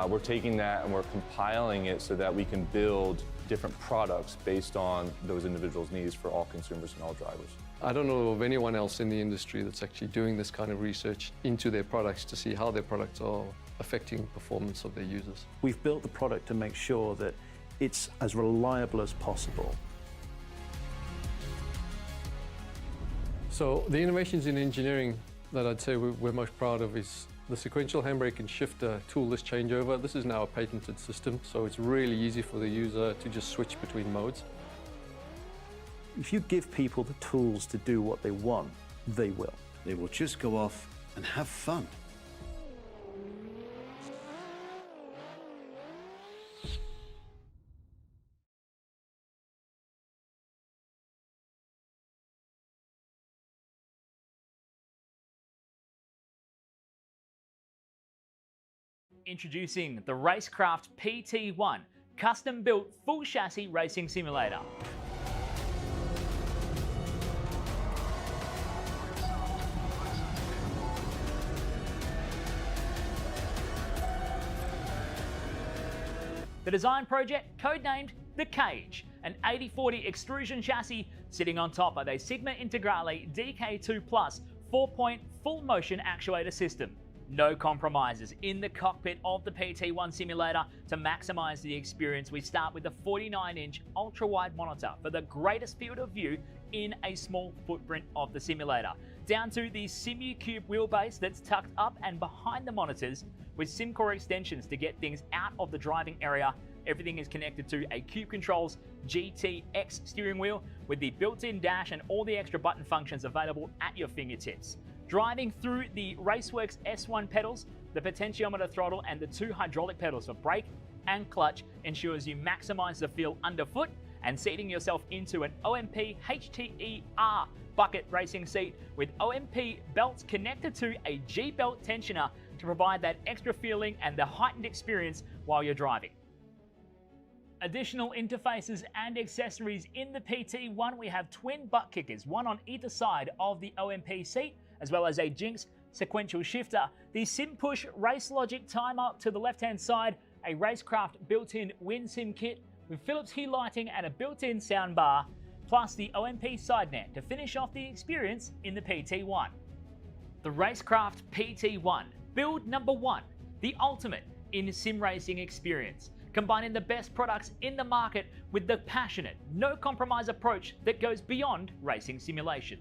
S8: We're taking that and we're compiling it so that we can build different products based on those individuals' needs for all consumers and all drivers.
S11: I don't know of anyone else in the industry that's actually doing this kind of research into their products to see how their products are affecting performance of their users.
S9: We've built the product to make sure that it's as reliable as possible.
S11: So the innovations in engineering that I'd say we're most proud of is the sequential handbrake and shifter toolless changeover. This is now a patented system, so it's really easy for the user to just switch between modes.
S9: If you give people the tools to do what they want, they will.
S12: They will just go off and have fun.
S13: Introducing the Racecraft PT1, custom-built full chassis racing simulator. The design project, codenamed The Cage, an 80/40 extrusion chassis sitting on top of a Sigma Integrale DK2 Plus 4-point full motion actuator system. No compromises in the cockpit of the PT1 simulator. To maximize the experience, we start with the 49-inch ultra-wide monitor for the greatest field of view in a small footprint of the simulator, down to the SimuCube wheelbase that's tucked up and behind the monitors with SimCore extensions to get things out of the driving area. Everything is connected to a Cube Controls GTX steering wheel with the built-in dash and all the extra button functions available at your fingertips. Driving through the Raceworks S1 pedals, the potentiometer throttle and the 2 hydraulic pedals for brake and clutch ensures you maximize the feel underfoot, and seating yourself into an OMP HTER bucket racing seat with OMP belts connected to a G-belt tensioner to provide that extra feeling and the heightened experience while you're driving. Additional interfaces and accessories in the PT1, we have twin butt kickers, one on either side of the OMP seat, as well as a Jinx sequential shifter, the SimPush Race Logic timer to the left-hand side, a Racecraft built-in WinSim kit with Philips Hue lighting and a built-in soundbar, plus the OMP side net to finish off the experience in the PT1. The Racecraft PT1, build number 1, the ultimate in sim racing experience, combining the best products in the market with the passionate, no compromise approach that goes beyond racing simulation.